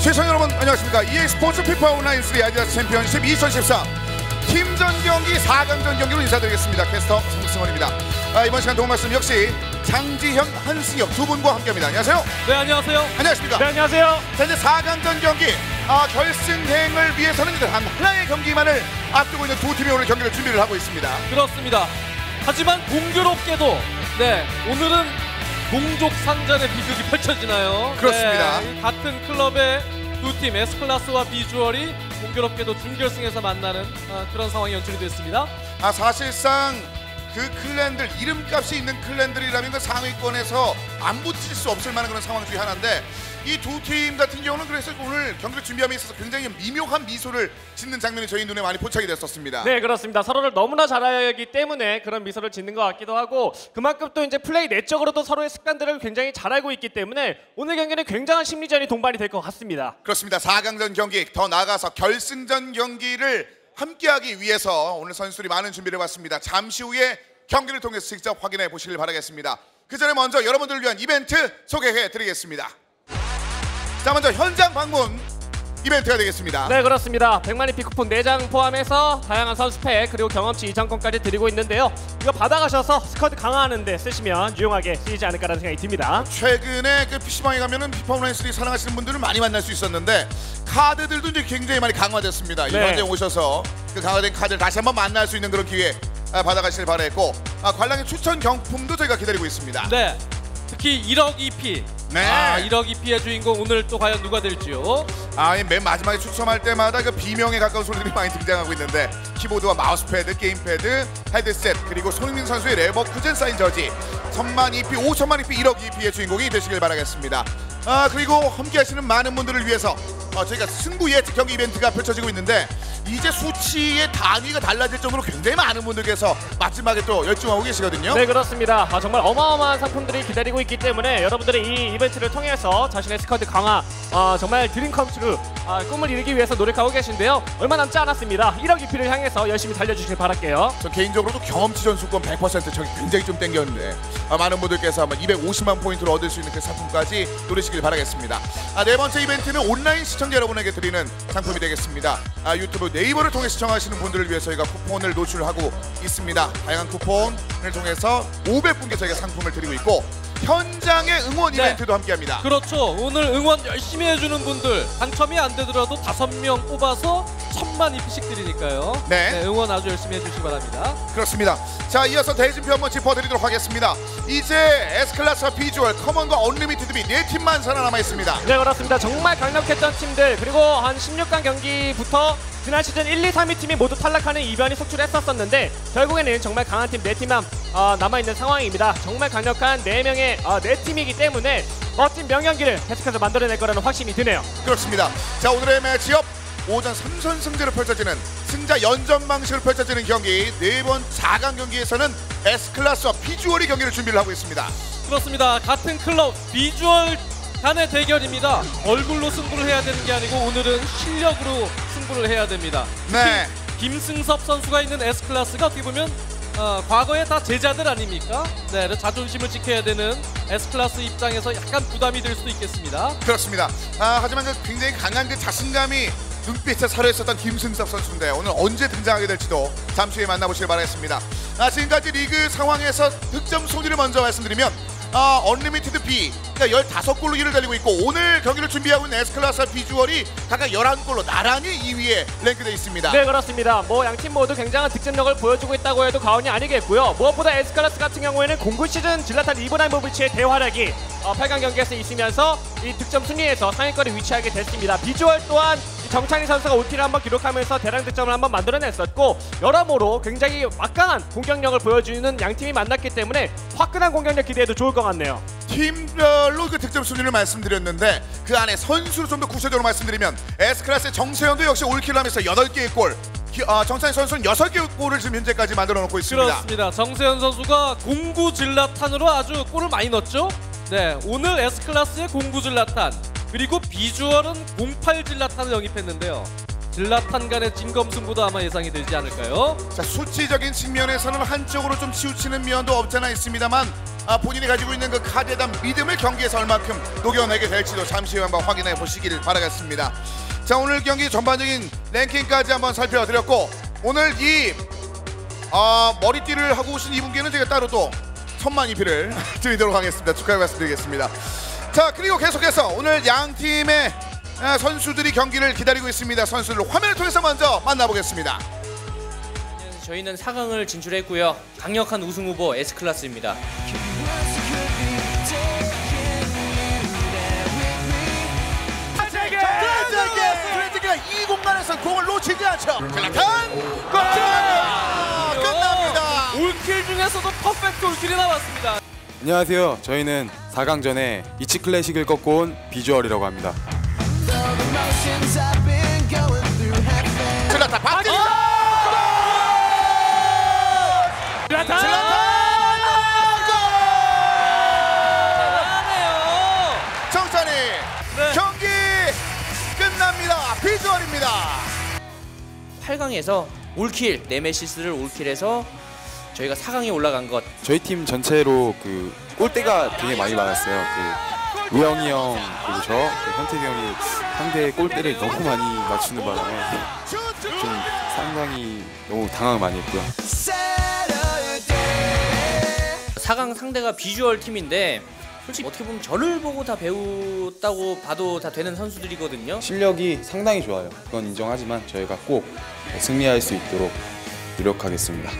시청자 여러분 안녕하십니까. EA 스포츠 피파 온라인 3 아디다스 챔피언십 2014 팀전 경기 4강전 경기로 인사드리겠습니다. 캐스터 송승헌입니다. 이번 시간 도움 말씀 역시 장지현, 한승혁 두 분과 함께합니다. 안녕하세요. 네, 안녕하세요. 안녕하십니까. 네, 안녕하세요. 자, 이제 4강전 경기 결승행을 위해서는 이제 단 하나의 경기만을 앞두고 있는 두 팀이 오늘 경기를 준비를 하고 있습니다. 그렇습니다. 하지만 공교롭게도 오늘은 동족 상전의 비극이 펼쳐지나요? 그렇습니다. 네, 같은 클럽의 두 팀 S클라스와 비주얼이 공교롭게도 준결승에서 만나는 그런 상황이 연출이 됐습니다. 사실상 그 클랜들, 이름값이 있는 클랜들이라면 그 상위권에서 안 붙일 수 없을 만한 그런 상황 중에 하나인데, 이 두 팀 같은 경우는 그래서 오늘 경기를 준비함에 있어서 굉장히 미묘한 미소를 짓는 장면이 저희 눈에 많이 포착이 됐었습니다. 네, 그렇습니다. 서로를 너무나 잘 알기 때문에 그런 미소를 짓는 것 같기도 하고, 그만큼 또 이제 플레이 내적으로도 서로의 습관들을 굉장히 잘 알고 있기 때문에 오늘 경기는 굉장한 심리전이 동반이 될 것 같습니다. 그렇습니다. 4강전 경기, 더 나아가서 결승전 경기를 함께하기 위해서 오늘 선수들이 많은 준비를 해왔습니다. 잠시 후에 경기를 통해서 직접 확인해 보시길 바라겠습니다. 그 전에 먼저 여러분들을 위한 이벤트 소개해 드리겠습니다. 자, 먼저 현장 방문 이벤트가 되겠습니다. 네, 그렇습니다. 100만 EP 쿠폰 4장 포함해서 다양한 선수팩 그리고 경험치 이장권까지 드리고 있는데요. 이거 받아가셔서 스쿼드 강화하는 데 쓰시면 유용하게 쓰이지 않을까라는 생각이 듭니다. 최근에 그 PC방에 가면은 피파 온라인 3 사랑하시는 분들을 많이 만날 수 있었는데, 카드들도 이제 굉장히 많이 강화됐습니다. 네. 이번 에 오셔서 그 강화된 카드를 다시 한번 만날 수 있는 그런 기회 받아가시길 바라겠고, 관람의 추천 경품도 저희가 기다리고 있습니다. 네, 특히 1억 EP. 네. 1억 EP의 주인공 오늘 또 과연 누가 될지요? 맨 마지막에 추첨할 때마다 그 비명에 가까운 소리들이 많이 등장하고 있는데, 키보드와 마우스패드, 게임패드, 헤드셋, 그리고 손흥민 선수의 레버쿠젠 사인 저지, 1000만 EP, 5000만 EP, 1억 EP의 주인공이 되시길 바라겠습니다. 그리고 함께 하시는 많은 분들을 위해서 저희가 승부 예측 경기 이벤트가 펼쳐지고 있는데, 이제 수치의 단위가 달라질 정도로 굉장히 많은 분들께서 마지막에 또 열중하고 계시거든요. 네, 그렇습니다. 정말 어마어마한 상품들이 기다리고 있기 때문에 여러분들이 이 이벤트를 통해서 자신의 스쿼드 강화, 정말 드림 컴트루, 꿈을 이루기 위해서 노력하고 계신데요. 얼마 남지 않았습니다. 1억 EP를 향해서 열심히 달려주시길 바랄게요. 저 개인적으로도 경험치 전수권 100% 저기 굉장히 좀 땡겼는데, 많은 분들께서 250만 포인트를 얻을 수 있는 그 상품까지 노리시길 바라겠습니다. 네 번째 이벤트는 온라인 시청자 여러분에게 드리는 상품이 되겠습니다. 유튜브 네이버를 통해 시청하시는 분들을 위해서 저희가 쿠폰을 노출하고 있습니다. 다양한 쿠폰을 통해서 500분께 저희가 상품을 드리고 있고, 현장의 응원 이벤트도 함께합니다. 그렇죠. 오늘 응원 열심히 해주는 분들 당첨이 안 되더라도 5명 뽑아서 1000만 EP씩 드리니까요. 네. 응원 아주 열심히 해주시기 바랍니다. 그렇습니다. 자, 이어서 대진표 한번 짚어드리도록 하겠습니다. 이제 S클래스와 비주얼, 커먼과 언리미티드비 4팀만 살아남아 있습니다. 네, 그렇습니다. 정말 강력했던 팀들, 그리고 한 16강 경기부터 지난 시즌 1, 2, 3위 팀이 모두 탈락하는 이변이 속출했었는데, 결국에는 정말 강한 팀 4팀만 남아있는 상황입니다. 정말 강력한 4명의 4팀이기 때문에 멋진 명경기를 계속해서 만들어낼 거라는 확신이 드네요. 그렇습니다. 자, 오늘의 매치업 오전 3선승제로 펼쳐지는 승자 연전 방식으로 펼쳐지는 경기, 4번 4강 경기에서는 S클래스와 비주얼이 경기를 준비를 하고 있습니다. 그렇습니다. 같은 클럽 비주얼 간의 대결입니다. 얼굴로 승부를 해야 되는 게 아니고 오늘은 실력으로 승부를 해야 됩니다. 네. 김승섭 선수가 있는 S클래스가 어떻게 보면 과거에 다 제자들 아닙니까? 네, 자존심을 지켜야 되는 S클래스 입장에서 약간 부담이 될 수도 있겠습니다. 그렇습니다. 하지만 그 굉장히 강한 그 자신감이 눈빛에 살아있었던 김승섭 선수인데, 오늘 언제 등장하게 될지도 잠시 후에 만나보시길 바라겠습니다. 지금까지 리그 상황에서 득점 순위를 먼저 말씀드리면, 언리미티드 B 그러니까 15골로 1위를 달리고 있고, 오늘 경기를 준비하고 있는 S클래스와 비주얼이 각각 11골로 나란히 2위에 랭크되어 있습니다. 네, 그렇습니다. 양팀 모두 굉장한 득점력을 보여주고 있다고 해도 과언이 아니겠고요. 무엇보다 S클래스 같은 경우에는 공구 시즌 질라탄 이브라이모비치의 대활약이 8강 경기에서 있으면서 이 득점 순위에서 상위권에 위치하게 됐습니다. 비주얼 또한 정찬희 선수가 OT를 한번 기록하면서 대량 득점을 한번 만들어냈었고, 여러모로 굉장히 막강한 공격력을 보여주는 양팀이 만났기 때문에 화끈한 공격력 기대해도 좋을 것 같네요. 팀별로 그 득점 순위를 말씀드렸는데, 그 안에 선수를 좀 더 구체적으로 말씀드리면, S클래스의 정세현도 역시 올킬을 하면서 8개의 골, 정찬희 선수는 6개의 골을 지금 현재까지 만들어 놓고 있습니다. 그렇습니다. 정세현 선수가 공구 질라탄으로 아주 골을 많이 넣었죠. 네, 오늘 S클래스의 공구 질라탄, 그리고 비주얼은 08 질라탄을 영입했는데요. 질라탄 간의 진검승부도 아마 예상이 되지 않을까요? 자, 수치적인 측면에서는 한쪽으로 좀 치우치는 면도 없잖아 있습니다만 본인이 가지고 있는 그 카드에 대한 믿음을 경기에서 얼만큼 녹여내게 될지도 잠시 후 한번 확인해 보시길 바라겠습니다. 자, 오늘 경기 전반적인 랭킹까지 한번 살펴드렸고 오늘 이 머리띠를 하고 오신 이분께는 제가 따로 또 천만 이피를 드리도록 하겠습니다. 축하의 말씀드리겠습니다. 자, 그리고 계속해서 오늘 양 팀의 선수들이 경기를 기다리고 있습니다. 선수들 화면을 통해서 먼저 만나보겠습니다. 저희는 4강을 진출했고요. 강력한 우승 후보 S클래스입니다. 트렌드가 이 공간에서 공을 놓치지 않죠. 질라탄 끝납니다. 올킬 중에서도 퍼펙트 올킬이 나왔습니다. 안녕하세요. 저희는 4강전에 이치 클래식을 꺾고 온 비주얼이라고 합니다. 질라탄 박진희 정찬이 경기 끝납니다. 비주얼입니다. 8강에서 올킬, 네메시스를 올킬해서 저희가 4강에 올라간 것. 저희 팀 전체로 그 골대가 되게 많이 많았어요. 그 우영이 형 그리고 저 현태기 형이 상대의 골대를 너무 많이 맞추는 바람에 좀 상당히 너무 당황을 많이 했고요. 4강 상대가 비주얼 팀인데 솔직히 어떻게 보면 저를 보고 다 배웠다고 봐도 다 되는 선수들이거든요. 실력이 상당히 좋아요. 그건 인정하지만 저희가 꼭 승리할 수 있도록 노력하겠습니다.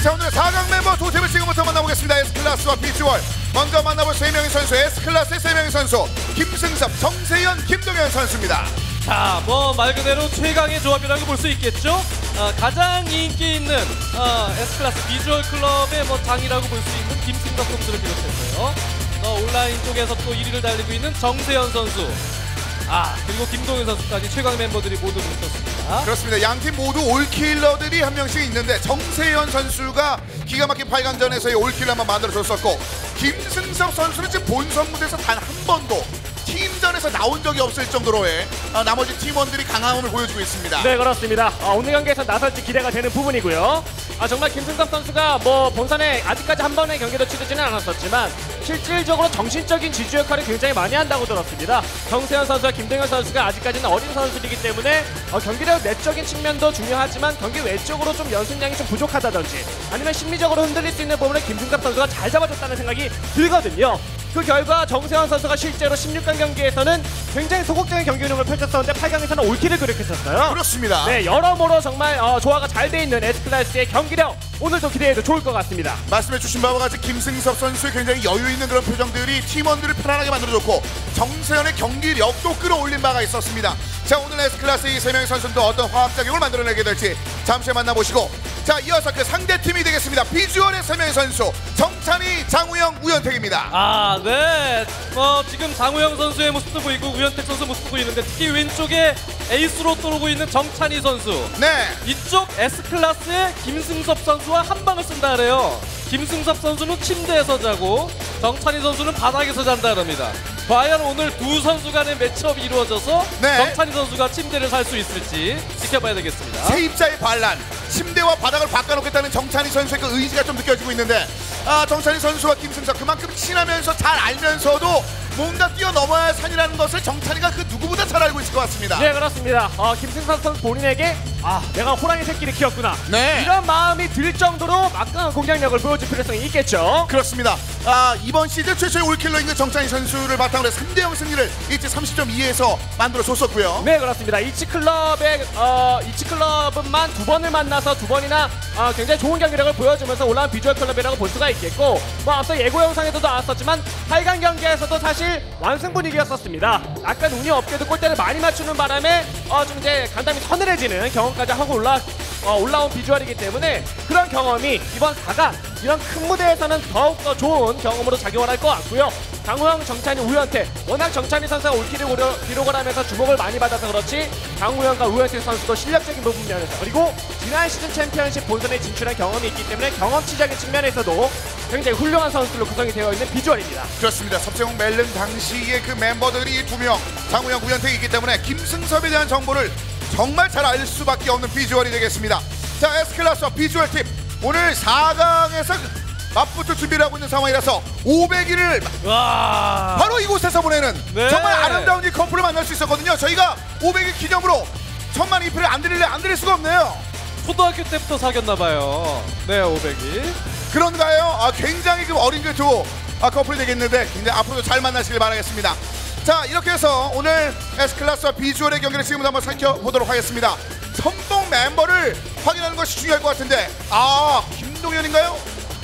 자, 오늘 4강 멤버 두 팀을 지금부터 만나보겠습니다. S클래스와 비주얼. 먼저 만나볼 3명의 선수, S클래스의 3명의 선수 김승섭, 정세현, 김동현 선수입니다. 자, 뭐 말 그대로 최강의 조합이라고 볼 수 있겠죠. 가장 인기 있는 S클래스 비주얼 클럽의 뭐 장이라고 볼 수 있는 김승섭 선수를 비롯했어요. 온라인 쪽에서 또 1위를 달리고 있는 정세현 선수, 그리고 김동현 선수까지 최강 멤버들이 모두 뭉쳤습니다. 그렇습니다. 양팀 모두 올킬러들이 한 명씩 있는데 정세현 선수가 기가 막힌 8강전에서의 올킬을 한번 만들어줬었고 김승섭 선수는 지금 본선 무대에서 단 한 번도 팀전에서 나온 적이 없을 정도로의 나머지 팀원들이 강함을 보여주고 있습니다. 네, 그렇습니다. 오늘 경기에서 나설지 기대가 되는 부분이고요. 정말 김승섭 선수가 뭐 본선에 아직까지 한 번의 경기도 치르지는 않았었지만 실질적으로 정신적인 지주 역할을 굉장히 많이 한다고 들었습니다. 정세현 선수와 김동현 선수가 아직까지는 어린 선수이기 때문에 경기력 내적인 측면도 중요하지만 경기 외적으로 좀 연습량이 좀 부족하다든지 아니면 심리적으로 흔들릴 수 있는 부분을 김승섭 선수가 잘 잡아줬다는 생각이 들거든요. 그 결과 정세현 선수가 실제로 16강 경기에서는 굉장히 소극적인 경기 운영을 펼쳤었는데 8강에서는 올킬을 기록했었어요. 그렇습니다. 네, 여러모로 정말 조화가 잘 돼 있는 S클래스의 경기력 오늘도 기대해도 좋을 것 같습니다. 말씀해주신 바와 같이 김승섭 선수의 굉장히 여유 있는 그런 표정들이 팀원들을 편안하게 만들어줬고 정세현의 경기력도 끌어올린 바가 있었습니다. 자, 오늘 S클래스 이 3명의 선수도 어떤 화학작용을 만들어내게 될지 잠시 후에 만나보시고, 자, 이어서 그 상대팀이 되겠습니다. 비주얼의 3명의 선수 정찬희, 장우영, 우현택입니다. 네. 지금 장우영 선수의 모습도 보이고 우현택 선수 모습도 보이는데 특히 왼쪽에 에이스로 떠오르고 있는 정찬희 선수. 네. 이쪽 S클래스의 김승섭 선수와 한 방을 쓴다 그래요. 김승섭 선수는 침대에서 자고 정찬희 선수는 바닥에서 잔다 그럽니다. 과연 오늘 두 선수 간의 매치업이 이루어져서 네. 정찬희 선수가 침대를 살 수 있을지 지켜봐야 되겠습니다. 세입자의 반란, 침대와 바닥을 바꿔놓겠다는 정찬희 선수의 그 의지가 좀 느껴지고 있는데 정찬희 선수와 김승섭 그만큼 친하면서 잘 알면서도 뭔가 뛰어넘어야 할 산이라는 것을 정찬희가 그 누구보다 잘 알고 있을 것 같습니다. 네, 그렇습니다. 김승섭 선수 본인에게 내가 호랑이 새끼를 키웠구나. 네. 이런 마음이 들 정도로 막강한 공격력을 보여줄 필요성이 있겠죠. 그렇습니다. 이번 시즌 최초의 올킬러인 그 정찬희 선수를 바탕으로 3대0 승리를 일찍 30.2에서 만들어줬었고요. 네, 그렇습니다. 이치클럽의 이치클럽은만 두 번을 만나서 두 번이나 굉장히 좋은 경기력을 보여주면서 올라온 비주얼 클럽이라고 볼 수가 있겠고, 앞서 예고 영상에도 나왔었지만 8강 경기에서도 사실 완승 분위기였었습니다. 약간 운이 없게도 골대를 많이 맞추는 바람에 좀 이제 간담이 서늘해지는 경험까지 하고 올라온 비주얼이기 때문에 그런 경험이 이번 4강 이런 큰 무대에서는 더욱더 좋은 경험으로 작용을 할 것 같고요. 장우영, 정찬희, 우현택, 워낙 정찬희 선수가 올킬을 기록을 하면서 주목을 많이 받아서 그렇지 장우영과 우현택 선수도 실력적인 부분 면에서, 그리고 지난 시즌 챔피언십 본선에 진출한 경험이 있기 때문에 경험치적인 측면에서도 굉장히 훌륭한 선수로 구성이 되어 있는 비주얼입니다. 그렇습니다. 섭정웅 멜른 당시의 그 멤버들이 2명 장우영, 우현택이 있기 때문에 김승섭에 대한 정보를 정말 잘 알 수밖에 없는 비주얼이 되겠습니다. 자, S클래스와 비주얼 팀 오늘 4강에서 맞붙을 준비를 하고 있는 상황이라서 500일을 와. 바로 이곳에서 보내는 네. 정말 아름다운 이 커플을 만날 수 있었거든요. 저희가 500일 기념으로 1000만 이프를 안 드릴 수가 없네요. 초등학교 때부터 사귀었나봐요. 네, 500이. 그런가요? 굉장히 그 어린 그 두 커플이 되겠는데 굉장히 앞으로도 잘 만나시길 바라겠습니다. 자, 이렇게 해서 오늘 S클래스와 비주얼의 경기를 지금부터 한번 살펴보도록 하겠습니다. 선봉 멤버를 확인하는 것이 중요할 것 같은데 김동현인가요?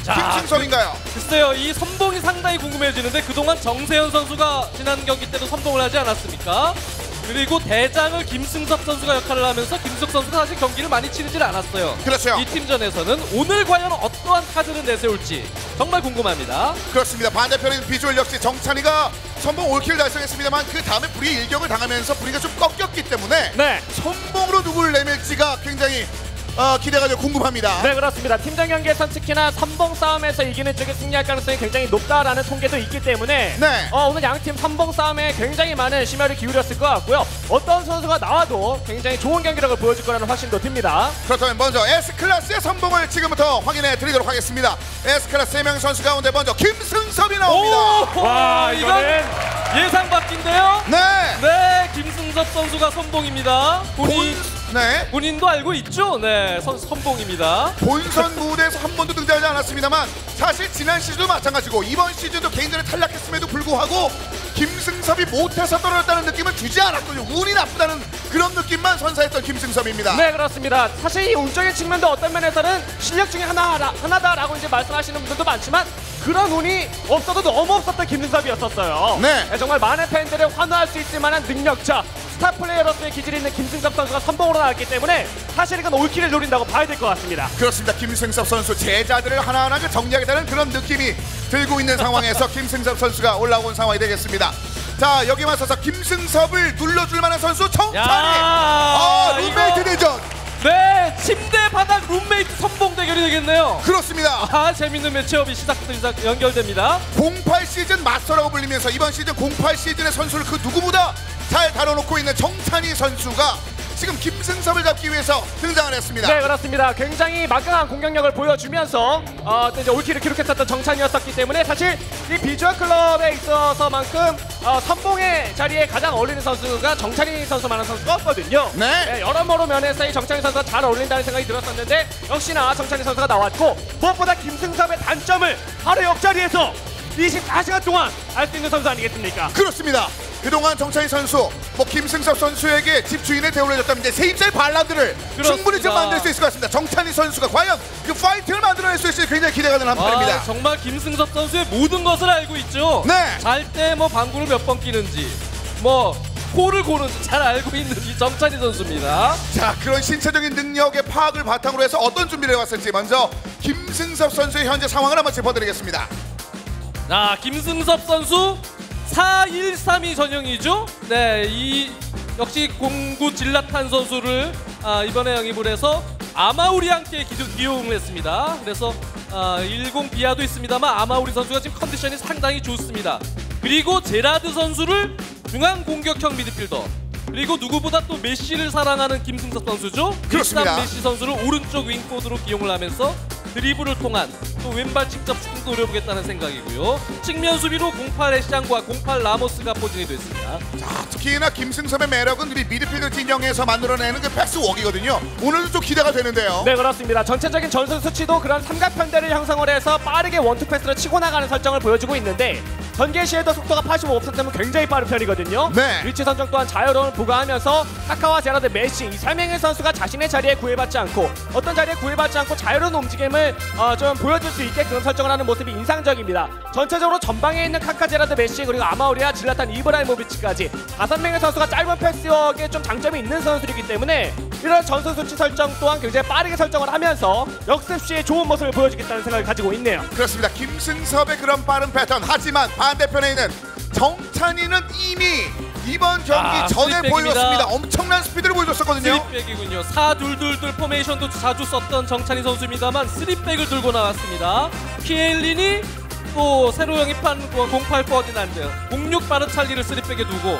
김승섭인가요? 글쎄요, 이 선봉이 상당히 궁금해지는데 그동안 정세현 선수가 지난 경기 때도 선봉을 하지 않았습니까? 그리고 대장을 김승섭 선수가 역할을 하면서 김승섭 선수가 사실 경기를 많이 치르질 않았어요. 그렇죠. 이 팀전에서는 오늘 과연 어떠한 카드를 내세울지 정말 궁금합니다. 그렇습니다. 반대편인 비주얼 역시 정찬이가 선봉 올킬 달성했습니다만 그 다음에 불의 일격을 당하면서 분위기가 좀 꺾였기 때문에 네. 선봉으로 누구를 내밀지가 굉장히 기대가 되고 궁금합니다. 네, 그렇습니다. 팀장 경기에선 특히나 선봉 싸움에서 이기는 쪽이 승리할 가능성이 굉장히 높다라는 통계도 있기 때문에 네. 오늘 양팀 선봉 싸움에 굉장히 많은 심혈을 기울였을 것 같고요. 어떤 선수가 나와도 굉장히 좋은 경기력을 보여줄 거라는 확신도 듭니다. 그렇다면 먼저 S클래스의 선봉을 지금부터 확인해 드리도록 하겠습니다. S클래스 3명 선수 가운데 먼저 김승섭이 나옵니다. 와, 이건 예상 밖인데요. 네. 네, 김승섭 선수가 선봉입니다. 네. 본인도 알고 있죠? 네, 선봉입니다. 본선 무대에서 한 번도 등장하지 않았습니다만 사실 지난 시즌도 마찬가지고 이번 시즌도 개인전에 탈락했음에도 불구하고 김승섭이 못해서 떨어졌다는 느낌을 주지 않았거든요. 운이 나쁘다는 그런 느낌만 선사했던 김승섭입니다. 네, 그렇습니다. 사실 이 운적인 측면도 어떤 면에서는 실력 중에 하나다라고 이제 말씀하시는 분들도 많지만 그런 운이 없어도 너무 없었던 김승섭이었었어요. 네. 정말 많은 팬들을 환호할 수 있을 만한 능력자, 스타 플레이어로서의 기질이 있는 김승섭 선수가 선봉으로 나왔기 때문에 사실 이건 올킬을 노린다고 봐야 될 것 같습니다. 그렇습니다. 김승섭 선수 제자들을 하나하나 정리하겠다는 그런 느낌이 들고 있는 상황에서 김승섭 선수가 올라온 상황이 되겠습니다. 자, 여기 맞서서 김승섭을 눌러줄 만한 선수 정찬이. 룸메이트 대전. 네, 침대 바닥 룸메이트 선봉 대결이 되겠네요. 그렇습니다. 재밌는 매치업이 연결됩니다. 08 시즌 마스터라고 불리면서 이번 시즌 08 시즌의 선수를 그 누구보다 잘 다뤄놓고 있는 정찬희 선수가 지금 김승섭을 잡기 위해서 등장을 했습니다. 네, 그렇습니다. 굉장히 막강한 공격력을 보여주면서 또 이제 올킬을 기록했었던 정찬이었었기 때문에 사실 이 비주얼 클럽에 있어서만큼 선봉의 자리에 가장 어울리는 선수가 정찬이 선수만한 선수가 없거든요. 네. 여러모로 면에서 이 정찬이 선수가 잘 어울린다는 생각이 들었었는데 역시나 정찬이 선수가 나왔고 무엇보다 김승섭의 단점을 바로 옆자리에서 24시간 동안 알 수 있는 선수 아니겠습니까? 그렇습니다. 그동안 정찬희 선수, 김승섭 선수에게 집주인의 대우를 해줬다면 이제 세입자의 반란들을 충분히 좀 만들 수 있을 것 같습니다. 정찬희 선수가 과연 그 파이팅을 만들어낼 수 있을지 굉장히 기대가 되는 한판입니다. 정말 김승섭 선수의 모든 것을 알고 있죠. 네. 잘 때 방구를 몇 번 끼는지, 코를 고는지 잘 알고 있는 이 정찬희 선수입니다. 자, 그런 신체적인 능력의 파악을 바탕으로 해서 어떤 준비를 해왔을지 먼저 김승섭 선수의 현재 상황을 한번 짚어드리겠습니다. 자, 김승섭 선수 4-1-3-2 전형이죠. 네, 이 역시 공구 질라탄 선수를 이번에 영입을 해서 아마우리 함께 기용을 했습니다. 그래서 10 비하도 있습니다만 아마우리 선수가 지금 컨디션이 상당히 좋습니다. 그리고 제라드 선수를 중앙 공격형 미드필더, 그리고 누구보다 또 메시를 사랑하는 김승섭 선수죠. 그렇습니다. 일단 메시 선수를 오른쪽 윙포드로 기용을 하면서 드리블을 통한 또 왼발 직접 슈팅도 노려보겠다는 생각이고요. 측면 수비로 08 애시장과 08 라모스가 포진이 됐습니다. 자, 특히나 김승섭의 매력은 우리 미드필더 진영에서 만들어내는 그 패스웍이거든요. 오늘도 좀 기대가 되는데요. 네, 그렇습니다. 전체적인 전술 수치도 그런 삼각편대를 형성을 해서 빠르게 원투 패스로 치고 나가는 설정을 보여주고 있는데 전개 시에도 속도가 85%면 굉장히 빠른 편이거든요. 네. 위치 선정 또한 자유로움을 부과하면서 카카와 제라드, 메시 이 3명의 선수가 자신의 자리에 구애받지 않고 어떤 자리에 구애받지 않고 자유로운 움직임을 좀 보여줄 수 있게끔 설정을 하는 모습이 인상적입니다. 전체적으로 전방에 있는 카카, 제라드, 메시 그리고 아마우리아, 질라탄, 이브라이모비치까지 5명의 선수가 짧은 패스워크에 좀 장점이 있는 선수이기 때문에 이런 전술 수치 설정 또한 굉장히 빠르게 설정을 하면서 역습 시에 좋은 모습을 보여주겠다는 생각을 가지고 있네요. 그렇습니다. 김승섭의 그런 빠른 패턴. 하지만 반대편에 있는 정찬이는 이미 이번 경기 아, 전에 스리백입니다. 보여줬습니다. 엄청난 스피드를 보여줬었거든요. 3백이군요. 4-2-2-2 포메이션도 자주 썼던 정찬희 선수입니다만 3백을 들고 나왔습니다. 키엘린이 또 새로 영입한 08 퍼디난드 06 바르찰리를 3백에 두고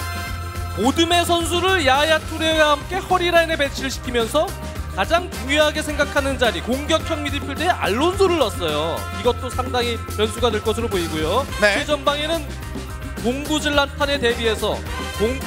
오드메 선수를 야야 투레와 함께 허리라인에 배치를 시키면서 가장 중요하게 생각하는 자리 공격형 미드필드에 알론소를 넣었어요. 이것도 상당히 변수가 될 것으로 보이고요. 네. 최전방에는 09 질라탄에 대비해서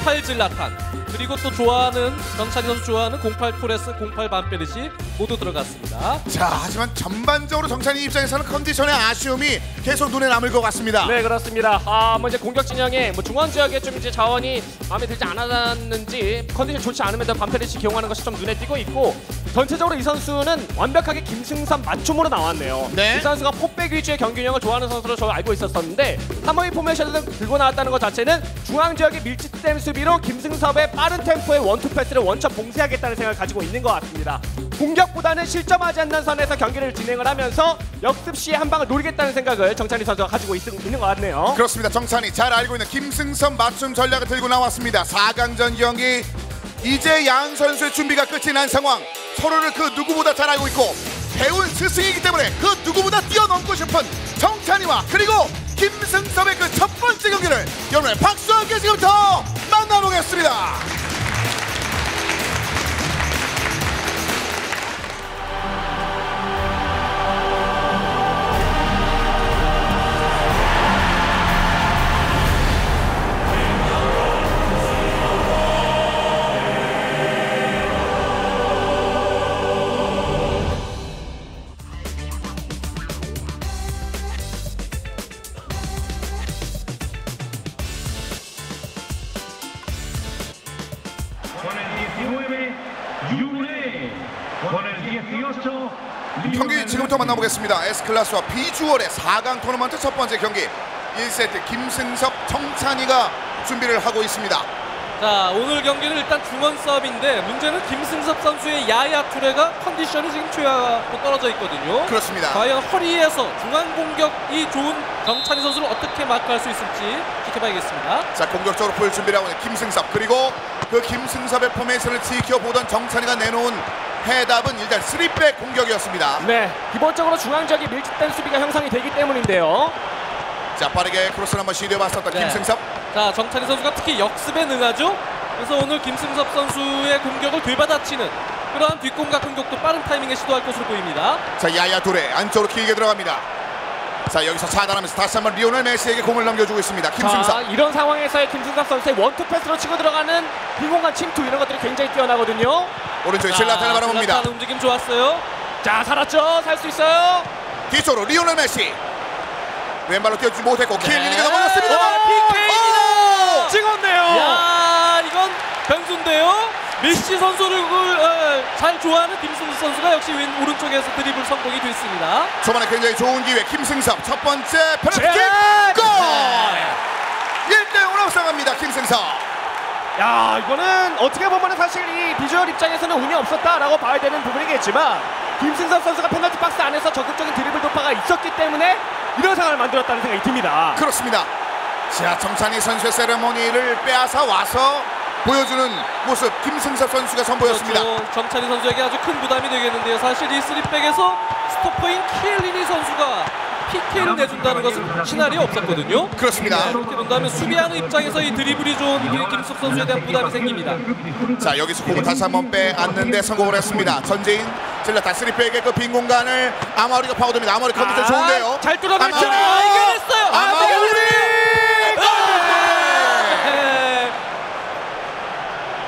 08 질라탄 그리고 또 좋아하는 정찬희 선수 좋아하는 08 토레스, 08 반페르시 모두 들어갔습니다. 자, 하지만 전반적으로 정찬희 입장에서는 컨디션의 아쉬움이 계속 눈에 남을 것 같습니다. 네, 그렇습니다. 뭐 이제 공격 진영에 뭐 중원 지역에 좀 이제 자원이 마음에 들지 않았는지 컨디션 좋지 않으면 반페르시 기용하는 것이 좀 눈에 띄고 있고 전체적으로 이 선수는 완벽하게 김승삼 맞춤으로 나왔네요. 네. 이 선수가 포백 위주의 경기 운영을 좋아하는 선수로 저는 알고 있었었는데 3의 포메이션을 들고 나왔다는 것 자체는 중앙 지역의 밀집된 수비로 김승섭의 빠른 템포의 원투 패스를 원천 봉쇄하겠다는 생각을 가지고 있는 것 같습니다. 공격보다는 실점하지 않는 선에서 경기를 진행을 하면서 역습 시에 한 방을 노리겠다는 생각을 정찬희 선수가 가지고 있는 것 같네요. 그렇습니다. 정찬희 잘 알고 있는 김승섭 맞춤 전략을 들고 나왔습니다. 4강전 경기 이제 양 선수의 준비가 끝이 난 상황. 서로를 그 누구보다 잘 알고 있고 배운 스승이기 때문에 그 누구보다 뛰어넘고 싶은 정찬희와 그리고 김승섭의 그 첫 번째 경기를 여러분의 박수와 함께 지금부터 만나보겠습니다. 경기 지금부터 만나보겠습니다. S클래스와 비주얼의 4강 토너먼트 첫 번째 경기 1세트 김승섭, 정찬희가 준비를 하고 있습니다. 자, 오늘 경기는 일단 중원 싸움인데 문제는 김승섭 선수의 야야 투레가 컨디션이 지금 최하로 떨어져 있거든요. 그렇습니다. 과연 허리에서 중앙 공격이 좋은 정찬희 선수를 어떻게 마크할 수 있을지 지켜봐야겠습니다. 자, 공격적으로 볼 준비를 하고 있는 김승섭, 그리고 그 김승섭의 포메이션을 지켜보던 정찬희가 내놓은 해답은 일단 3백 공격이었습니다. 네, 기본적으로 중앙 지역이 밀집된 수비가 형성이 되기 때문인데요. 자, 빠르게 크로스를 한번 시도해봤었던 네. 김승섭. 자, 정찬희 선수가 특히 역습에 능하죠. 그래서 오늘 김승섭 선수의 공격을 되받아치는 그러한 뒷공각 공격도 빠른 타이밍에 시도할 것으로 보입니다. 자, 야야 도레 안쪽으로 길게 들어갑니다. 자, 여기서 차단하면서 다시 한번 리오넬 메시에게 공을 넘겨주고 있습니다. 김승섭. 자, 이런 상황에서의 김승섭 선수의 원투 패스로 치고 들어가는 빈공간 침투 이런 것들이 굉장히 뛰어나거든요. 오른쪽에 질라탄을 바라봅니다. 질라탄 움직임 좋았어요. 자, 살았죠. 살 수 있어요. 뒤쪽으로 리오넬 메시. 왼발로 뛰어주지 못했고 네. 키엘린이가 넘어갔습니다. PK입니다. 찍었네요. 야, 이건 변수인데요. 메시 선수를 잘 좋아하는 김승섭 선수가 역시 오른쪽에서 드리블 성공이 됐습니다. 초반에 굉장히 좋은 기회. 김승섭 첫 번째 페널티킥 골! 1대0으로 앞서갑니다. 김승섭. 야, 이거는 어떻게 보면 사실 이 비주얼 입장에서는 운이 없었다라고 봐야 되는 부분이겠지만 김승섭 선수가 페널티 박스 안에서 적극적인 드리블 돌파가 있었기 때문에 이런 상황을 만들었다는 생각이 듭니다. 그렇습니다. 자, 정찬희 선수의 세레모니를 빼앗아 와서 보여주는 모습 김승섭 선수가 선보였습니다. 그렇죠. 정찬희 선수에게 아주 큰 부담이 되겠는데요. 사실 이 3백에서 스토퍼인 키엘리니 선수가 PK를 내준다는 것은 시나리오 없었거든요. 그렇습니다. 이렇게 본다면 수비하는 입장에서 이 드리블이 좋은 김승섭 선수에 대한 부담이 생깁니다. 자, 여기서 공을 다시 한번 빼앗는데 성공을 했습니다. 전재인 질라탄 3백의 그 빈 공간을 아마우리가 파고듭니다. 아마우리 컨디션 좋은데요. 잘 뚫어냈죠. 아마우리! 이겨냈어요. 아마우리!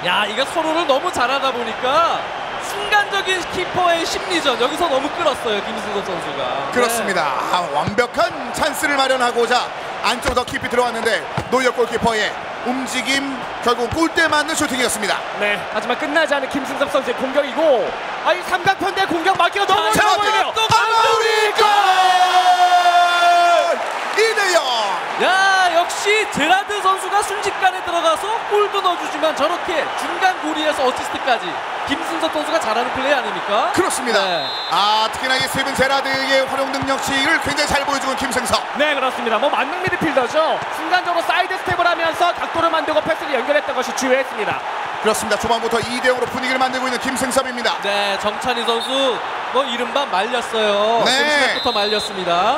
야, 이거 서로를 너무 잘하다 보니까 순간적인 키퍼의 심리전 여기서 너무 끌었어요, 김승섭 선수가. 그렇습니다. 아, 완벽한 찬스를 마련하고자 안쪽으로 더 깊이 들어왔는데 노이어 골키퍼의 움직임, 결국 골대 맞는 슈팅이었습니다. 네, 하지만 끝나지 않은 김승섭 선수의 공격이고 이 삼각편대 공격 막기가 너무 자, 어려워요. 아마우리 골! 2대0. 야, 역시 제라드 선수가 순식간에 들어가서 골도 넣어주지만 저렇게 중간 고리에서 어시스트까지 김승섭 선수가 잘하는 플레이 아닙니까? 그렇습니다. 네. 특히나 이 스티븐 제라드의 활용 능력치를 굉장히 잘 보여주는 김승섭. 네, 그렇습니다. 뭐 만능 미드필더죠. 순간적으로 사이드 스텝을 하면서 각도를 만들고 패스를 연결했던 것이 주요했습니다. 그렇습니다. 초반부터 2대0으로 분위기를 만들고 있는 김승섭입니다. 네, 정찬희 선수 뭐 이른바 말렸어요. 네. 시작부터 말렸습니다.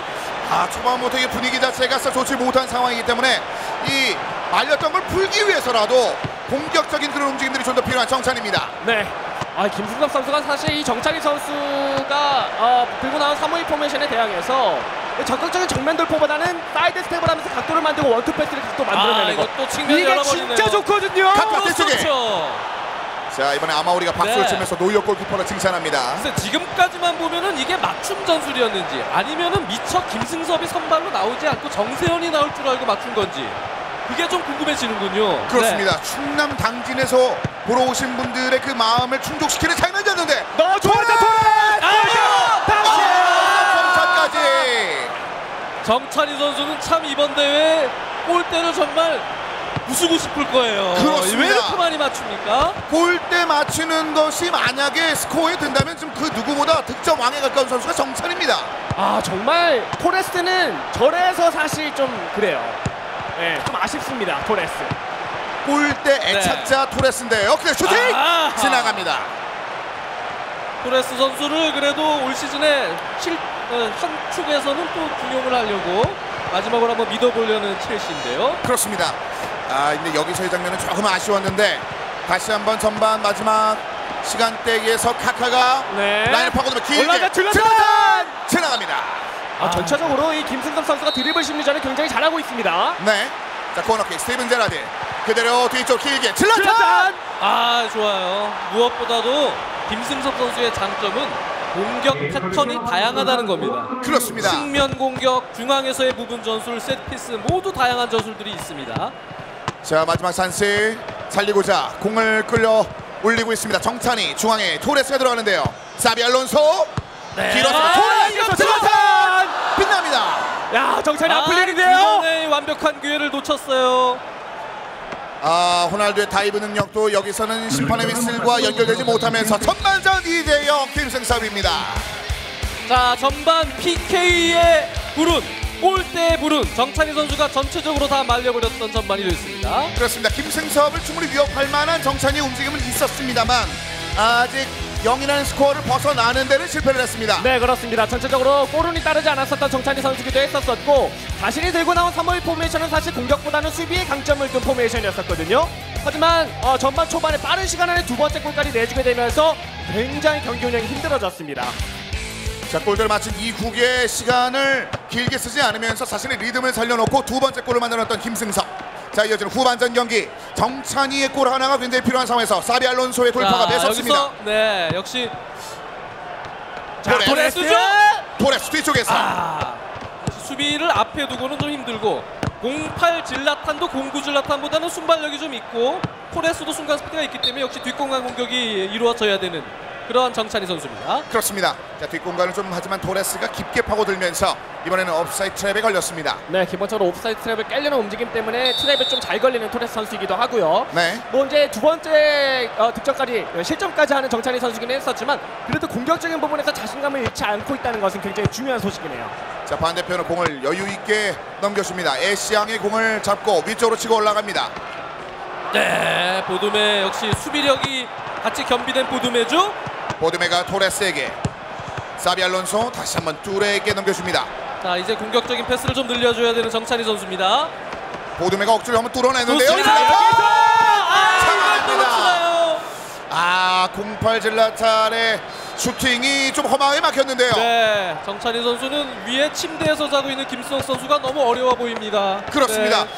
초반부터 이 분위기 자체가 썩 좋지 못한 상황이기 때문에 이 말렸던 걸 풀기 위해서라도 공격적인 그런 움직임들이 좀 더 필요한 정찬입니다. 네. 김승섭 선수가 사실 이 정찬희 선수가 들고 나온 352 포메이션에 대항해서 적극적인 정면 돌포보다는 사이드 스텝을 하면서 각도를 만들고 원투 패스를 각도 만들어내는 거. 이것도 측면 이게 열어버리네요. 진짜 좋거든요. 가까운 뒤쪽에. 그렇죠. 자, 이번에 아마우리가 박수를 네. 치면서 노이어 골키퍼를 칭찬합니다. 그래서 지금까지만 보면은 이게 맞춤 전술이었는지 아니면은 미처 김승섭이 선발로 나오지 않고 정세현이 나올 줄 알고 맞춘 건지 그게 좀 궁금해지는군요. 그렇습니다. 충남 당진에서 보러 오신 분들의 그 마음을 충족시키는 장면이었는데 좋았다 정찬까지. 정찬희 선수는 참 이번 대회 골대를 정말 부수고 싶을 거예요. 그렇습니다. 왜 이렇게 많이 맞춥니까? 골대 맞추는 것이 만약에 스코어에 든다면 좀 그 누구보다 득점 왕에 가까운 선수가 정찬입니다. 정말 토레스는 절에서 사실 좀 그래요. 네, 좀 아쉽습니다. 토레스. 골대 애착자 토레스인데요. 그래 슈팅 아하. 지나갑니다. 토레스 선수를 그래도 올 시즌에 한 축에서는 또 중용을 하려고 마지막으로 한번 믿어보려는 첼시인데요. 그렇습니다. 근데 여기서의 장면은 조금 아쉬웠는데 다시 한번 전반 마지막 시간대에서 카카가 라인을 파고들며 길게 올라가 줄라탄! 지나갑니다. 전체적으로 이 김승섭 선수가 드리블 심리전을 굉장히 잘하고 있습니다. 네. 자, 코너킥 스티븐 제라드 그대로 뒤쪽 길게 질러탄! 좋아요. 무엇보다도 김승섭 선수의 장점은 공격 패턴이 다양하다는 겁니다. 그렇습니다. 측면 공격, 중앙에서의 부분 전술, 세트피스 모두 다양한 전술들이 있습니다. 자, 마지막 찬스 살리고자 공을 끌려 올리고 있습니다. 정찬이 중앙에 토레스가 들어가는데요. 사비 알론소 길어서 토레스 질러탄! 빛납니다. 야, 정찬이 아플 일인데요. 이번에 완벽한 기회를 놓쳤어요. 호날두의 다이브 능력도 여기서는 심판의 휘슬과 연결되지 못하면서 전반전 2대0 김승섭입니다. 자, 전반 PK의 불운, 골대의 불운, 정찬희 선수가 전체적으로 다 말려버렸던 전반이 됐습니다. 그렇습니다. 김승섭을 충분히 위협할 만한 정찬이의 움직임은 있었습니다만 아직 0이라는 스코어를 벗어나는 데는 실패를 했습니다. 네, 그렇습니다. 전체적으로 골운이 따르지 않았었던 정찬희 선수기도 했었고 자신이 들고 나온 352 포메이션은 사실 공격보다는 수비에 강점을 둔 포메이션이었었거든요. 하지만 전반 초반에 빠른 시간 안에 두 번째 골까지 내주게 되면서 굉장히 경기 운영이 힘들어졌습니다. 자, 골대를 맞춘 이후의 시간을 길게 쓰지 않으면서 자신의 리듬을 살려놓고 두 번째 골을 만들었던 김승섭. 자, 이어지는 후반전 경기 정찬이의 골 하나가 굉장히 필요한 상황에서 사비 알론소의 돌파가 매섭습니다. 여기서 역시 토레스죠. 토레스 뒤쪽에서 수비를 앞에 두고는 좀 힘들고 08 질라탄도 09 질라탄보다는 순발력이 좀 있고 토레스도 순간 스피드가 있기 때문에 역시 뒷공간 공격이 이루어져야 되는 그러한 정찬희 선수입니다. 그렇습니다. 자, 뒷공간을 좀 하지만 토레스가 깊게 파고들면서 이번에는 옵사이드 트랩에 걸렸습니다. 네, 기본적으로 옵사이드 트랩을 깨려는 움직임 때문에 트랩에 좀 잘 걸리는 토레스 선수이기도 하고요. 네. 뭐 이제 두 번째 득점까지 실점까지 하는 정찬희 선수긴 했었지만 그래도 공격적인 부분에서 자신감을 잃지 않고 있다는 것은 굉장히 중요한 소식이네요. 자, 반대편은 공을 여유 있게 넘겨줍니다. 애쉬양의 공을 잡고 위쪽으로 치고 올라갑니다. 네, 보드메 역시 수비력이 같이 겸비된 보드메죠. 보드메가 토레스에게 사비 알론소 다시 한번 뚜레에게 넘겨줍니다. 자, 이제 공격적인 패스를 좀 늘려줘야 되는 정찬희 선수입니다. 보드메가 억지로 한번 뚫어내는데요. 좋습니다. 참아냅니다. 08 질라탄의 슈팅이 좀 허망하게 막혔는데요. 네, 정찬희 선수는 위에 침대에서 자고 있는 김수혁 선수가 너무 어려워 보입니다. 그렇습니다. 네.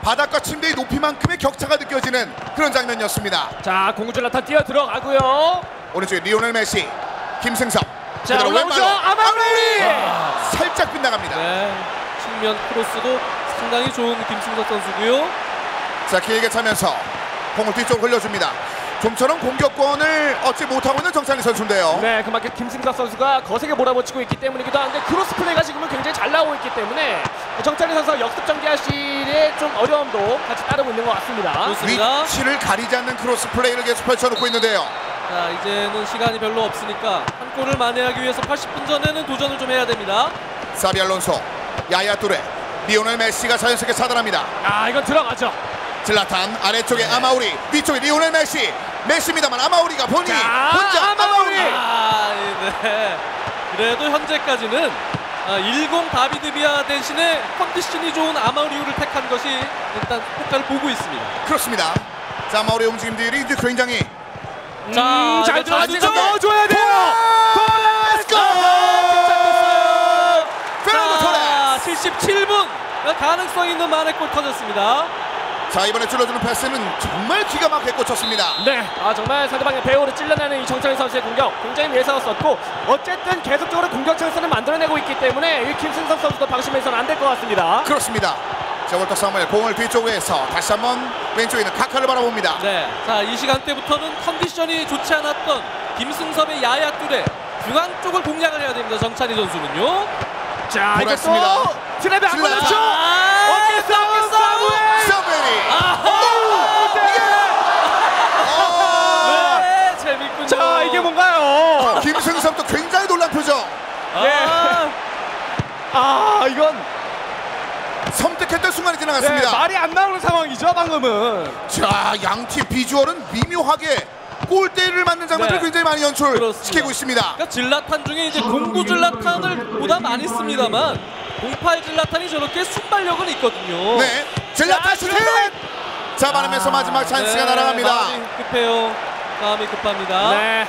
바닥과 침대의 높이만큼의 격차가 느껴지는 그런 장면이었습니다. 자, 공구줄라탄 뛰어 들어가고요. 오른쪽에 리오넬 메시, 김승섭. 자, 그대로 올라오죠. 왼발로 아마우리! 살짝 빗나갑니다. 네, 측면 크로스도 상당히 좋은 김승섭 선수고요. 자, 길게 차면서 공을 뒤쪽으로 흘려줍니다. 좀처럼 공격권을 얻지 못하고 있는 정찬희 선수인데요. 네, 그만큼 김승섭 선수가 거세게 몰아붙이고 있기 때문이기도 한데 크로스 플레이가 지금은 굉장히 잘 나오고 있기 때문에 정찬희 선수 역습 전개하실의 좀 어려움도 같이 따르고 있는 것 같습니다. 좋습니다. 위치를 가리지 않는 크로스 플레이를 계속 펼쳐놓고 있는데요. 자, 이제는 시간이 별로 없으니까 한 골을 만회하기 위해서 80분 전에는 도전을 좀 해야 됩니다. 사비 알론소, 야야 뚜레, 리오넬 메시가 자연스럽게 차단합니다. 아, 이건 들어가죠. 질라탄 아래쪽에 아마우리, 위쪽에 리오넬 메시입니다만 아마우리가 본인 자, 혼자 아마우리. 아, 네. 그래도 현재까지는 10 다비드 비아 대신에 컨디션이 좋은 아마우리우를 택한 것이 일단 효과를 보고 있습니다. 그렇습니다. 자, 아마우리 움직임들이 이제 굉장히 잘 이거 들어가지고 줬죠? 넣어줘야 돼요. 토레스 골! 페르난도 자, 토레스. 77분 가능성 있는 만회골 터졌습니다. 자, 이번에 찔러주는 패스는 정말 기가 막히게 꽂혔습니다. 네, 정말 상대방의 배우를 찔러내는 이 정찬희 선수의 공격 굉장히 예사였었고 어쨌든 계속적으로 공격 찬스를 만들어내고 있기 때문에 이 김승섭 선수도 방심해서는 안 될 것 같습니다. 그렇습니다. 자, 월터 사무엘 공을 뒤쪽에서 다시 한번 왼쪽에 있는 카카를 바라봅니다. 네, 자, 이 시간대부터는 컨디션이 좋지 않았던 김승섭의 야야 뚜레 중앙 쪽을 공략을 해야 됩니다. 정찬희 선수는요. 자, 돌았습니다. 이것도 트랩에 안 질러. 걸렸죠. 아, 어깨 싸움 사무엘. 사무엘이 네, 재밌군요. 자, 이게 뭔가요? 김승섭도 굉장히 놀란 표정. 이건 섬뜩했던 순간이 지나갔습니다. 말이 안 나오는 상황이죠, 방금은. 자, 양팀 비주얼은 미묘하게 골대를 맞는 장면들을 네. 굉장히 많이 연출시키고 그렇습니다. 있습니다. 그러니까 질라탄 중에 이제 공구 질라탄을 보다 많이 씁니다만 08 질라탄이 저렇게 순발력은 있거든요. 네, 젤라타 슈팅! 잡아내면서 마지막 찬스가 날아갑니다. 마음이 급해요. 마음이 급합니다. 네.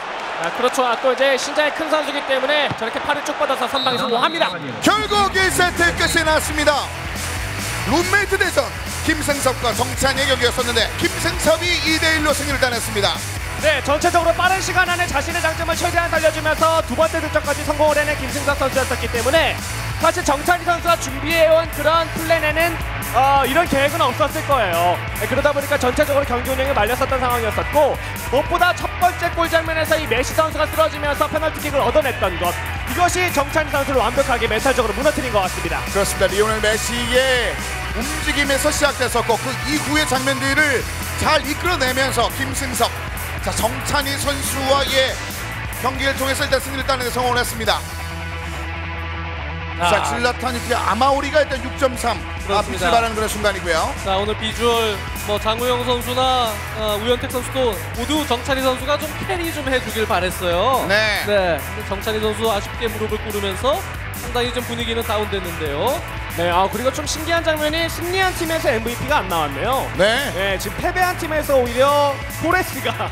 그렇죠. 또 이제 신장이 큰 선수이기 때문에 저렇게 팔을 쭉 뻗어서 선방에 성공합니다. 결국 1세트 끝이 났습니다. 룸메이트 대전 김승섭과 정찬희의 경기였었는데 김승섭이 2대1로 승리를 따냈습니다. 네, 전체적으로 빠른 시간 안에 자신의 장점을 최대한 살려주면서 두 번째 득점까지 성공을 해낸 김승섭 선수였었기 때문에 사실 정찬희 선수가 준비해온 그런 플랜에는 이런 계획은 없었을 거예요. 네, 그러다 보니까 전체적으로 경기 운영에 말렸었던 상황이었었고 무엇보다 첫 번째 골 장면에서 이 메시 선수가 쓰러지면서 페널티킥을 얻어냈던 것, 이것이 정찬희 선수를 완벽하게 멘탈적으로 무너뜨린 것 같습니다. 그렇습니다. 리오넬 메시의 움직임에서 시작됐었고 그 이후의 장면들을 잘 이끌어내면서 김승섭, 자, 정찬희 선수와의 경기를 통해서 일단 승리를 따내는 데 성공을 했습니다. 자, 질라탄이 아마우리가 일단 6.3 빛을 발하는 그런 순간이고요. 자, 오늘 비주얼 장우영 선수나 우현택 선수도 모두 정찬희 선수가 좀 캐리 좀 해주길 바랬어요. 네. 근데 정찬희 선수 아쉽게 무릎을 꿇으면서 상당히 좀 분위기는 다운됐는데요. 네, 그리고 좀 신기한 장면이 승리한 팀에서 MVP가 안 나왔네요. 네. 네, 지금 패배한 팀에서 오히려 토레스가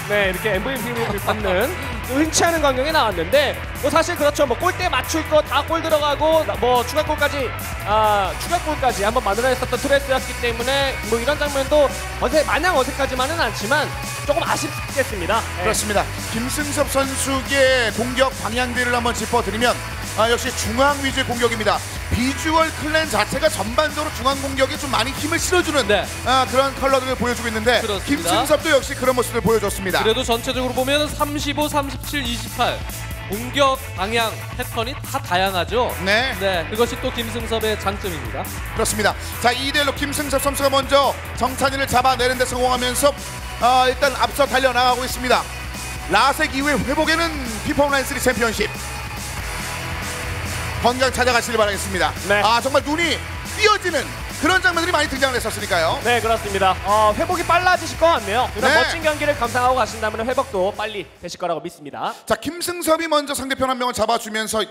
네, 이렇게 MVP를 받는 흔치 않은 광경이 나왔는데 사실 그렇죠. 골대 맞출 거 다 골 들어가고 추가골까지 한번 만들어냈었던 토레스였기 때문에 이런 장면도 마냥 어색하지만은 않지만 조금 아쉽겠습니다. 네. 그렇습니다. 김승섭 선수의 공격 방향들을 한번 짚어드리면 역시 중앙 위주의 공격입니다. 비주얼 클랜 자체가 전반적으로 중앙 공격에 좀 많이 힘을 실어주는 네. 그런 컬러들을 보여주고 있는데 그렇습니다. 김승섭도 역시 그런 모습을 보여줬습니다. 그래도 전체적으로 보면 35, 37, 28 공격 방향 패턴이 다 다양하죠. 네. 네, 그것이 또 김승섭의 장점입니다. 그렇습니다. 자, 2대1로 김승섭 선수가 먼저 정찬희를 잡아내는 데 성공하면서 일단 앞서 달려나가고 있습니다. 라섹 이후에 회복에는 피파 온라인 3 챔피언십 건강 찾아가시길 바라겠습니다. 네. 정말 눈이 띄어지는 그런 장면들이 많이 등장을 했었으니까요. 네, 그렇습니다. 회복이 빨라지실 것 같네요. 그런 네. 멋진 경기를 감상하고 가신다면 회복도 빨리 되실 거라고 믿습니다. 자, 김승섭이 먼저 상대편 한 명을 잡아주면서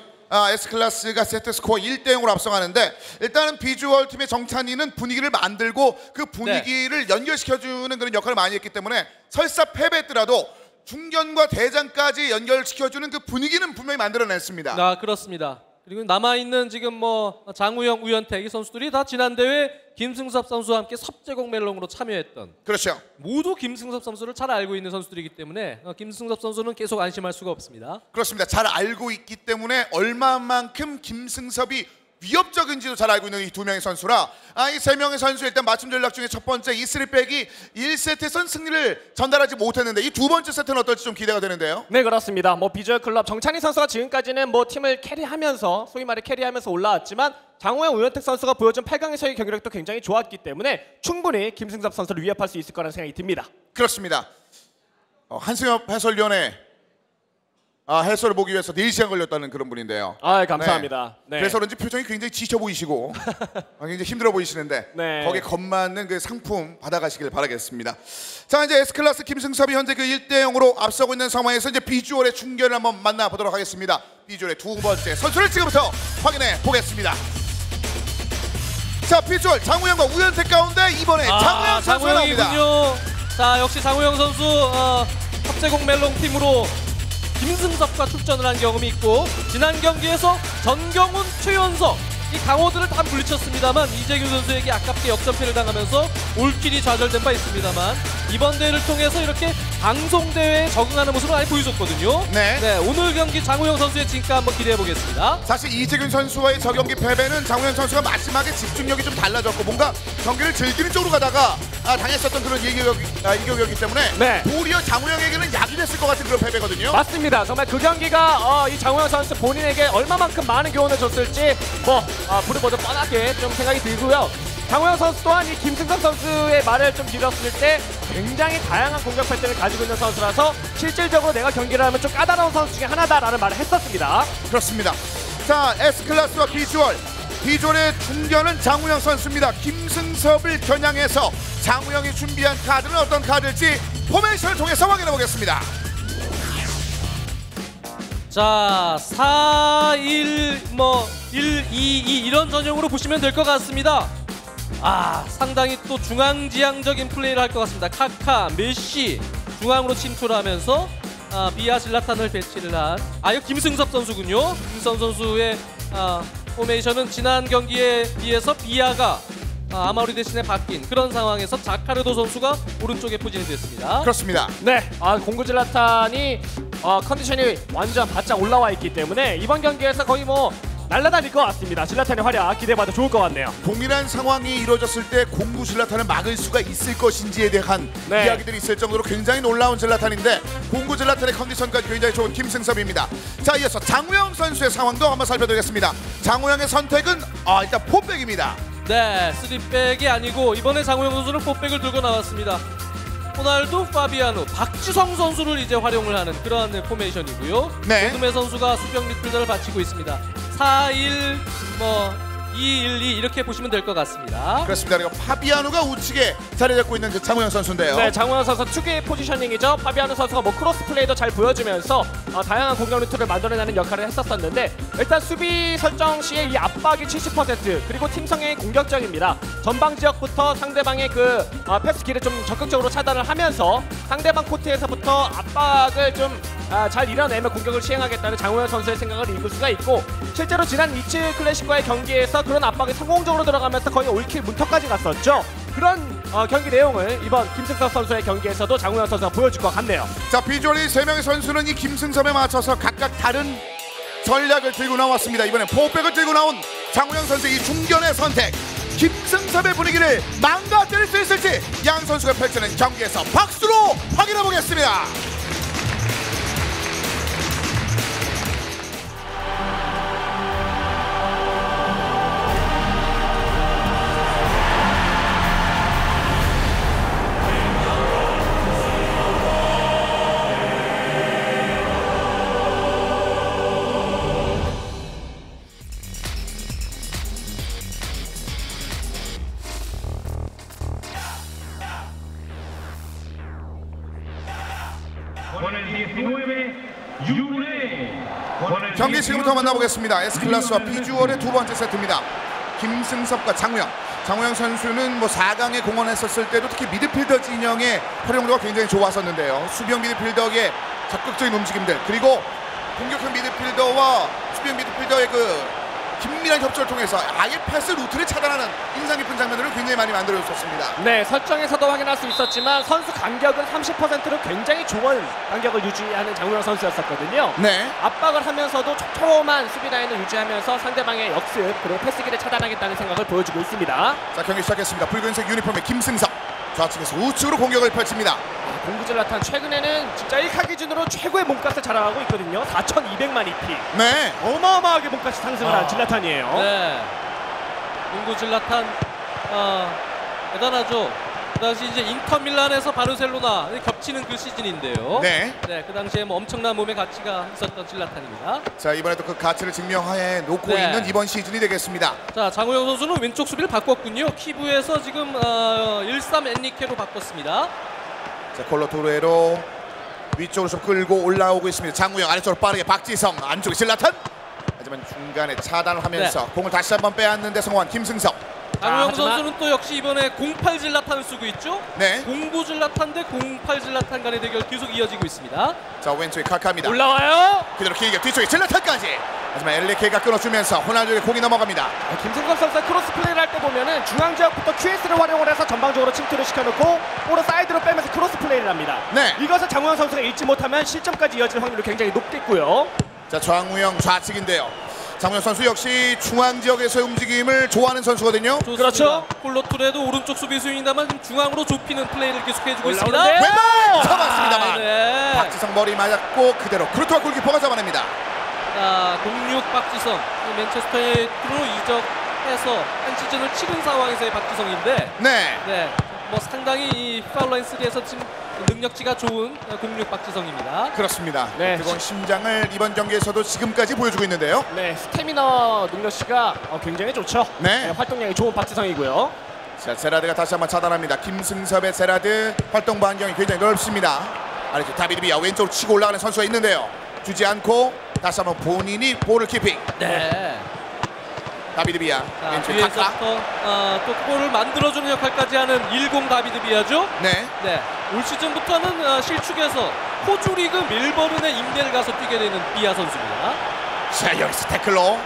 S클래스가 세트 스코어 1대0으로 앞서가는데 일단은 비주얼 팀의 정찬희는 분위기를 만들고 그 분위기를 연결시켜주는 그런 역할을 많이 했기 때문에 설사 패배했더라도 중견과 대장까지 연결시켜주는 그 분위기는 분명히 만들어냈습니다. 그렇습니다. 그리고 남아있는 지금 장우영, 우현택 이 선수들이 다 지난 대회 김승섭 선수와 함께 섭제공 멜롱으로 참여했던 그렇죠. 모두 김승섭 선수를 잘 알고 있는 선수들이기 때문에 김승섭 선수는 계속 안심할 수가 없습니다. 그렇습니다. 잘 알고 있기 때문에 얼마만큼 김승섭이 위협적인지도 잘 알고 있는 이 두 명의 선수라 이 세 명의 선수 일단 맞춤 전략 중에 첫 번째 이 3백이 1세트에선 승리를 전달하지 못했는데 이 두 번째 세트는 어떨지 좀 기대가 되는데요. 네, 그렇습니다. 뭐 비주얼 클럽 정찬희 선수가 지금까지는 뭐 팀을 캐리하면서 소위 말해 캐리하면서 올라왔지만 장호영, 우현택 선수가 보여준 8강에서의 경기력도 굉장히 좋았기 때문에 충분히 김승섭 선수를 위협할 수 있을 거라는 생각이 듭니다. 그렇습니다. 한승엽 해설위원의 해설을 보기 위해서 4시간 걸렸다는 그런 분인데요. 아, 감사합니다. 네. 그래서 그런지 표정이 굉장히 지쳐 보이시고 굉장히 힘들어 보이시는데 네. 거기에 겁맞는 그 상품 받아가시길 바라겠습니다. 자, 이제 S클래스 김승섭이 현재 그 1대0으로 앞서고 있는 상황에서 이제 비주얼의 충격을 한번 만나보도록 하겠습니다. 비주얼의 두 번째 선수를 지금부터 확인해 보겠습니다. 자, 비주얼 장우영과 우현택 가운데 이번에 장우영 선수가 나옵니다. 장우영이군요. 자, 역시 장우영 선수 합제공 멜롱 팀으로 김승섭과 출전을 한 경험이 있고 지난 경기에서 전경훈, 최연석 이 강호들을 다 물리쳤습니다만 이재규 선수에게 아깝게 역전패를 당하면서 올킬이 좌절된 바 있습니다만 이번 대회를 통해서 이렇게 방송대회에 적응하는 모습을 많이 보여줬거든요. 네. 오늘 경기 장우영 선수의 진가 한번 기대해보겠습니다. 사실 이재균 선수와의 저경기 패배는 장우영 선수가 마지막에 집중력이 좀 달라졌고 뭔가 경기를 즐기는 쪽으로 가다가 당했었던 그런 이격이었기 때문에 네. 도리어 장우영에게는 약이 됐을 것 같은 그런 패배거든요. 맞습니다. 정말 그 경기가 이 장우영 선수 본인에게 얼마만큼 많은 교훈을 줬을지 부르보도 뻔하게 좀 생각이 들고요. 장우영 선수 또한 이 김승섭 선수의 말을 좀 들었을 때 굉장히 다양한 공격 패턴을 가지고 있는 선수라서 실질적으로 내가 경기를 하면 좀 까다로운 선수 중에 하나다라는 말을 했었습니다. 그렇습니다. 자, S클래스와 비주얼의 중견은 장우영 선수입니다. 김승섭을 겨냥해서 장우영이 준비한 카드는 어떤 카드일지 포메이션을 통해서 확인해 보겠습니다. 자, 4-1, 1-2-2 이런 전형으로 보시면 될 것 같습니다. 상당히 또 중앙지향적인 플레이를 할 것 같습니다. 카카, 메시 중앙으로 침투를 하면서 비아 질라탄을 배치를 한 이거 김승섭 선수군요. 김승섭 선수의 포메이션은 지난 경기에 비해서 비아가 아마우리 대신에 바뀐 그런 상황에서 자카르도 선수가 오른쪽에 포진이 됐습니다. 그렇습니다. 네, 공구 질라탄이 컨디션이 완전 바짝 올라와 있기 때문에 이번 경기에서 거의 뭐 날라다닐 것 같습니다. 질라탄의 활약 기대해봐도 좋을 것 같네요. 동일한 상황이 이루어졌을 때 공구 질라탄을 막을 수가 있을 것인지에 대한 네. 이야기들이 있을 정도로 굉장히 놀라운 질라탄인데 공구 질라탄의 컨디션까지 굉장히 좋은 김승섭입니다. 자, 이어서 장우영 선수의 상황도 한번 살펴드리겠습니다. 장우영의 선택은 일단 포백입니다. 네, 3백이 아니고 이번에 장우영 선수는 4백을 들고 나왔습니다. 호날두, 파비아누, 박지성 선수를 이제 활용을 하는 그러한 포메이션이고요. 네. 오금의 선수가 수비형 미드필더를 바치고 있습니다. 4-1, 2-1-2 이렇게 보시면 될 것 같습니다. 그렇습니다. 그리고 파비아누가 우측에 자리 잡고 있는 그 장우영 선수인데요. 네, 장우영 선수 특유의 포지셔닝이죠. 파비아누 선수가 크로스 플레이도 잘 보여주면서 다양한 공격 루트를 만들어내는 역할을 했었었는데 일단 수비 설정 시에 이 압박이 70% 그리고 팀 성향이 공격적입니다. 전방 지역부터 상대방의 그 패스기를 좀 적극적으로 차단을 하면서 상대방 코트에서부터 압박을 좀 잘 이뤄내며 공격을 시행하겠다는 장우영 선수의 생각을 읽을 수가 있고 실제로 지난 이츠 클래식과의 경기에서 그런 압박이 성공적으로 들어가면서 거의 올킬 문턱까지 갔었죠. 그런 경기 내용을 이번 김승섭 선수의 경기에서도 장우영 선수가 보여줄 것 같네요. 자, 비주얼이 3명의 선수는 이 김승섭에 맞춰서 각각 다른 전략을 들고 나왔습니다. 이번엔 포백을 들고 나온 장우영 선수의 이 중견의 선택, 김승섭의 분위기를 망가뜨릴 수 있을지 양 선수가 펼치는 경기에서 박수로 확인해 보겠습니다. 경기 지금부터 만나보겠습니다. S클래스와 비주얼의 두 번째 세트입니다. 김승섭과 장우영. 장우영 선수는 4강에 공헌했었을 때도 특히 미드필더 진영의 활용도가 굉장히 좋았었는데요. 수비형 미드필더의 적극적인 움직임들 그리고 공격형 미드필더와 수비형 미드필더의 그 긴밀한 협조를 통해서 아예 패스 루트를 차단하는 인상 깊은 장면들을 굉장히 많이 만들어줬습니다. 네, 설정에서도 확인할 수 있었지만 선수 간격은 30%로 굉장히 좋은 간격을 유지하는 장우영 선수였었거든요. 네. 압박을 하면서도 촘촘한 수비 라인을 유지하면서 상대방의 역습 그리고 패스기를 차단하겠다는 생각을 보여주고 있습니다. 자, 경기 시작했습니다. 붉은색 유니폼의 김승석 좌측에서 우측으로 공격을 펼칩니다. 공구질라탄 최근에는 진짜 1카 기준으로 최고의 몸값을 자랑하고 있거든요. 4,200만 EP. 네. 어마어마하게 몸값이 상승을 한 질라탄이에요. 네. 농구 질라탄 대단하죠. 그 당시 이제 인터 밀란에서 바르셀로나 겹치는 그 시즌인데요. 네. 네, 그 당시에 뭐 엄청난 몸의 가치가 있었던 질라탄입니다. 자, 이번에도 그 가치를 증명해 놓고 네. 있는 이번 시즌이 되겠습니다. 자, 장우영 선수는 왼쪽 수비를 바꿨군요. 키부에서 지금 13 엔리케로 바꿨습니다. 자, 콜로토레로 위쪽으로 좀 끌고 올라오고 있습니다. 장우영 아래쪽으로 빠르게 박지성 안쪽에 질라탄. 하지만 중간에 차단을 하면서 공을 다시 한번 빼앗는데 성공한 김승석. 장우영 하지만- 선수는 또 역시 이번에 08 질라탄을 쓰고 있죠. 네. 09 질라탄 대 08 질라탄 간의 대결 계속 이어지고 있습니다. 자, 왼쪽에 카카입니다. 올라와요. 그대로 길게 뒤쪽에 질라탄까지. 하지만 엘리케가 끊어주면서 호날두에게 공이 넘어갑니다. 김승섭 선수가 크로스 플레이를 할 때 보면은 중앙 지역부터 QS를 활용을 해서 전방적으로 침투를 시켜놓고 오로 사이드로 빼면서 크로스 플레이를 합니다. 네. 이것을 장우영 선수가 잊지 못하면 실점까지 이어질 확률이 굉장히 높겠고요. 자, 장우영 좌측인데요. 장우영 선수 역시 중앙 지역에서의 움직임을 좋아하는 선수거든요. 좋습니다. 그렇죠. 콜로투레도 오른쪽 수비수입니다만 지금 중앙으로 좁히는 플레이를 계속해주고 있습니다. 올라오는데? 왼발 잡았습니다만 네. 박지성 머리 맞았고 그대로 크루토와 골키퍼가 잡아냅니다. 자, 06 박지성 맨체스터에 프로 이적해서 한 시즌을 치른 상황에서의 박지성인데, 네. 네, 뭐 상당히 이 파울라인 3에서 지금 능력치가 좋은 06 박지성입니다. 그렇습니다. 네. 뜨거운 심장을 이번 경기에서도 지금까지 보여주고 있는데요. 네, 스태미너 능력치가 굉장히 좋죠. 네. 활동량이 좋은 박지성이고요. 자, 제라드가 다시 한번 차단합니다. 김승섭의 제라드 활동 반경이 굉장히 넓습니다. 아래쪽 다비드 비아 왼쪽으로 치고 올라가는 선수가 있는데요. 주지 않고 다시 한번 본인이 볼을 키핑. 네. 다비드 비아 자, 왼쪽에 카카. 뒤에서부터 또 골을 만들어주는 역할까지 하는 10 다비드 비아죠. 네. 네, 올 시즌부터는 실축에서 호주 리그 밀버른에 임대를 가서 뛰게 되는 비아 선수입니다. 자, 여기서 태클로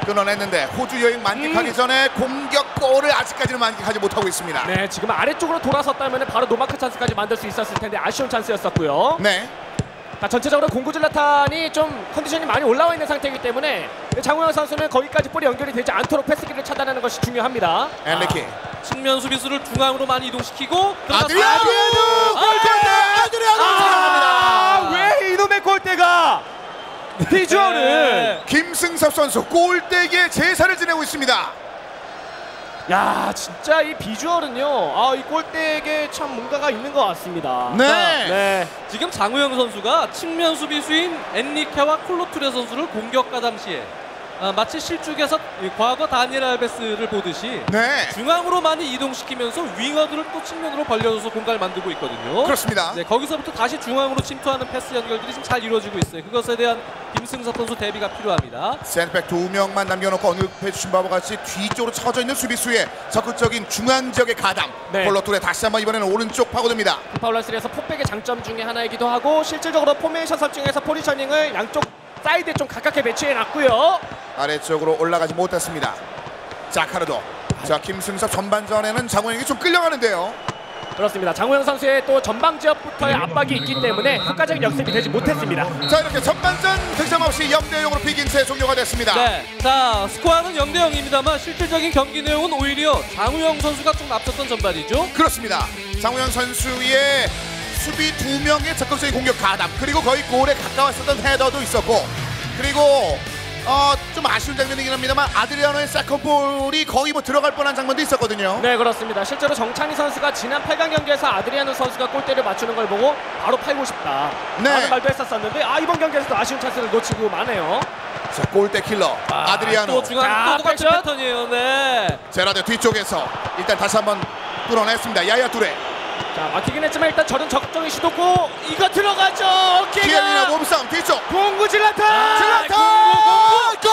끊어냈는데 호주 여행 만끽하기 전에 공격골을 아직까지는 만끽하지 못하고 있습니다. 네, 지금 아래쪽으로 돌아섰다면 바로 노마크 찬스까지 만들 수 있었을 텐데 아쉬운 찬스였었고요. 네. 자, 전체적으로 공구질라탄이 좀 컨디션이 많이 올라와 있는 상태이기 때문에 장우영 선수는 거기까지 볼이 연결이 되지 않도록 패스기를 차단하는 것이 중요합니다. 엘리키. 측면 수비수를 중앙으로 많이 이동시키고 들어가서 아드리아노! 골대! 아드리아노 들어갑니다. 왜 이놈의 골대가 비주얼은 김승섭 선수 골대기에 제사를 지내고 있습니다. 야, 진짜 이 비주얼은요. 이 골대에 참 뭔가가 있는 것 같습니다. 네. 네. 지금 장우영 선수가 측면 수비수인 엔리케와 콜로투레 선수를 공격가 당시에 마치 실축에서 과거 다니엘 알베스를 보듯이 네. 중앙으로 많이 이동시키면서 윙어들을 또 측면으로 벌려줘서 공간을 만들고 있거든요. 그렇습니다. 네, 거기서부터 다시 중앙으로 침투하는 패스 연결들이 지금 잘 이루어지고 있어요. 그것에 대한 김승섭 선수 대비가 필요합니다. 센터백 2명만 남겨놓고 언급해 주신 바와 같이 뒤쪽으로 쳐져 있는 수비수의 적극적인 중앙 지역의 가담. 네. 콜로토레 다시 한번 이번에는 오른쪽 파고듭니다. 파울란스에서 폭백의 장점 중에 하나이기도 하고 실질적으로 포메이션 설정에서 포지셔닝을 양쪽 사이드에 좀 가깝게 배치해 놨고요. 아래쪽으로 올라가지 못했습니다. 자, 카르도. 자, 김승섭 전반전에는 장우영이 좀 끌려가는데요. 그렇습니다. 장우영 선수의 또 전방 지역부터의 압박이 있기 때문에 효과적인 역습이 되지 못했습니다. 자, 이렇게 전반전 득점 없이 0대0으로 비긴 채 종료가 됐습니다. 네, 자 스코어는 0대0입니다만 실질적인 경기 내용은 오히려 장우영 선수가 좀 앞섰던 전반이죠. 그렇습니다. 장우영 선수의 수비 2명의 적극적인 공격 가담, 그리고 거의 골에 가까웠었던 헤더도 있었고, 그리고 좀 아쉬운 장면이긴 합니다만 아드리아노의 세컨볼이 거의 뭐 들어갈 뻔한 장면도 있었거든요. 네, 그렇습니다. 실제로 정찬희 선수가 지난 8강 경기에서 아드리아노 선수가 골대를 맞추는 걸 보고 바로 팔고 싶다 라는 말도 했었었는데 이번 경기에서도 아쉬운 찬스를 놓치고 마네요. 자, 골대 킬러 아드리아노. 또 중앙 자, 또 똑같은 패션. 패턴이에요. 네. 제라드 뒤쪽에서 일단 다시 한번 뚫어냈습니다. 야야 뚜레. 자, 막히긴 했지만 일단 저런 적극적인 시도고 이거 들어가죠. 키엘리나 어깨가 몸싸움 뒤쪽. 공구 질라탄. 질라탄! 골!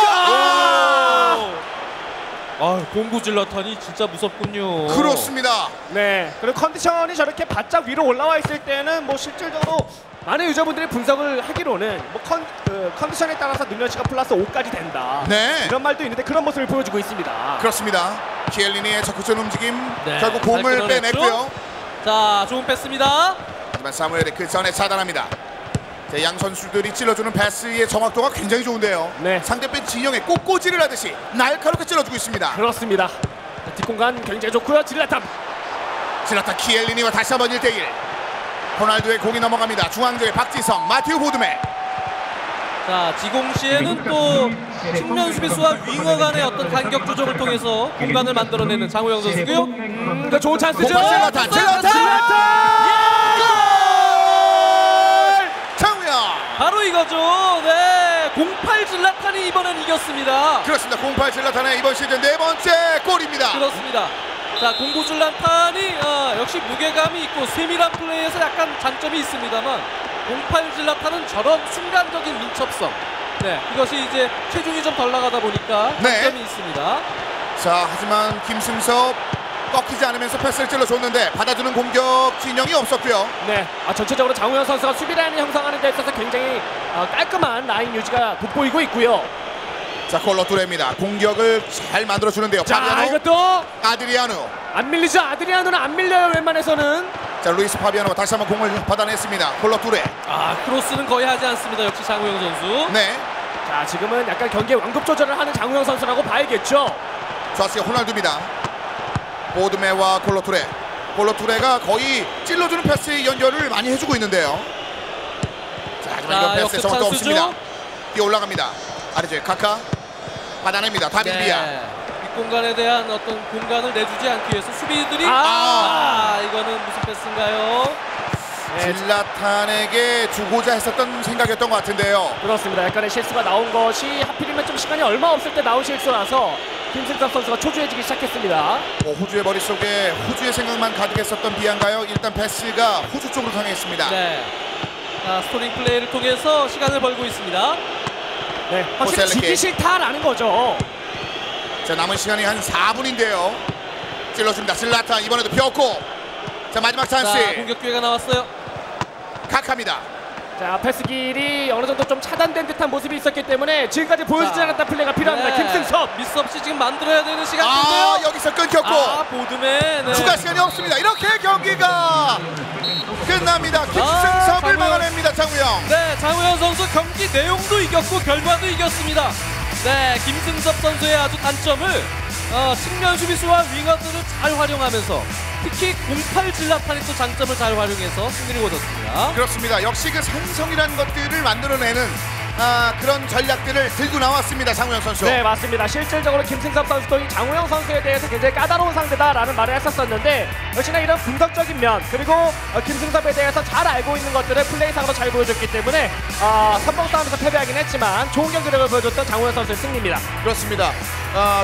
공구 질러탄이 진짜 무섭군요. 그렇습니다. 네. 그리고 컨디션이 저렇게 바짝 위로 올라와 있을 때는 뭐 실질적으로 많은 유저분들이 분석을 하기로는 뭐 컨디션에 따라서 능력치가 플러스 5까지 된다. 네. 이런 말도 있는데 그런 모습을 보여주고 있습니다. 그렇습니다. 키엘리니의 적극적인 움직임 네, 결국 잘 공을 끊어냈죠? 빼냈고요. 자, 좋은 패스입니다. 하지만 사무엘이 그 전에 차단합니다. 자, 양 선수들이 찔러주는 패스의 정확도가 굉장히 좋은데요. 네. 상대편 진영에 꽃꽂이를 하듯이 날카롭게 찔러주고 있습니다. 그렇습니다. 뒷공간 굉장히 좋고요. 질라탄. 지나타 키엘리니와 다시 한번 1대1. 호날두의 공이 넘어갑니다. 중앙쪽에 박지성, 마티우 보드메. 자, 지공시에는 또 측면 수비수와 윙어 간의 어떤 간격 조정을 통해서 공간을 만들어내는 장우영 선수고요. 그 좋은 찬스죠. 질라탄, 질라탄! 장우영! 바로 이거죠. 네, 08 질라탄이 이번엔 이겼습니다. 그렇습니다. 08 질라탄의 이번 시즌 네 번째 골입니다. 그렇습니다. 자, 공구 질라탄이 역시 무게감이 있고 세밀한 플레이에서 약간 장점이 있습니다만 08 질라탄은 저런 순간적인 민첩성, 네, 이것이 이제 체중이 좀 덜 나가다 보니까 장점이 있습니다. 자, 하지만 김승섭 꺾이지 않으면서 패스를 찔러줬는데 받아주는 공격 진영이 없었고요. 네. 전체적으로 장우영 선수가 수비 라인을 형성하는 데 있어서 굉장히 깔끔한 라인 유지가 돋보이고 있고요. 자, 콜로투레입니다. 공격을 잘 만들어주는데요. 자, 파비아노, 이것도 아드리아누. 안 밀리죠. 아드리아노는 안 밀려요. 웬만해서는. 자, 루이스 파비아노가 다시 한번 공을 받아냈습니다. 콜로투레. 크로스는 거의 하지 않습니다. 역시 장우영 선수. 네. 자, 지금은 약간 경기의 완급 조절을 하는 장우영 선수라고 봐야겠죠. 좌측에 호날두입니다. 보드메와 콜로투레. 콜로투레가 거의 찔러주는 패스 연결을 많이 해주고 있는데요. 자, 하지만 이런 패스에 역습 성과가 찬스죠? 없습니다. 뛰어 올라갑니다. 아래쪽에 카카 받아냅니다. 다빈비아. 뒷공간에 대한 어떤 공간을 내주지 않기 위해서 수비들이 이거는 무슨 패스인가요? 네, 질라탄에게 주고자 했었던 생각이었던 것 같은데요. 그렇습니다. 약간의 실수가 나온 것이 하필이면 좀 시간이 얼마 없을 때 나온 실수라서 김승섭 선수가 초조해지기 시작했습니다. 호주의 머릿속에 호주의 생각만 가득했었던 비안가요. 일단 패스가 호주 쪽으로 향했습니다. 네. 자, 스토링 플레이를 통해서 시간을 벌고 있습니다. 네, 확실히 호셀레케. 지기 싫다라는 거죠. 자, 남은 시간이 한 4분인데요. 찔러줍니다. 질라탄 이번에도 피었고. 자, 마지막 찬스. 자, 공격 기회가 나왔어요. 카카입니다. 자, 패스 길이 어느 정도 좀 차단된 듯한 모습이 있었기 때문에 지금까지 보여주지 않았던 플레이가 필요합니다. 김승섭. 미스 없이 지금 만들어야 되는 시간인데요. 여기서 끊겼고 보드맨. 네. 추가 시간이 없습니다. 이렇게 경기가 끝납니다. 김승섭을 장우영. 막아냅니다. 장우영. 네, 장우영 선수 경기 내용도 이겼고 결과도 이겼습니다. 네, 김승섭 선수의 아주 단점을 측면 수비수와 윙어들을 잘 활용하면서 특히 08 질라탄이 또 장점을 잘 활용해서 승리를 거뒀습니다. 그렇습니다. 역시 그 산성이라는 것들을 만들어내는 그런 전략들을 들고 나왔습니다. 장우영 선수. 네, 맞습니다. 실질적으로 김승섭 선수도 이 장우영 선수에 대해서 굉장히 까다로운 상대다라는 말을 했었었는데 역시나 이런 분석적인 면 그리고 김승섭에 대해서 잘 알고 있는 것들을 플레이상으로 잘 보여줬기 때문에 선봉 싸움에서 패배하긴 했지만 좋은 경기력을 보여줬던 장우영 선수의 승리입니다. 그렇습니다.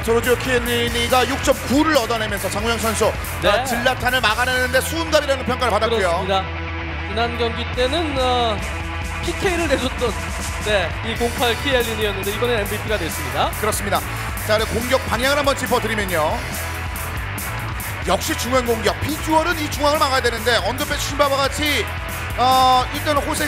조르지오 키엘리니가 6.9를 얻어내면서 장우영 선수 네. 질라탄을 막아내는데 수은갑이라는 평가를 받았고요. 그렇습니다. 지난 경기 때는 PK를 내줬던 이 08 키엘린이었는데 이번엔 MVP가 됐습니다. 그렇습니다. 자, 그리고 공격 방향을 한번 짚어드리면요. 역시 중앙 공격. 비주얼은 이 중앙을 막아야 되는데 언더패 신바와 같이 일단은 호세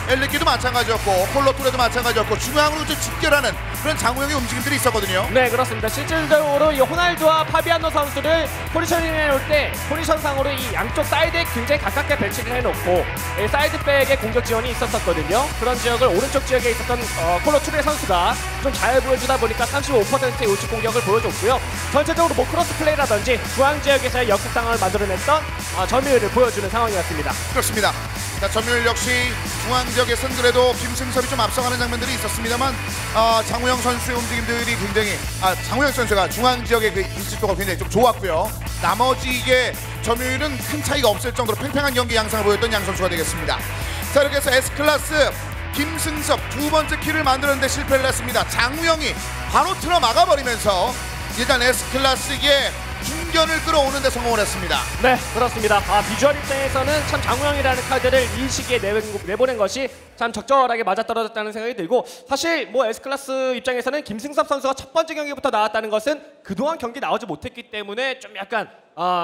엘리키도 마찬가지였고 콜로투레도 마찬가지였고 중앙으로 좀 집결하는 그런 장우영의 움직임들이 있었거든요. 네, 그렇습니다. 실질적으로 이 호날두와 파비아노 선수를 포지셔닝 해놓을 때 포지션상으로 이 양쪽 사이드에 굉장히 가깝게 배치를 해놓고 사이드백의 공격 지원이 있었거든요. 그런 지역을 오른쪽 지역에 있었던 콜로투레 선수가 좀 잘 보여주다 보니까 35%의 우측 공격을 보여줬고요. 전체적으로 뭐 크로스 플레이라든지 중앙 지역에서의 역습 상황을 만들어냈던 점유율을 보여주는 상황이었습니다. 그렇습니다. 자, 점유율 역시 중앙 지역에서는 그래도 김승섭이 좀 앞서가는 장면들이 있었습니다만 장우영 선수의 움직임들이 굉장히 장우영 선수가 중앙 지역의 그 인식도가 굉장히 좀 좋았고요. 나머지의 점유율은 큰 차이가 없을 정도로 팽팽한 경기 양상을 보였던 양 선수가 되겠습니다. 자, 이렇게 해서 S클래스 김승섭 두 번째 킬을 만드는데 실패를 했습니다. 장우영이 바로 틀어 막아버리면서 일단 S클래스의 중견을 끌어오는 데 성공을 했습니다. 네, 그렇습니다. 비주얼 입장에서는 참 장우영이라는 카드를 이 시기에 내보낸 것이 참 적절하게 맞아떨어졌다는 생각이 들고 사실 뭐 S클래스 입장에서는 김승섭 선수가 첫 번째 경기부터 나왔다는 것은 그동안 경기 나오지 못했기 때문에 좀 약간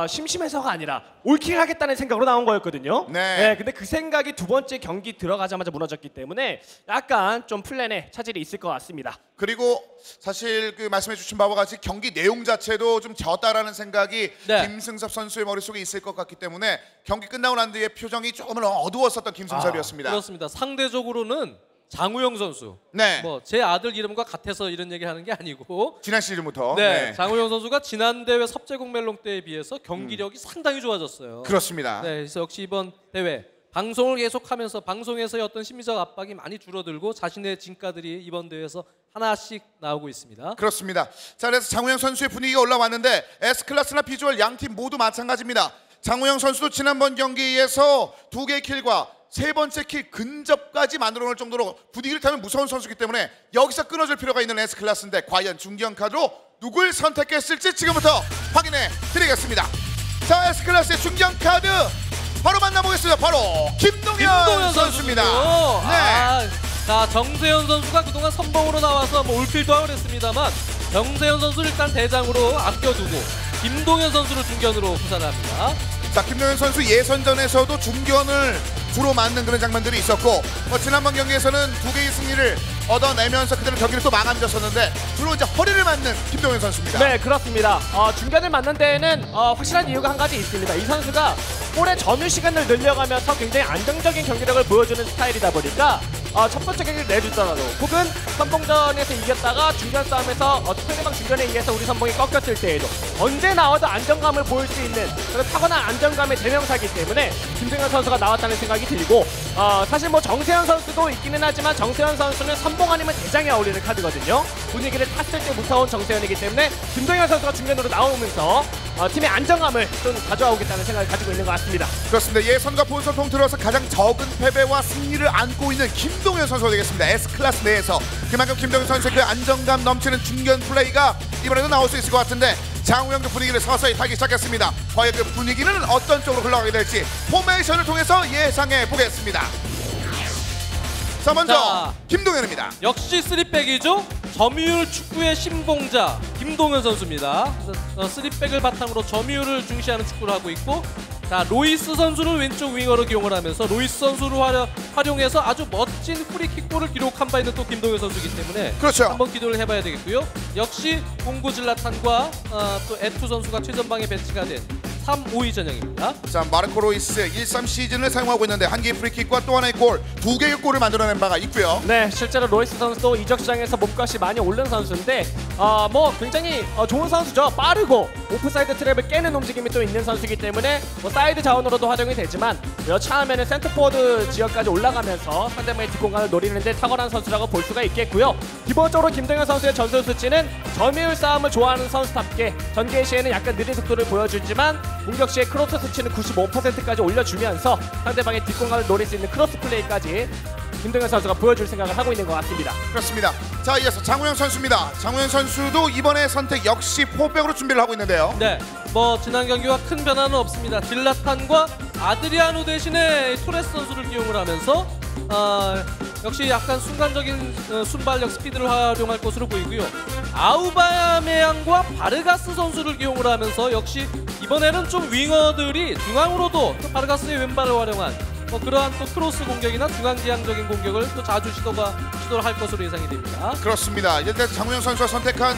심심해서가 아니라 올킬 하겠다는 생각으로 나온 거였거든요. 네. 근데 그 생각이 두 번째 경기 들어가자마자 무너졌기 때문에 약간 좀 플랜에 차질이 있을 것 같습니다. 그리고 사실 그 말씀해주신 바와 같이 경기 내용 자체도 좀 졌다라는 생각이 네. 김승섭 선수의 머릿속에 있을 것 같기 때문에 경기 끝나고 난 뒤에 표정이 조금은 어두웠었던 김승섭이었습니다. 그렇습니다. 상대적으로는 장우영 선수. 네. 뭐 제 아들 이름과 같아서 이런 얘기를 하는 게 아니고 지난 시즌부터. 네. 장우영 선수가 지난 대회 섭제국 멜롱 때에 비해서 경기력이 상당히 좋아졌어요. 그렇습니다. 네, 그래서 역시 이번 대회 방송을 계속하면서 방송에서의 어떤 심리적 압박이 많이 줄어들고 자신의 진가들이 이번 대회에서 하나씩 나오고 있습니다. 그렇습니다. 자, 그래서 장우영 선수의 분위기가 올라왔는데 S클래스나 비주얼 양팀 모두 마찬가지입니다. 장우영 선수도 지난번 경기에서 2개의 킬과 3번째 킬 근접까지 만들어 놓을 정도로 분위기를 타면 무서운 선수이기 때문에 여기서 끊어줄 필요가 있는 S클래스인데 과연 중견 카드로 누굴 선택했을지 지금부터 확인해 드리겠습니다. 자, S클래스의 중견 카드 바로 만나보겠습니다. 바로 김동현 선수입니다. 네. 자, 정세현 선수가 그동안 선봉으로 나와서 뭐 올킬도 하고 그랬습니다만 정세현 선수를 일단 대장으로 아껴두고 김동현 선수를 중견으로 구사합니다. 자, 김동현 선수 예선전에서도 중견을 주로 맞는 그런 장면들이 있었고 지난번 경기에서는 2개의 승리를 얻어내면서 그대로 경기를 또 마감졌었는데 주로 이제 허리를 맞는 김동현 선수입니다. 네, 그렇습니다. 중간을 맞는 데에는 확실한 이유가 한 가지 있습니다. 이 선수가 볼의 점유 시간을 늘려가면서 굉장히 안정적인 경기력을 보여주는 스타일이다 보니까 첫 번째 경기를 내주더라도 혹은 선봉전에서 이겼다가 중견 싸움에서 상대방 중견에 의해서 우리 선봉이 꺾였을 때에도 언제 나와도 안정감을 보일 수 있는 그런 타고난 안정감의 대명사이기 때문에 김동현 선수가 나왔다는 생각이 들고 사실 뭐 정세현 선수도 있기는 하지만 정세현 선수는 선봉 아니면 대장에 어울리는 카드거든요. 분위기를 탔을 때 무서운 정세현이기 때문에 김동현 선수가 중견으로 나오면서 팀의 안정감을 좀 가져오겠다는 생각을 가지고 있는 것 같습니다. 그렇습니다. 예선과 본선 통틀어서 가장 적은 패배와 승리를 안고 있는 김동현 선수가 되겠습니다. S클래스 내에서 그만큼 김동현 선수의 그 안정감 넘치는 중견 플레이가 이번에도 나올 수 있을 것 같은데 장우영도 분위기를 서서히 타기 시작했습니다. 과연 그 분위기는 어떤 쪽으로 흘러가게 될지 포메이션을 통해서 예상해 보겠습니다. 자, 먼저 자, 김동현입니다. 역시 3백이죠. 점유율 축구의 신봉자 김동현 선수입니다. 그래서 3백을 바탕으로 점유율을 중시하는 축구를 하고 있고 자, 로이스 선수를 왼쪽 윙어로 기용을 하면서 로이스 선수를 활용해서 아주 멋진 프리킥골을 기록한 바 있는 또 김동현 선수이기 때문에 그렇죠. 한번 기도를 해봐야 되겠고요. 역시 공구 질라탄과 또 에투 선수가 최전방에 배치가 된 3-5-2 전형입니다. 자, 마르코 로이스 1-3 시즌을 사용하고 있는데 한 개의 프리킥과 또 하나의 골, 2개의 골을 만들어낸 바가 있고요. 네, 실제로 로이스 선수도 이적 시장에서 몸값이 많이 오른 선수인데 뭐 굉장히 좋은 선수죠. 빠르고 오프사이드 트랩을 깨는 움직임이 또 있는 선수이기 때문에 뭐 사이드 자원으로도 활용이 되지만 여차하면은 센터포워드 지역까지 올라가면서 상대방의 뒷공간을 노리는데 탁월한 선수라고 볼 수가 있겠고요. 기본적으로 김동현 선수의 전술 수치는 점유율 싸움을 좋아하는 선수답게 전개 시에는 약간 느린 속도를 보여주지만 공격 시에 크로스 수치는 95%까지 올려주면서 상대방의 뒷공간을 노릴 수 있는 크로스 플레이까지 김동현 선수가 보여줄 생각을 하고 있는 것 같습니다. 그렇습니다. 자, 이어서 장우영 선수입니다. 장우영 선수도 이번에 선택 역시 포백으로 준비를 하고 있는데요. 네, 뭐 지난 경기와 큰 변화는 없습니다. 질라탄과 아드리아노 대신에 토레스 선수를 기용을 하면서 역시 약간 순간적인 순발력 스피드를 활용할 것으로 보이고요. 아우바메양과 바르가스 선수를 기용을 하면서 역시 이번에는 좀 윙어들이 중앙으로도 또 바르가스의 왼발을 활용한 그러한 또 크로스 공격이나 중앙지향적인 공격을 또 자주 시도를 할 것으로 예상이 됩니다. 그렇습니다. 일단 장우영 선수가 선택한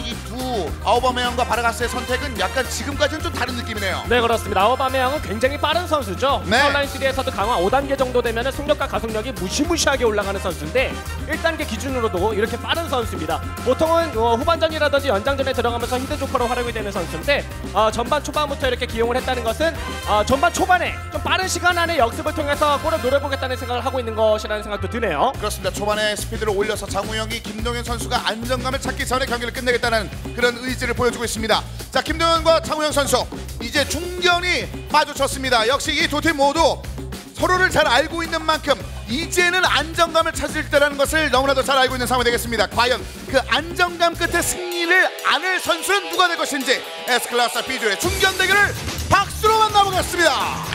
이 두 아우바메양과 바르가스의 선택은 약간 지금까지는 좀 다른 느낌이네요. 네, 그렇습니다. 아우바메양은 굉장히 빠른 선수죠. 네. 온라인 시리에서도 강화 5단계 정도 되면 속력과 가속력이 무시무시하게 올라가는 선수인데 1단계 기준으로도 이렇게 빠른 선수입니다. 보통은 후반전이라든지 연장전에 들어가면서 히드조커로 활용이 되는 선수인데 전반 초반부터 이렇게 기용을 했다는 것은 전반 초반에 좀 빠른 시간 안에 역습을 통해서 골을 노려보겠다는 생각을 하고 있는 것이라는 생각도 드네요. 그렇습니다. 초반에 스피드를 올려서 장우영이 김동현 선수가 안정감을 찾기 전에 경기를 끝내겠다는 그런 의지를 보여주고 있습니다. 자, 김동현과 장우영 선수 이제 중견이 마주쳤습니다. 역시 이 두 팀 모두 서로를 잘 알고 있는 만큼 이제는 안정감을 찾을 때라는 것을 너무나도 잘 알고 있는 상황이 되겠습니다. 과연 그 안정감 끝에 승리를 안을 선수는 누가 될 것인지 S클래스 비주얼의 중견 대결을 박수로 만나보겠습니다.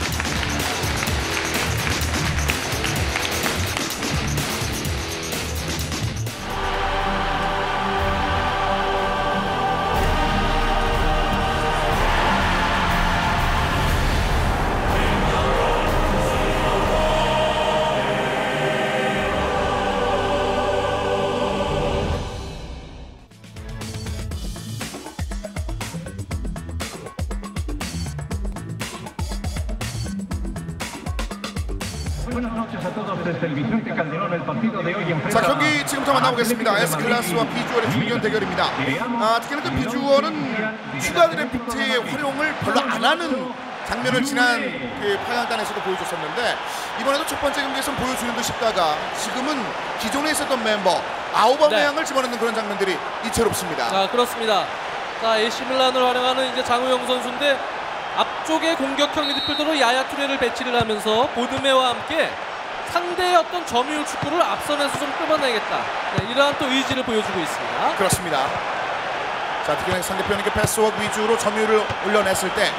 자, 경기 지금부터 만나보겠습니다. S클래스와 비주얼의 중견 대결입니다. 특히나 그 비주얼은 추가 드래프트의 활용을 별로 안 하는 장면을 지난 그 8강단에서도 보여줬었는데, 이번에도 첫 번째 경기에서 보여주는 듯 싶다가 지금은 기존에 있었던 멤버 아우바메양을 집어넣는 그런 장면들이 이채롭습니다. 아, 그렇습니다. 자, AC 밀란을 활용하는 이제 장우영 선수인데, 앞쪽에 공격형 미드필더로 야야 투레를 배치를 하면서 보드메와 함께 상대의 어떤 점유율 축구를 앞선에서 좀 끌어내겠다. 네, 이러한 또 의지를 보여주고 있습니다. 그렇습니다. 자, 특히 상대편에게 패스워크 위주로 점유율을 올려냈을 때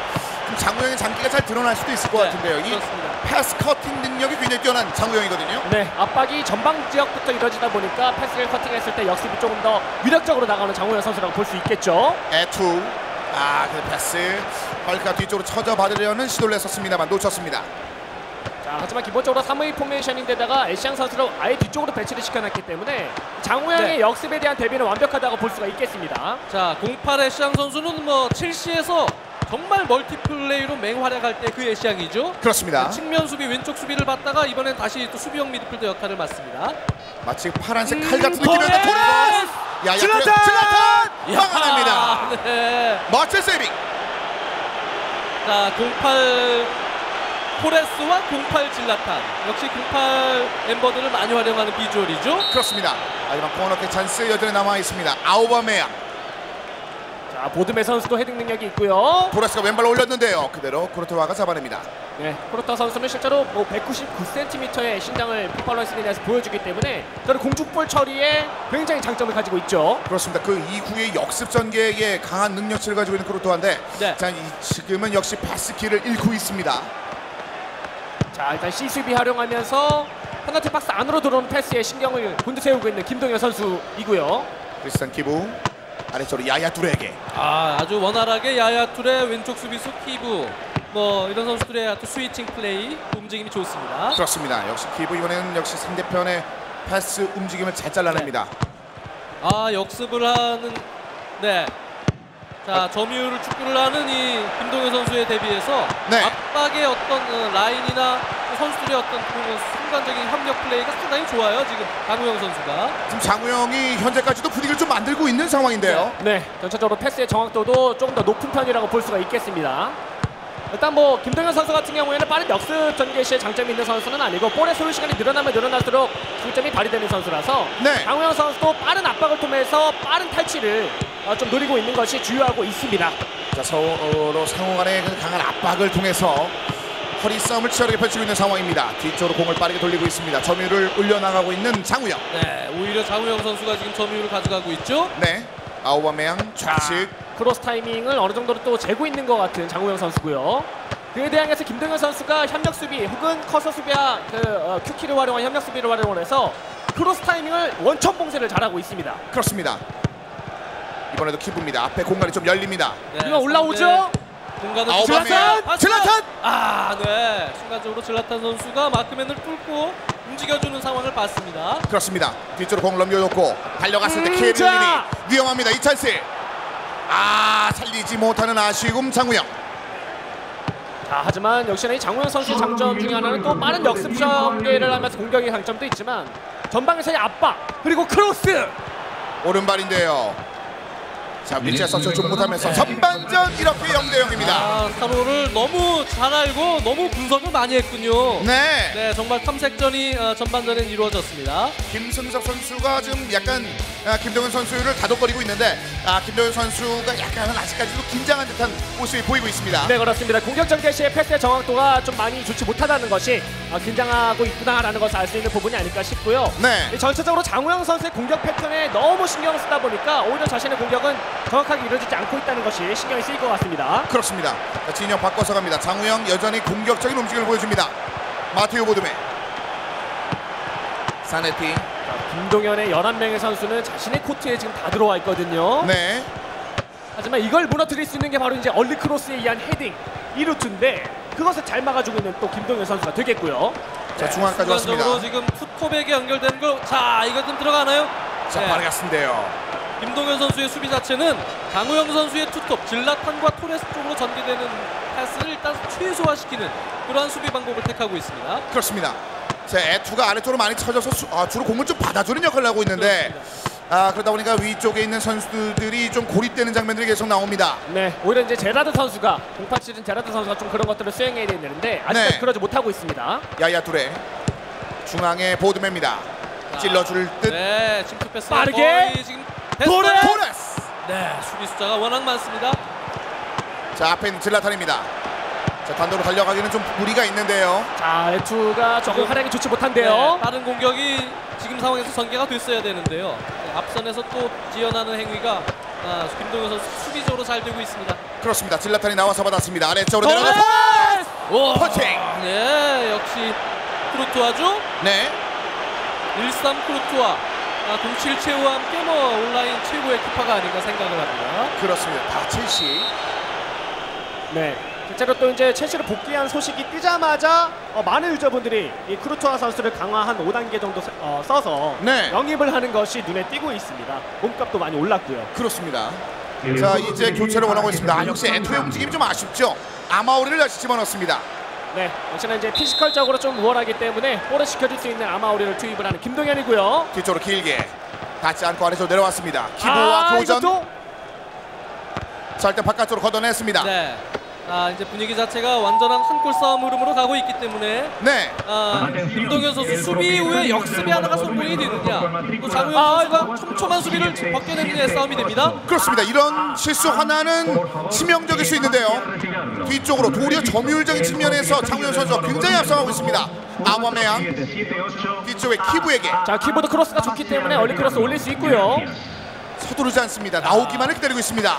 장우영의 장기가 잘 드러날 수도 있을 것 같은데요. 이 그렇습니다. 패스 커팅 능력이 굉장히 뛰어난 장우영이거든요. 네, 압박이 전방 지역부터 이루어지다 보니까 패스를 커팅했을 때 역습이 조금 더 위력적으로 나가는 장우영 선수라고 볼 수 있겠죠. 에투, 그 패스 헐크가 뒤쪽으로 쳐져 받으려는 시도를 했었습니다만 놓쳤습니다. 자, 하지만 기본적으로 3의 포메이션인데다가 애시앙 선수를 아예 뒤쪽으로 배치를 시켜놨기 때문에 장우영의 네. 역습에 대한 대비는 완벽하다고 볼 수가 있겠습니다. 자, 08 애시앙 선수는 뭐 첼시에서 정말 멀티플레이로 맹활약할 때 그 애시앙이죠. 그렇습니다. 측면 수비, 왼쪽 수비를 받다가 이번엔 다시 또 수비형 미드필더 역할을 맡습니다. 마치 파란색 칼 같은 느낌이었는데 토레스! 야야 질라탄! 막아냅니다. 네. 멋진 세이빙. 자, 08 포레스와 08 질라탄, 역시 08 멤버들을 많이 활용하는 비주얼이죠. 그렇습니다. 하지만 코너킥 찬스 여전히 남아 있습니다. 아우바메양. 자, 보드메 선수도 헤딩 능력이 있고요. 토레스가 왼발로 올렸는데요. 그대로 코르토와가 잡아냅니다. 네, 코르타 선수는 실제로 뭐 199cm의 신장을 피팔런스리에서 보여주기 때문에 저는 공중볼 처리에 굉장히 장점을 가지고 있죠. 그렇습니다. 그 이후에 역습 전개에 강한 능력치를 가지고 있는 코르토와인데, 네. 자, 지금은 역시 패스키를 잃고 있습니다. 자, 일단 C수비 활용하면서 페널티 박스 안으로 들어오는 패스에 신경을 곤두세우고 있는 김동현 선수이고요. 크리스탄 키부 아래쪽으로 야야 뚜레에게. 아주 원활하게 야야 툴의 왼쪽 수비수 키부, 뭐 이런 선수들의 또 스위칭 플레이 움직임이 좋습니다. 그렇습니다. 역시 키부 이번에는 역시 상대편의 패스 움직임을 잘 잘라냅니다. 역습을 하는, 네. 자, 점유율을 축구를 하는 이 김동현 선수에 대비해서 네. 압박의 어떤 라인이나 선수들의 어떤 그런 순간적인 협력 플레이가 상당히 좋아요. 지금 장우영 선수가. 지금 장우영이 현재까지도 분위기를 좀 만들고 있는 상황인데요. 네, 전체적으로 패스의 정확도도 조금 더 높은 편이라고 볼 수가 있겠습니다. 일단 뭐 김동현 선수 같은 경우에는 빠른 역습 전개 시에 장점이 있는 선수는 아니고 볼의 소유 시간이 늘어나면 늘어날수록 장점이 발휘되는 선수라서 네. 장우영 선수도 빠른 압박을 통해서 빠른 탈취를 좀 노리고 있는 것이 주요하고 있습니다. 자, 서로 상호 간의 그 강한 압박을 통해서 허리 싸움을 치열하게 펼치고 있는 상황입니다. 뒤쪽으로 공을 빠르게 돌리고 있습니다. 점유율을 올려나가고 있는 장우영. 네, 오히려 장우영 선수가 지금 점유율을 가져가고 있죠. 네. 아우바메양 좌측. 크로스 타이밍을 어느 정도로 또 재고 있는 것 같은 장우영 선수고요. 그에 대항해서 김동현 선수가 협력 수비 혹은 커서 수비와 큐키를 활용한 협력 수비를 활용해서 크로스 타이밍을 원천 봉쇄를 잘하고 있습니다. 그렇습니다. 이번에도 키부입니다. 앞에 공간이 좀 열립니다. 네, 이거 올라오죠? 공간을 아우바메양. 질라탄! 네. 순간적으로 질라탄 선수가 마크맨을 뚫고 움직여주는 상황을 봤습니다. 그렇습니다. 뒤쪽으로 공 넘겨놓고 달려갔을 때 케이블린이 자! 위험합니다. 이 찬스. 살리지 못하는 아쉬움 장우영. 자, 하지만 역시나 이 장우영 선수의 장점 중에 하나는 또 빠른 역습 전개를 하면서 공격의 강점도 있지만 전방에서의 압박 그리고 크로스. 오른발인데요. 자, 위치에 서쳐 좀 못하면서 전반전 이렇게 0대0입니다. 서로를 너무 잘 알고 너무 분석을 많이 했군요. 네. 네, 정말 탐색전이 전반전에 이루어졌습니다. 김승섭 선수가 지금 약간 김동현 선수를 다독거리고 있는데 김동현 선수가 약간은 아직까지도 긴장한 듯한 모습이 보이고 있습니다. 네, 그렇습니다. 공격 전개 시에 패스의 정확도가 좀 많이 좋지 못하다는 것이 긴장하고 있구나라는 것을 알 수 있는 부분이 아닐까 싶고요. 네. 전체적으로 장우영 선수의 공격 패턴에 너무 신경을 쓰다 보니까 오히려 자신의 공격은 정확하게 이루어지지 않고 있다는 것이 신경이 쓰일 것 같습니다. 그렇습니다. 자, 진영 바꿔서 갑니다. 장우영 여전히 공격적인 움직임을 보여줍니다. 마테오 보드메. 사네티. 김동현의 11명의 선수는 자신의 코트에 지금 다 들어와 있거든요. 네. 하지만 이걸 무너뜨릴 수 있는 게 바로 이제 얼리 크로스에 의한 헤딩 이 루트인데 그것을 잘 막아주고 있는 또 김동현 선수가 되겠고요. 자, 중앙까지 왔습니다. 순간적으로 지금 풋톱에게 연결되는 걸, 자, 이거 좀 들어가나요? 자, 네. 빠르게 갔는데요. 김동현 선수의 수비 자체는 장우영 선수의 투톱 질라탄과 토레스 쪽으로 전개되는 패스를 일단 최소화시키는 그러한 수비 방법을 택하고 있습니다. 그렇습니다. 자, 에투가 아래쪽으로 많이 쳐져서 주로 공을 좀 받아주는 역할을 하고 있는데 그러다 보니까 위쪽에 있는 선수들이 좀 고립되는 장면들이 계속 나옵니다. 네, 오히려 이제 제라드 선수가 08 시즌 제라드 선수가 좀 그런 것들을 수행해야 되는데 아직까지 네. 그러지 못하고 있습니다. 야야 뚜레 중앙에 보드맨입니다. 찔러줄 듯. 네, 침투 패스 빠르게. 거의 지금 토레스. 네, 수비 숫자가 워낙 많습니다. 자, 앞에 있는 질라탄입니다. 자, 단도로 달려가기는 좀 무리가 있는데요. 자, 에투가 조금 활약이 좋지 못한데요. 네, 빠른 공격이 지금 상황에서 전개가 됐어야 되는데요. 네, 앞선에서 또 지연하는 행위가 김동현 선수 수비적으로 잘 되고 있습니다. 그렇습니다. 질라탄이 나와서 받았습니다. 아래쪽으로 내려가 오, 펀칭. 네, 역시 크루투아죠. 네. 13 크루투아. 07 최우와 함께 뭐 온라인 최고의 키퍼가 아닌가 생각을 합니다. 그렇습니다. 다 첼시. 네. 실제로 또 이제 첼시로 복귀한 소식이 뜨자마자 많은 유저분들이 이 크루토아 선수를 강화한 5단계 정도 써서 네. 영입을 하는 것이 눈에 띄고 있습니다. 몸값도 많이 올랐고요. 그렇습니다. 자, 이제 교체를 원하고 있습니다. 역시 에투의 움직임이 좀 아쉽죠. 아마우리를 다시 집어넣습니다. 네, 역시나 이제 피지컬적으로 좀 우월하기 때문에 볼을 시켜줄 수 있는 아마우리를 투입을 하는 김동현이고요. 뒤쪽으로 길게 닿지 않고 아래쪽으로 내려왔습니다. 키보와 교전. 이것도 자, 일단 바깥쪽으로 걷어냈습니다. 네. 이제 분위기 자체가 완전한 한 골 싸움 흐름으로 가고 있기 때문에 네. 김동현 선수 수비 이후에 역습이 하나가 성공이 되느냐, 또 장우영 선수가 촘촘한 수비를 벗겨내느냐의 싸움이 됩니다. 그렇습니다. 이런 실수 하나는 치명적일 수 있는데요. 뒤쪽으로 도리어 점유율적인 측면에서 장우영 선수가 굉장히 앞서가고 있습니다. 아마메양 뒤쪽에 키부에게 자, 키보드 크로스가 좋기 때문에 얼리 크로스 올릴 수 있고요. 서두르지 않습니다. 나오기만을 기다리고 있습니다.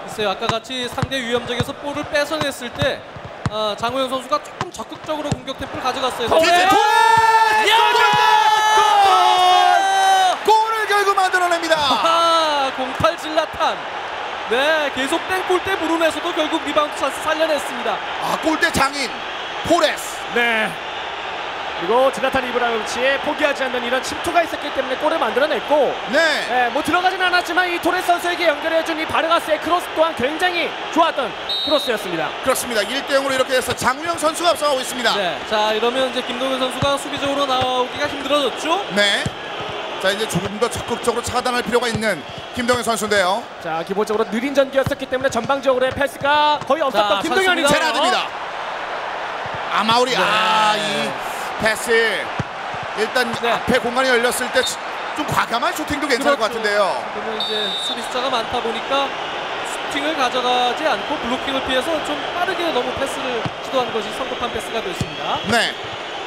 글쎄요, 아까 같이 상대 위험적에서 볼을 뺏어냈을 때 장우영 선수가 조금 적극적으로 공격 템포를 가져갔어요. 이제 골을 결국 만들어냅니다. 08 질라탄. 네, 계속된 골대 부름에서도 결국 리바운드 찬스 살려냈습니다. 골대 장인 포레스. 네. 그리고 질라탄 이브라히모비치의 포기하지 않는 이런 침투가 있었기 때문에 골을 만들어냈고, 네. 네, 뭐 들어가진 않았지만 이 토레스 선수에게 연결해준 이 바르가스의 크로스 또한 굉장히 좋았던 크로스였습니다. 그렇습니다. 1대0으로 이렇게 해서 장우영 선수가 앞서가고 있습니다. 네, 자 이러면 이제 김동현 선수가 수비적으로 나오기가 힘들어졌죠. 네. 자, 이제 조금 더 적극적으로 차단할 필요가 있는 김동현 선수인데요. 자, 기본적으로 느린 전기였었기 때문에 전방적으로의 패스가 거의 없었던 김동현이 제라드입니다. 아마우리. 네. 이 패스 일단 네. 앞에 공간이 열렸을 때 좀 과감한 슈팅도 괜찮을 것 같은데요. 그러면 이제 수비 숫자가 많다 보니까 슈팅을 가져가지 않고 블로킹을 피해서 좀 빠르게 너무 패스를 시도한 것이 성급한 패스가 됐습니다. 네.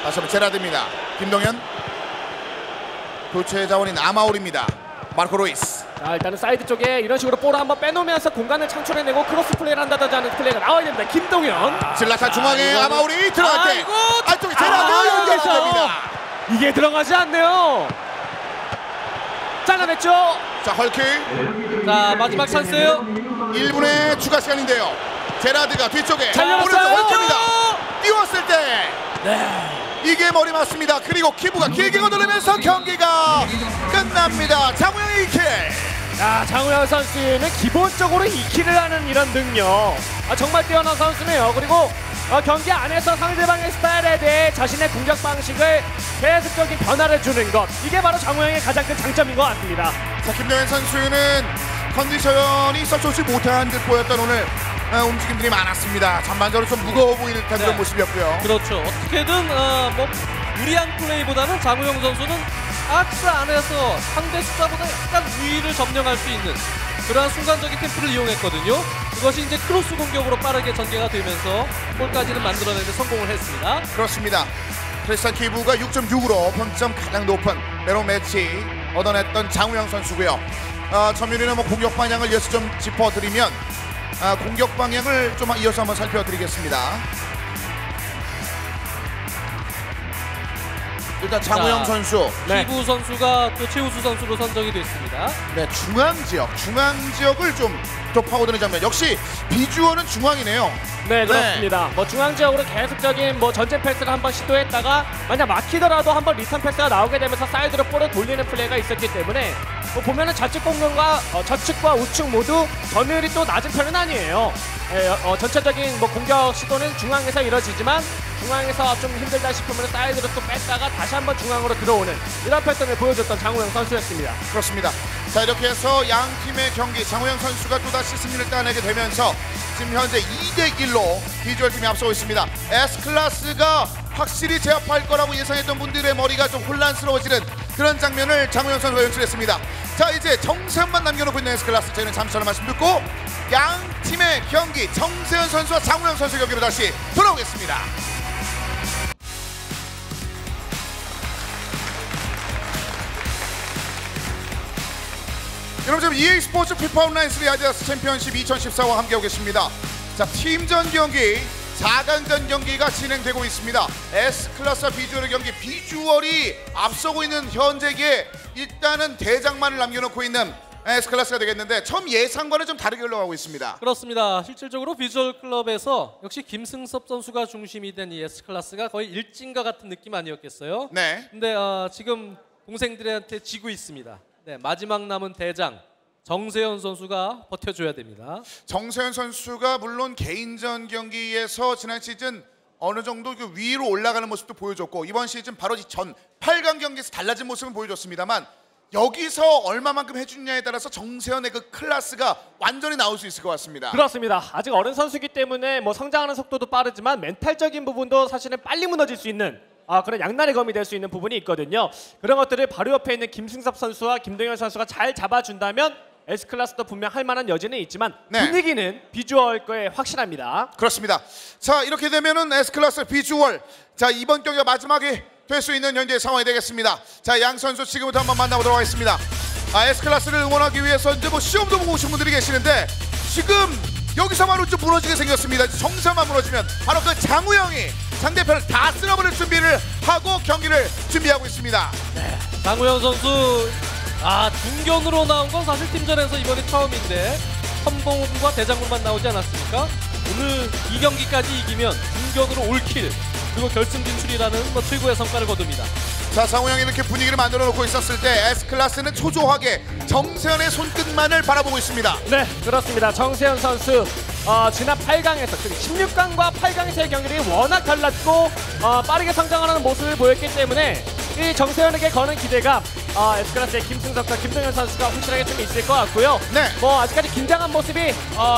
다시 한번 제라드입니다. 김동현. 교체 자원인 아마우리입니다. 마르코 루이스. 자, 일단은 사이드 쪽에 이런 식으로 볼을 한번 빼놓으면서 공간을 창출해내고 크로스 플레이를 한다든지 하는 플레이가 나와야 됩니다. 김동현. 질라탄 중앙에 아마우리 들어갈 때 아이고, 안쪽에 제라드 연결됩니다. 이게 들어가지 않네요. 잘라냈죠. 자, 헐크. 자 마지막 찬스예요. 1분의 추가 시간인데요. 제라드가 뒤쪽에 잘 열었어요. 오른쪽 헐크입니다. 띄웠을 때 이게 머리 맞습니다. 그리고 키부가 길게 거두면서 경기가 끝납니다. 장우영의 2킬. 자, 장우영 선수는 기본적으로 2킬을 하는 이런 능력 정말 뛰어난 선수네요. 그리고 경기 안에서 상대방의 스타일에 대해 자신의 공격 방식을 계속적인 변화를 주는 것, 이게 바로 장우영의 가장 큰 장점인 것 같습니다. 자, 김동현 선수는 컨디션이 썩 좋지 못한 듯 보였던 오늘 움직임들이 많았습니다. 전반적으로 좀 무거워 보이는 듯한 그런 모습이었고요. 그렇죠. 어떻게든 뭐 무리한 플레이보다는 장우영 선수는 박스 안에서 상대 숫자보다 약간 우위를 점령할 수 있는 그러한 순간적인 템포를 이용했거든요. 그것이 이제 크로스 공격으로 빠르게 전개가 되면서 골까지는 만들어내는 데 성공을 했습니다. 그렇습니다. 크리스찬 키부가 6.6으로 평점 가장 높은 메론 매치 얻어냈던 장우영 선수고요. 점유율이나 뭐 공격 방향을 이어서 좀 짚어드리면 공격 방향을 좀 이어서 한번 살펴드리겠습니다. 일단 장우영 자, 선수, 키부 선수가 또 최우수 선수로 선정이 됐습니다. 네, 중앙 지역을 좀 더 파고드는 장면. 역시 비주얼은 중앙이네요. 네, 그렇습니다. 뭐 중앙 지역으로 계속적인 뭐 전진 패스를 한번 시도했다가 만약 막히더라도 한번 리턴 패스가 나오게 되면서 사이드로 볼을 돌리는 플레이가 있었기 때문에 뭐 보면은 좌측 공격과 좌측과 우측 모두 점유율이 또 낮은 편은 아니에요. 전체적인 뭐 공격 시도는 중앙에서 이뤄지지만 중앙에서 좀 힘들다 싶으면 사이드로 또 뺐다가 다시 한번 중앙으로 들어오는 이런 패턴을 보여줬던 장우영 선수였습니다. 그렇습니다. 자, 이렇게 해서 양 팀의 경기 장우영 선수가 또다시 승리를 따내게 되면서 지금 현재 2대1로 비주얼 팀이 앞서고 있습니다. S클래스가 확실히 제압할 거라고 예상했던 분들의 머리가 좀 혼란스러워지는 그런 장면을 장우영 선수가 연출했습니다. 자, 이제 정세현만 남겨놓고 있는 S클래스, 저희는 잠시 전에 말씀 듣고 양 팀의 경기 정세현 선수와 장우영 선수 경기로 다시 돌아오겠습니다. 여러분, 지금 EA 스포츠 피파 온라인 3 아디다스 챔피언십 2014와 함께하고 계십니다. 자, 팀전 경기 4강전 경기가 진행되고 있습니다. S클래스와 비주얼의 경기, 비주얼이 앞서고 있는 현재기에 일단은 대장만을 남겨놓고 있는 S클래스가 되겠는데 처음 예상과는 좀 다르게 흘러가고 있습니다. 그렇습니다. 실질적으로 비주얼 클럽에서 역시 김승섭 선수가 중심이 된 이 S클래스가 거의 일진과 같은 느낌 아니었겠어요? 네. 근데 지금 동생들한테 지고 있습니다. 네, 마지막 남은 대장 정세현 선수가 버텨줘야 됩니다. 정세현 선수가 물론 개인전 경기에서 지난 시즌 어느 정도 그 위로 올라가는 모습도 보여줬고 이번 시즌 바로 전 8강 경기에서 달라진 모습은 보여줬습니다만 여기서 얼마만큼 해주느냐에 따라서 정세현의 그 클래스가 완전히 나올 수 있을 것 같습니다. 그렇습니다. 아직 어린 선수이기 때문에 뭐 성장하는 속도도 빠르지만 멘탈적인 부분도 사실은 빨리 무너질 수 있는 그런 양날의 검이 될 수 있는 부분이 있거든요. 그런 것들을 바로 옆에 있는 김승섭 선수와 김동현 선수가 잘 잡아준다면 S클래스도 분명 할 만한 여지는 있지만 네. 분위기는 비주얼 거에 확실합니다. 그렇습니다. 자, 이렇게 되면은 S클래스 비주얼, 자, 이번 경기가 마지막이 될 수 있는 현재 상황이 되겠습니다. 자, 양 선수 지금부터 한번 만나보도록 하겠습니다. S클래스를 응원하기 위해서 이제 뭐 시험도 보고 오신 분들이 계시는데 지금 여기서만 좀 무너지게 생겼습니다. 정세현만 무너지면 바로 그 장우영이 상대편을 다 쓸어버릴 준비를 하고 경기를 준비하고 있습니다. 네, 장우영 선수 중견으로 나온 건 사실 팀전에서 이번이 처음인데 선봉과 대장군만 나오지 않았습니까? 오늘 이 경기까지 이기면 중견으로 올킬 그리고 결승 진출이라는 뭐 최고의 성과를 거둡니다. 자, 장우영이 이렇게 분위기를 만들어 놓고 있었을 때 S클래스는 초조하게 정세현의 손끝만을 바라보고 있습니다. 네, 그렇습니다. 정세현 선수 지난 8강에서 16강과 8강에서의 경기들이 워낙 달랐고 빠르게 성장하는 모습을 보였기 때문에 이 정세현에게 거는 기대감 S클래스의 김승석과 김동현 선수가 확실하게 좀 있을 것 같고요. 네. 뭐 아직까지 긴장한 모습이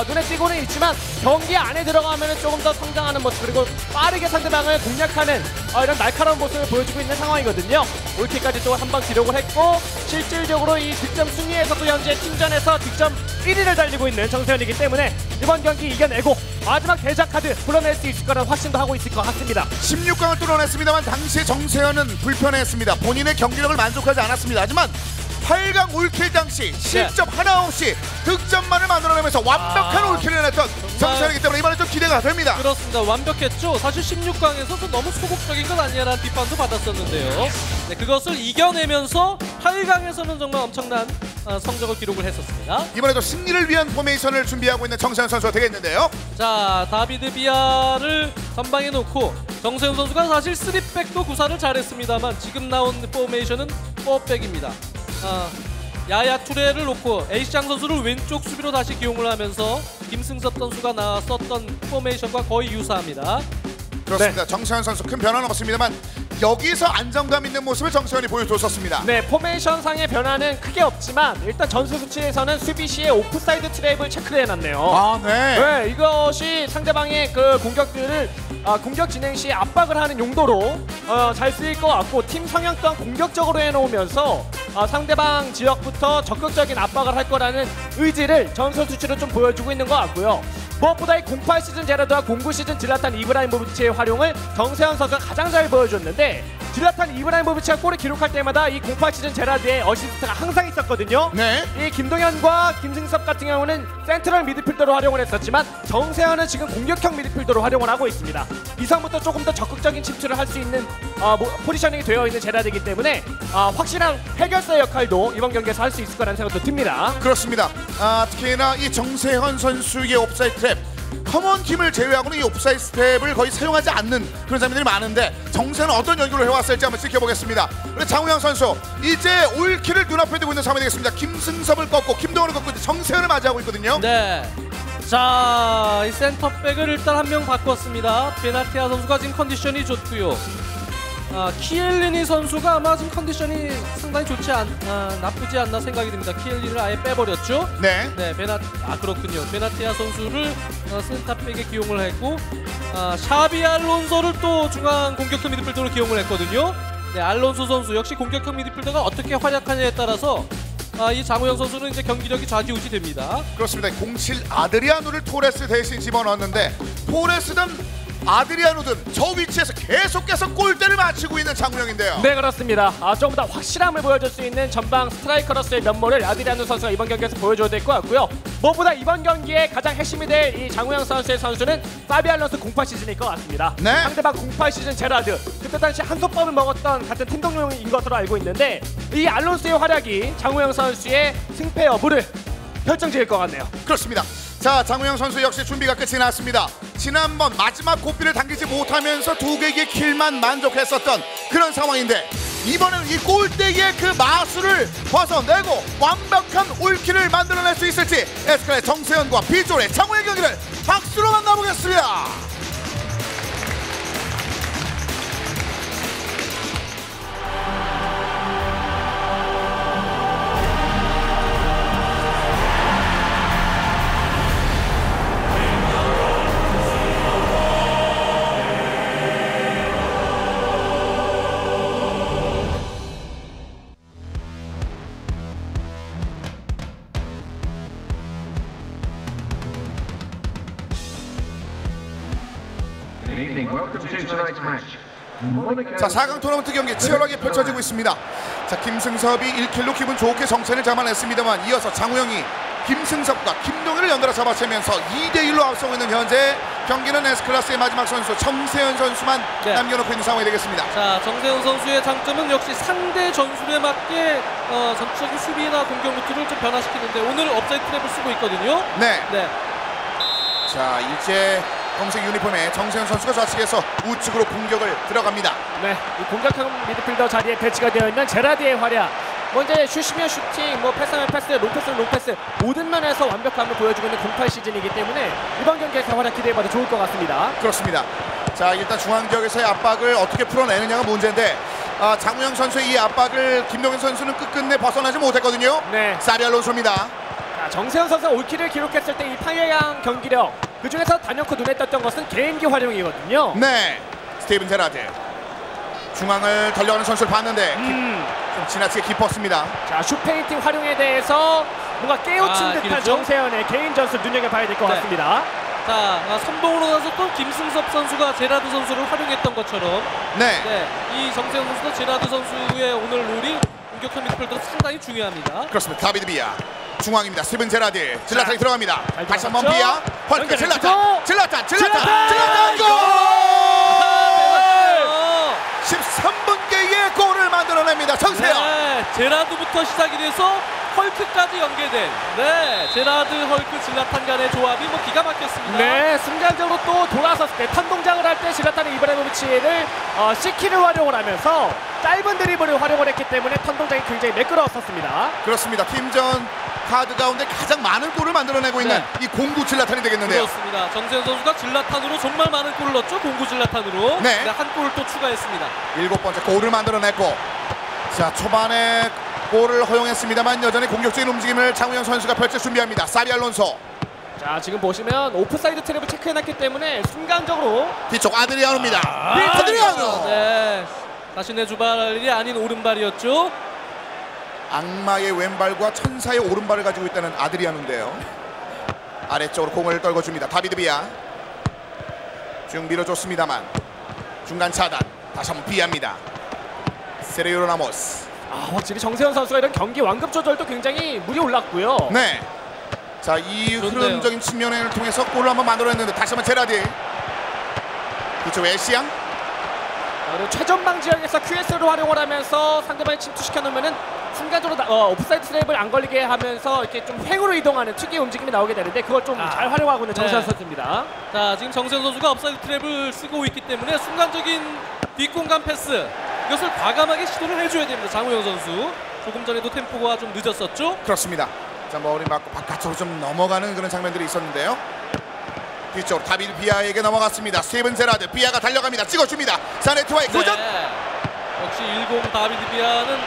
눈에 띄고는 있지만 경기 안에 들어가면 조금 더 성장하는 모습 그리고 빠르게 상대방을 공략하는 이런 날카로운 모습을 보여주고 있는 상황이거든요. 올킬까지 또 한 번 기록을 했고 실질적으로 이 득점 순위에서도 현재 팀전에서 득점 1위를 달리고 있는 정세현이기 때문에 이번 경기 이겨내고 마지막 대장 카드 불러낼 수 있을 거라는 확신도 하고 있을 것 같습니다. 16강을 뚫어냈습니다만 당시에 정세현은 불편했습니다. 본인의 경기력을 만족하지 않았습니다. 하지만 8강 올킬 당시 실점 하나 없이 득점만을 만들어내면서 완벽한 올킬을 냈던 정세현이기 때문에 이번에 좀 기대가 됩니다. 그렇습니다. 완벽했죠. 사실 16강에서도 너무 소극적인 건 아니야라는 비판도 받았었는데요. 네, 그것을 이겨내면서 8강에서는 정말 엄청난 성적을 기록을 했었습니다. 이번에도 승리를 위한 포메이션을 준비하고 있는 정세현 선수가 되겠는데요. 자, 다비드 비아를 전방에 놓고 정세현 선수가 사실 3백도 구사를 잘했습니다만 지금 나온 포메이션은 4백입니다. 야야 투레를 놓고 에이시장 선수를 왼쪽 수비로 다시 기용을 하면서 김승섭 선수가 나왔었던 포메이션과 거의 유사합니다. 그렇습니다. 네. 정세현 선수 큰 변화는 없습니다만 여기서 안정감 있는 모습을 정세현이 보여줬었습니다. 네, 포메이션 상의 변화는 크게 없지만 일단 전술 수치에서는 수비 시에 오프사이드 트랩을 체크를 해놨네요. 네, 이것이 상대방의 그 공격들을 공격 진행 시 압박을 하는 용도로 잘 쓰일 것 같고 팀 성향 또한 공격적으로 해놓으면서 상대방 지역부터 적극적인 압박을 할 거라는 의지를 전술 수치로 좀 보여주고 있는 것 같고요. 무엇보다 이 08 시즌 제라드와 09 시즌 질라탄 이브라히모비치의 활용을 정세현 선수가 가장 잘 보여줬는데 질라탄 이브라히모비치가 골을 기록할 때마다 이 08 시즌 제라드의 어시스트가 항상 있었거든요. 네. 이 김동현과 김승섭 같은 경우는 센트럴 미드필더로 활용을 했었지만 정세현은 지금 공격형 미드필더로 활용을 하고 있습니다. 이상부터 조금 더 적극적인 침투를 할 수 있는 포지셔닝이 되어 있는 제라드이기 때문에 확실한 해결사 역할도 이번 경기에서 할 수 있을 거라는 생각도 듭니다. 그렇습니다. 특히나 이 정세현 선수의 옵사이드 트랩, 커먼 팀을 제외하고는 이 옵사이드 스텝을 거의 사용하지 않는 그런 장면들이 많은데 정세현은 어떤 연기를 해왔을지 한번 지켜보겠습니다. 그리고 장우영 선수 이제 올킬을 눈앞에 두고 있는 상황이 되겠습니다. 김승섭을 꺾고 김동원을 꺾고 정세현을 맞이하고 있거든요. 네. 자, 이 센터백을 일단 한 명 바꿨습니다. 베나티아 선수가 지금 컨디션이 좋고요. 키엘리니 선수가 아마 지금 컨디션이 상당히 나쁘지 않나 생각이 듭니다. 키엘리니를 아예 빼버렸죠. 네. 네, 그렇군요. 베나티아 선수를 센터백에 기용을 했고, 샤비 알론소를 또 중앙 공격형 미드필더로 기용을 했거든요. 네, 알론소 선수 역시 공격형 미드필더가 어떻게 활약하냐에 따라서 이 장우영 선수는 이제 경기력이 좌지우지 됩니다. 그렇습니다. 07 아드리아노를 토레스 대신 집어넣었는데 토레스든 아드리아노든 저 위치에서 계속해서 골대를 맞추고 있는 장우영인데요. 네, 그렇습니다. 조금 더 확실함을 보여줄 수 있는 전방 스트라이커로서의 면모를 아드리아노 선수가 이번 경기에서 보여줘야 될 것 같고요. 무엇보다 이번 경기에 가장 핵심이 될 이 장우영 선수의 선수는 파비 알론소 08 시즌일 것 같습니다. 네. 상대방 08 시즌 제라드, 그때 당시 한솥밥을 먹었던 같은 팀 동료인 것으로 알고 있는데 이 알론소의 활약이 장우영 선수의 승패 여부를 결정지을 것 같네요. 그렇습니다. 자, 장우영 선수 역시 준비가 끝이 났습니다. 지난번 마지막 고비를 당기지 못하면서 2개의 킬만 만족했었던 그런 상황인데 이번에는 이 골대의 그 마술을 벗어내고 완벽한 올킬을 만들어낼 수 있을지 에스카의 정세현과 비졸의 장우영 경기를 박수로 만나보겠습니다. 자, 4강 토너먼트 경기 치열하게 펼쳐지고 있습니다. 자, 김승섭이 1킬로 기분 좋게 정체를 잡아냈습니다만 이어서 장우영이 김승섭과 김동현을 연달아 잡아채면서 2대1로 앞서고 있는 현재 경기는 S클래스의 마지막 선수 정세현 선수만 남겨놓고 있는 상황이 되겠습니다. 자, 정세현 선수의 장점은 역시 상대 전술에 맞게 전체적인 수비나 공격 루트를 좀 변화시키는데 오늘 업사이드 트랩을 쓰고 있거든요. 네. 네. 자, 이제 검색 유니폼의 정세현 선수가 좌측에서 우측으로 공격을 들어갑니다. 네, 이 공격형 미드필더 자리에 배치가 되어 있는 제라드의 활약. 이제 슛이면 슈팅, 패스면 패스, 롱패스는 롱패스 모든 면에서 완벽함을 보여주고 있는 08 시즌이기 때문에 이번 경기에서 활약 기대해봐도 좋을 것 같습니다. 그렇습니다. 자, 일단 중앙 지역에서의 압박을 어떻게 풀어내느냐가 문제인데 장우영 선수의 이 압박을 김동현 선수는 끝끝내 벗어나지 못했거든요. 네. 사비 알론소입니다. 자, 정세현 선수가 올킬을 기록했을 때 이 파이어양 경기력 그 중에서 단연코 눈에 떴던 것은 개인기 활용이거든요. 네, 스티븐 제라드 중앙을 달려가는 선수를 봤는데 좀 지나치게 깊었습니다. 자, 슛페인팅 활용에 대해서 뭔가 깨우친 듯한 길죠? 정세현의 개인 전술 눈여겨봐야 될 것 같습니다. 자, 선봉으로 나서 또 김승섭 선수가 제라드 선수를 활용했던 것처럼 네, 이 정세현 선수도 제라드 선수의 오늘 롤이 공격형 미드필더 상당히 중요합니다. 그렇습니다. 다비드 비아 중앙입니다. 스티븐 제라드 질라탄이 들어갑니다. 잘 다시 한번 들어갔죠? 비아 헐크 연결해주고. 질라탄 골! 13분께의 골을 만들어냅니다. 정세현. 네, 제라드부터 시작이 돼서 헐크까지 연계된 제라드 헐크 질라탄 간의 조합이 기가 막혔습니다. 네, 순간적으로 또 돌아섰을 때 턴동작을 할 때 질라탄 이브라히모비치를 C키를 활용을 하면서 짧은 드리블을 활용을 했기 때문에 턴동작이 굉장히 매끄러웠었습니다. 그렇습니다. 팀전 카드 가운데 가장 많은 골을 만들어내고 있는 이 공구 질라탄이 되겠는데요. 그렇습니다. 정세현 선수가 질라탄으로 정말 많은 골을 넣었죠. 공구 질라탄으로. 네. 한 골을 또 추가했습니다. 7번째 골을 만들어냈고 자, 초반에 골을 허용했습니다만 여전히 공격적인 움직임을 장우영 선수가 펼칠 준비합니다. 사비 알론소 자, 지금 보시면 오프사이드 트랩을 체크해놨기 때문에 순간적으로 뒤쪽 아드리아노입니다. 아드리아노. 네, 자신의 주발이 아닌 오른발이었죠. 악마의 왼발과 천사의 오른발을 가지고 있다는 아드리아노인데요. 아래쪽으로 공을 떨궈줍니다. 다비드 비아 쭉 밀어줬습니다만 중간 차단. 다시 한번 비아입니다. 세레요 라모스. 확실히 정세현 선수가 이런 경기 완급 조절도 굉장히 물이 올랐고요. 네. 자, 이 좋네요. 흐름적인 측면을 통해서 골을 한번 만들어냈는데 다시 한번 제라드. 뒤쪽 에시앙. 그리고 최전방 지역에서 QS를 활용을 하면서 상대방을 침투시켜 놓으면은 순간적으로 오프사이드 트랩을 안 걸리게 하면서 이렇게 좀 횡으로 이동하는 특유의 움직임이 나오게 되는데 그걸 좀 잘 활용하고 있는 정세현 선수입니다. 자, 지금 정세현 선수가 업사이드 트랩을 쓰고 있기 때문에 순간적인 뒷공간 패스 이것을 과감하게 시도를 해줘야 됩니다. 장우영 선수. 조금 전에도 템포가 좀 늦었었죠. 그렇습니다. 자, 머리 맞고 바깥으로 좀 넘어가는 그런 장면들이 있었는데요. 뒤쪽 다비드 비아에게 넘어갔습니다. 스티븐 제라드, 비아가 달려갑니다. 찍어줍니다. 사네트와의 교전. 네. 역시 10 다비드 비아는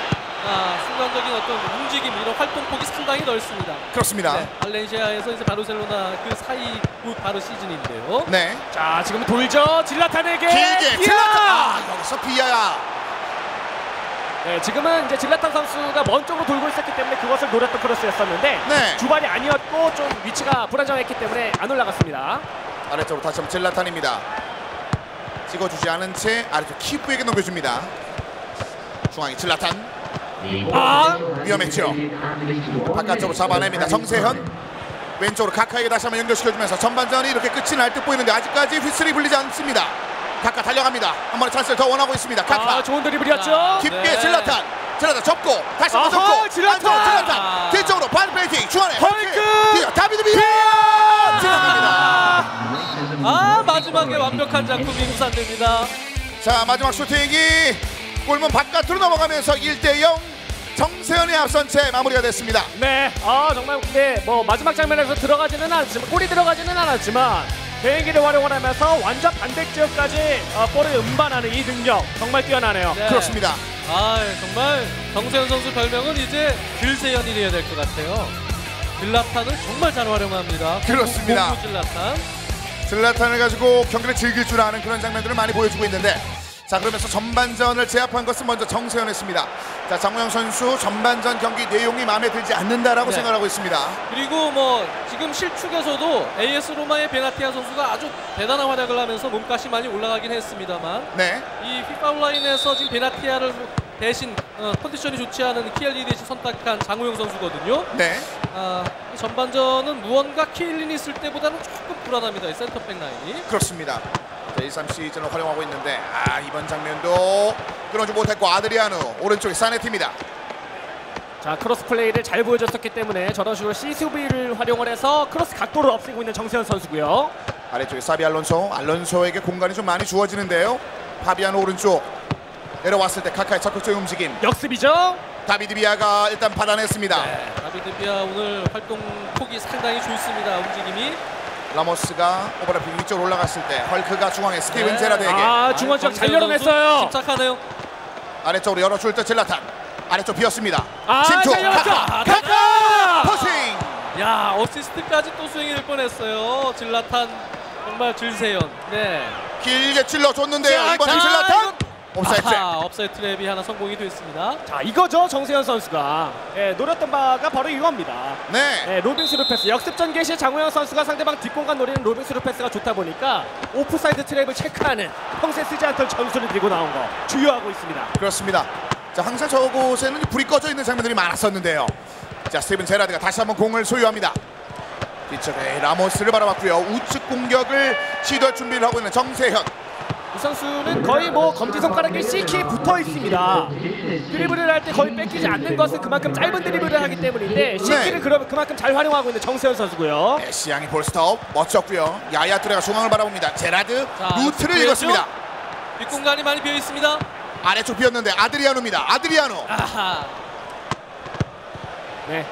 순간적인 어떤 움직임, 이런 활동폭이 상당히 넓습니다. 그렇습니다. 네, 발렌시아에서 이제 바르셀로나 그 사이 바로 시즌인데요. 네. 자, 지금 돌죠. 질라탄에게. 길게 비아! 질라탄. 여기서 비아야. 네, 지금은 이제 질라탄 선수가 먼 쪽으로 돌고 있었기 때문에 그것을 노렸던 크로스였었는데 네. 주발이 아니었고 좀 위치가 불안정했기 때문에 안 올라갔습니다. 아래쪽으로 다시 한번 질라탄입니다. 찍어주지 않은 채 아래쪽 키프에게 넘겨줍니다. 중앙에 질라탄. 위험했죠. 바깥쪽으로 잡아냅니다. 정세현. 왼쪽으로 카카에게 다시 한번 연결시켜주면서 전반전이 이렇게 끝이 날 듯 보이는데 아직까지 휘슬이 불리지 않습니다. 카카 달려갑니다. 한 번의 찬스를 더 원하고 있습니다. 카카. 좋은 드리블이었죠. 깊게 네. 질라탄 접고 다시 한번 아하, 접고 질라탄! 안쪽 질라탄 뒤쪽으로 반 페이팅 중앙에 헐크! 다비드 비아 지나갑니다. 마지막에 완벽한 작품이 구산됩니다. 자, 마지막 슈팅이 골문 바깥으로 넘어가면서 1대0 정세현의 앞선 채 마무리가 됐습니다. 네, 정말 근데 뭐 마지막 장면에서 들어가지는 않았지만 골이 들어가지는 않았지만 개인기를 활용을 하면서 완전 반대 지역까지 볼을 운반하는 이 능력 정말 뛰어나네요. 네. 그렇습니다. 정말 정세현 선수 별명은 이제 글세현이 돼야 될 것 같아요. 질라탄을 정말 잘 활용합니다. 그렇습니다. 공구 질라탄. 질라탄을 가지고 경기를 즐길 줄 아는 그런 장면들을 많이 보여주고 있는데, 자, 그러면서 전반전을 제압한 것은 먼저 정세현이었습니다. 자, 장우영 선수 전반전 경기 내용이 마음에 들지 않는다라고 네. 생각하고 있습니다. 그리고 뭐 지금 실축에서도 AS 로마의 베나티아 선수가 아주 대단한 활약을 하면서 몸값이 많이 올라가긴 했습니다만, 네. 이 FIFA 온라인에서 지금 베나티아를 대신 컨디션이 좋지 않은 키엘리 대신 선택한 장우영 선수거든요. 네. 이 전반전은 무언가 키엘린이 있을 때보다는 조금 불안합니다. 이 센터백 라인이. 그렇습니다. 자, 1-3 시즌을 활용하고 있는데, 이번 장면도 끊어지 못했고 아드리아누 오른쪽에 사네티입니다. 자, 크로스 플레이를 잘 보여줬었기 때문에 저런 식으로 CCV를 활용을 해서 크로스 각도를 없애고 있는 정세현 선수고요. 아래쪽에 사비 알론소에게 공간이 좀 많이 주어지는데요. 파비아노 오른쪽 내려왔을 때 카카의 적극적인 움직임. 역습이죠. 다비드 비아가 일단 받아냈습니다. 네, 다비드 비아 오늘 활동 폭이 상당히 좋습니다. 움직임이. 라모스가 오버래핑 위쪽으로 올라갔을 때 헐크가 중앙에 스티븐 네. 제라드에게 중원 지역 잘 정세현 열어냈어요. 선수 침착하네요. 아래쪽으로 열어줄 때 질라탄 아래쪽 비었습니다. 잘 침투 열었죠. 카카 퍼싱. 야, 어시스트까지 또 수행이 될 뻔했어요. 질라탄 정말 질세연. 네. 길게 찔러줬는데요. 자, 이번엔 자, 질라탄 옵사이드 트랩. 업사이드 트랩이 하나 성공이 됐습니다. 자, 이거죠. 정세현 선수가 노렸던 바가 바로 이겁니다. 네. 로빙 스루 패스. 역습전 개시 장우영 선수가 상대방 뒷공간 노리는 로빙 스루 패스가 좋다 보니까 오프사이드 트랩을 체크하는 평소에 쓰지 않던 전술을 들고 나온 거 주요하고 있습니다. 그렇습니다. 자, 항상 저곳에는 불이 꺼져 있는 장면들이 많았었는데요. 자, 스티븐 제라드가 다시 한번 공을 소유합니다. 뒤쪽에 라모스를 바라봤고요. 우측 공격을 시도할 준비를 하고 있는 정세현. 이 선수는 거의 뭐 검지손가락에 C키에 붙어 있습니다. 드리블을 할 때 거의 뺏기지 않는 것은 그만큼 짧은 드리블을 하기 때문인데 C키를 그만큼 잘 활용하고 있는 정세현 선수고요. 네, 시앙이 볼스톱 멋졌고요. 야야 뚜레가 중앙을 바라봅니다. 제라드 자, 루트를 보였죠? 읽었습니다. 뒷공간이 많이 비어 있습니다. 아래쪽 비었는데 아드리아노입니다. 아드리아노. 아하. 네,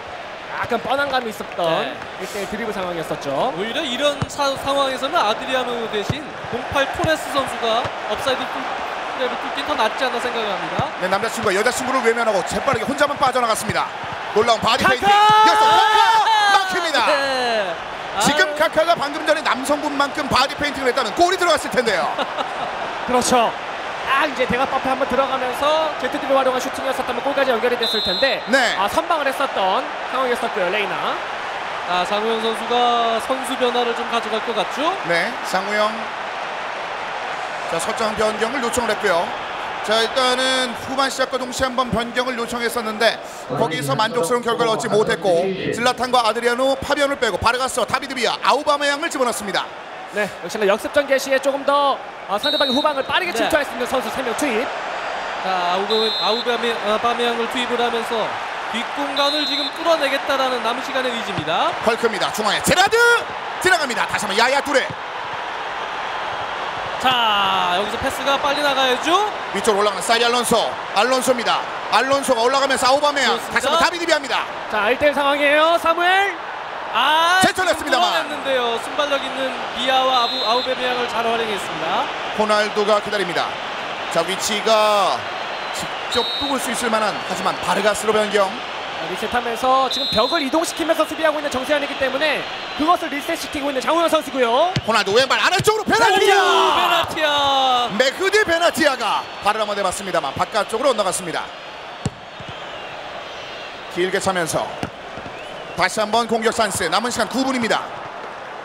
약간 뻔한 감이 있었던 네. 이때 드리블 상황이었었죠. 오히려 이런 상황에서는 아드리아노 대신 08 토레스 선수가 업사이드 트랩을 뚫긴 더 낫지 않나 생각합니다. 네, 남자친구가 여자친구를 외면하고 재빠르게 혼자만 빠져나갔습니다. 놀라운 바디 페인팅. 카카! 여기서 카카 막힙니다. 네. 지금 카카가 방금 전에 남성분만큼 바디 페인팅을 했다면 골이 들어갔을 텐데요. 그렇죠. 이제 대각바페 한번 들어가면서 제트들을 활용한 슈팅이었었다면 골까지 연결이 됐을 텐데 네. 선방을 했었던 상황이었었고요. 레이나. 장우영 선수가 선수 변화를 좀 가져갈 것 같죠? 네, 장우영. 자, 설정 변경을 요청을 했고요. 자, 일단은 후반 시작과 동시에 한번 변경을 요청했었는데 거기서 만족스러운 결과를 얻지 못했고 질라탄과 아드리아노, 파비안을 빼고 바르가스와 다비드 비아, 아우바메양을 집어넣습니다. 네, 역시나 역습전 개시에 조금 더 상대방의 후방을 빠르게 네. 침투할 수 있는 선수 3명 투입. 자, 아우바메양을 투입을 하면서 뒷공간을 지금 뚫어내겠다라는 남은 시간의 의지입니다. 헐크입니다. 중앙에 제라드 지나갑니다. 다시 한번 야야 뚜레. 자, 여기서 패스가 빨리 나가야죠. 위쪽으로 올라가는 사이리 알론소입니다. 알론소가 올라가면서 아우바메양 좋습니다. 다시 한번 다비드 비아입니다. 자, 1대1 상황이에요. 사무엘. 제쳐냈습니다만 했는데요. 순발력 있는 미아와 아우베메양을 잘 활용했습니다. 호날두가 기다립니다. 자, 위치가 직접 뚫을 수 있을 만한, 하지만 바르가스로 변경. 리셋하면서 지금 벽을 이동시키면서 수비하고 있는 정세현이기 때문에 그것을 리셋시키고 있는 장우영 선수고요. 호날두 왼발 아래쪽으로 베나티아! 베나티아! 메흐디 베나티아가 발을 한번 내봤습니다만 바깥쪽으로 엇나갔습니다. 길게 차면서 다시 한번 공격 찬스. 남은 시간 9분입니다.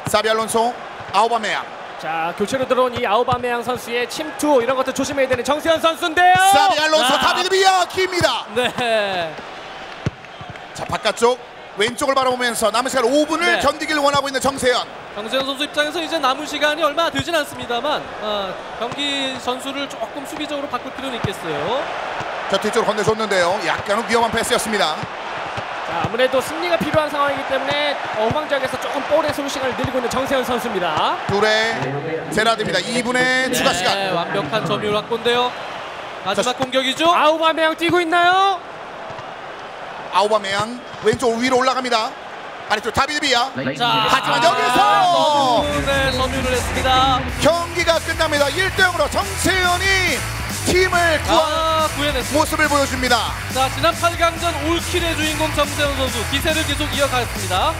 사비 알론소, 아우바메양. 자, 교체로 들어온 이 아우바메양 선수의 침투 이런 것들 조심해야 되는 정세현 선수인데요. 사비 알론소, 다비드 비아 깁니다. 네. 자, 바깥쪽 왼쪽을 바라보면서 남은 시간 5분을 네. 견디기를 원하고 있는 정세현. 정세현 선수 입장에서 이제 남은 시간이 얼마 되진 않습니다만 경기 전술을 조금 수비적으로 바꿀 필요는 있겠어요. 저 뒤쪽으로 건네줬는데요. 약간은 위험한 패스였습니다. 자, 아무래도 승리가 필요한 상황이기 때문에 후방 지역에서 조금 볼의 소싱을 늘리고 있는 정세현 선수입니다. 둘의 제라드입니다. 2분의 추가 시간. 네, 완벽한 점유율 확보인데요. 마지막 공격이죠. 아우바메양 뛰고 있나요? 아우바메양 왼쪽 위로 올라갑니다. 아래쪽 다비드 비아. 자, 하지만 여기서 네, 점유를 했습니다. 경기가 끝납니다. 1대0으로 정세현이 팀을 구한 구해냈습니다. 모습을 보여줍니다. 자, 지난 8강전 올킬의 주인공 정세현 선수 기세를 계속 이어갔습니다.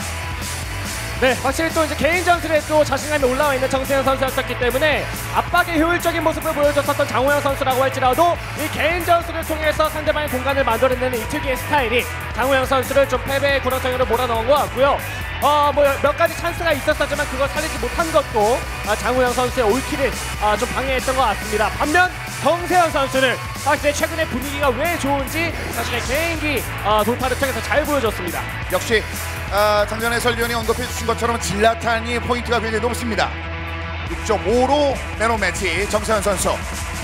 네, 확실히 또 이제 개인 전술에 또 자신감이 올라와 있는 정세현 선수였었기 때문에 압박의 효율적인 모습을 보여줬었던 장우영 선수라고 할지라도 이 개인 전술을 통해서 상대방의 공간을 만들어내는 이 특유의 스타일이 장우영 선수를 좀 패배의 구렁텅이로 몰아넣은 것 같고요. 뭐 몇 가지 찬스가 있었지만 그걸 살리지 못한 것도 장우영 선수의 올킬을 좀 방해했던 것 같습니다. 반면 정세현 선수는 확실히 최근에 분위기가 왜 좋은지 자신의 개인기 돌파를 통해서 잘 보여줬습니다. 역시 작년 해설위원이 언급해 주신 것처럼 질라탄이 포인트가 굉장히 높습니다. 6.5로 맨온 매치 정세현 선수.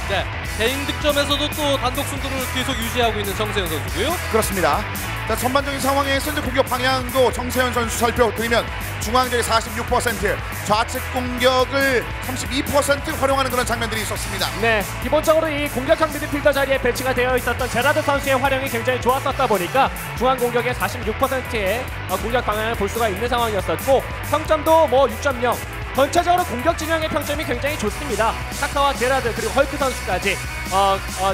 네, 개인 득점에서도 또 단독 승부를 계속 유지하고 있는 정세현 선수고요. 그렇습니다. 자, 전반적인 상황에서 이제 공격 방향도 정세현 선수 살펴드리면 중앙적이 46%, 좌측 공격을 32% 활용하는 그런 장면들이 있었습니다. 네, 기본적으로 이 공격형 미드필더 자리에 배치가 되어 있었던 제라드 선수의 활용이 굉장히 좋았었다 보니까 중앙 공격의 46%의 공격 방향을 볼 수가 있는 상황이었었고 평점도 뭐 6.0. 전체적으로 공격 진영의 평점이 굉장히 좋습니다. 사카와 제라드 그리고 헐크 선수까지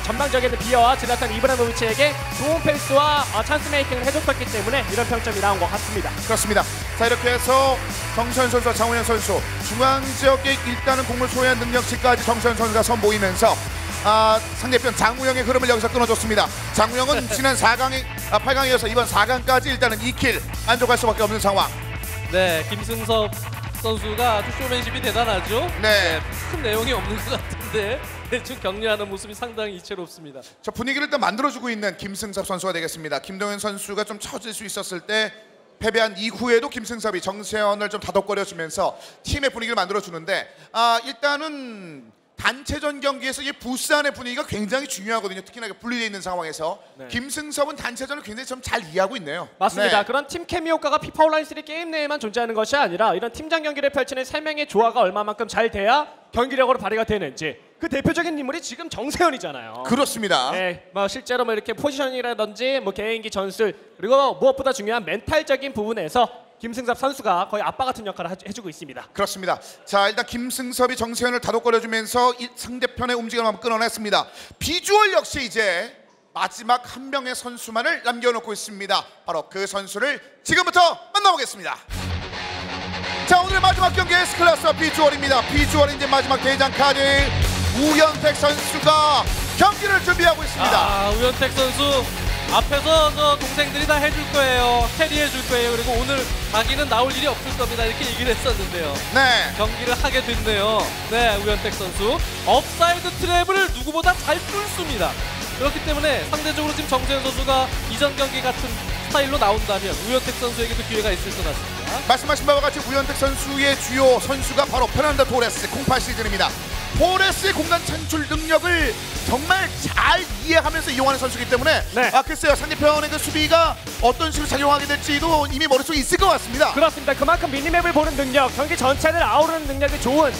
전방적에는 비어와 질라탄 이브라노비치에게 좋은 패스와 찬스 메이킹을 해줬었기 때문에 이런 평점이 나온 것 같습니다. 그렇습니다. 자, 이렇게 해서 정세현 선수와 장우영 선수 중앙 지역에 일단은 공을 소유한 능력치까지 정세현 선수가 선보이면서 상대편 장우영의 흐름을 여기서 끊어줬습니다. 장우영은 지난 8강이어서 이번 4강까지 일단은 2킬 만족할 수밖에 없는 상황. 네, 김승섭 선수가 아주 쇼맨십이 대단하죠. 네. 큰 내용이 없는 것 같은데 대충 격려하는 모습이 상당히 이채롭습니다. 저 분위기를 일단 만들어주고 있는 김승섭 선수가 되겠습니다. 김동현 선수가 좀 처질 수 있었을 때 패배한 이후에도 김승섭이 정세현을 좀 다독거려주면서 팀의 분위기를 만들어주는데 일단은 단체전 경기에서 이 부스 안의 분위기가 굉장히 중요하거든요. 특히나 분리되어 있는 상황에서 김승섭은 단체전을 굉장히 좀 잘 이해하고 있네요. 맞습니다. 네. 그런 팀 케미 효과가 피파 온라인 3 게임 내에만 존재하는 것이 아니라 이런 팀장 경기를 펼치는 3명의 조화가 얼마만큼 잘 돼야 경기력으로 발휘가 되는지 그 대표적인 인물이 지금 정세현이잖아요. 그렇습니다. 네, 뭐 실제로 뭐 이렇게 포지셔닝이라든지 뭐 개인기 전술 그리고 무엇보다 중요한 멘탈적인 부분에서 김승섭 선수가 거의 아빠 같은 역할을 해주고 있습니다. 그렇습니다. 자, 일단 김승섭이 정세현을 다독거려주면서 상대편의 움직임을 한번 끊어냈습니다. 비주얼 역시 이제 마지막 한 명의 선수만을 남겨놓고 있습니다. 바로 그 선수를 지금부터 만나보겠습니다. 자, 오늘의 마지막 경기 S클래스 비주얼입니다. 비주얼 이제 마지막 대장 카드 우현택 선수가 경기를 준비하고 있습니다. 우현택 선수 앞에서 저 동생들이 다 해줄 거예요. 캐리해 줄 거예요. 그리고 오늘 자기는 나올 일이 없을 겁니다. 이렇게 얘기를 했었는데요. 네. 경기를 하게 됐네요. 네, 우현택 선수. 업사이드 트랩을 누구보다 잘 뚫습니다. 그렇기 때문에 상대적으로 지금 정세현 선수가 이전 경기 같은 스타일로 나온다면 우현택 선수에게도 기회가 있을 것 같습니다. 말씀하신 바와 같이 우현택 선수의 주요 선수가 바로 페르난도 토레스 08 시즌입니다. 포레스의 공간 창출 능력을 정말 잘 이해하면서 이용하는 선수이기 때문에 네. 글쎄요, 상대편의 그 수비가 어떤 식으로 작용하게 될지도 이미 머릿속에 있을 것 같습니다. 그렇습니다. 그만큼 미니맵을 보는 능력, 경기 전체를 아우르는 능력이 좋은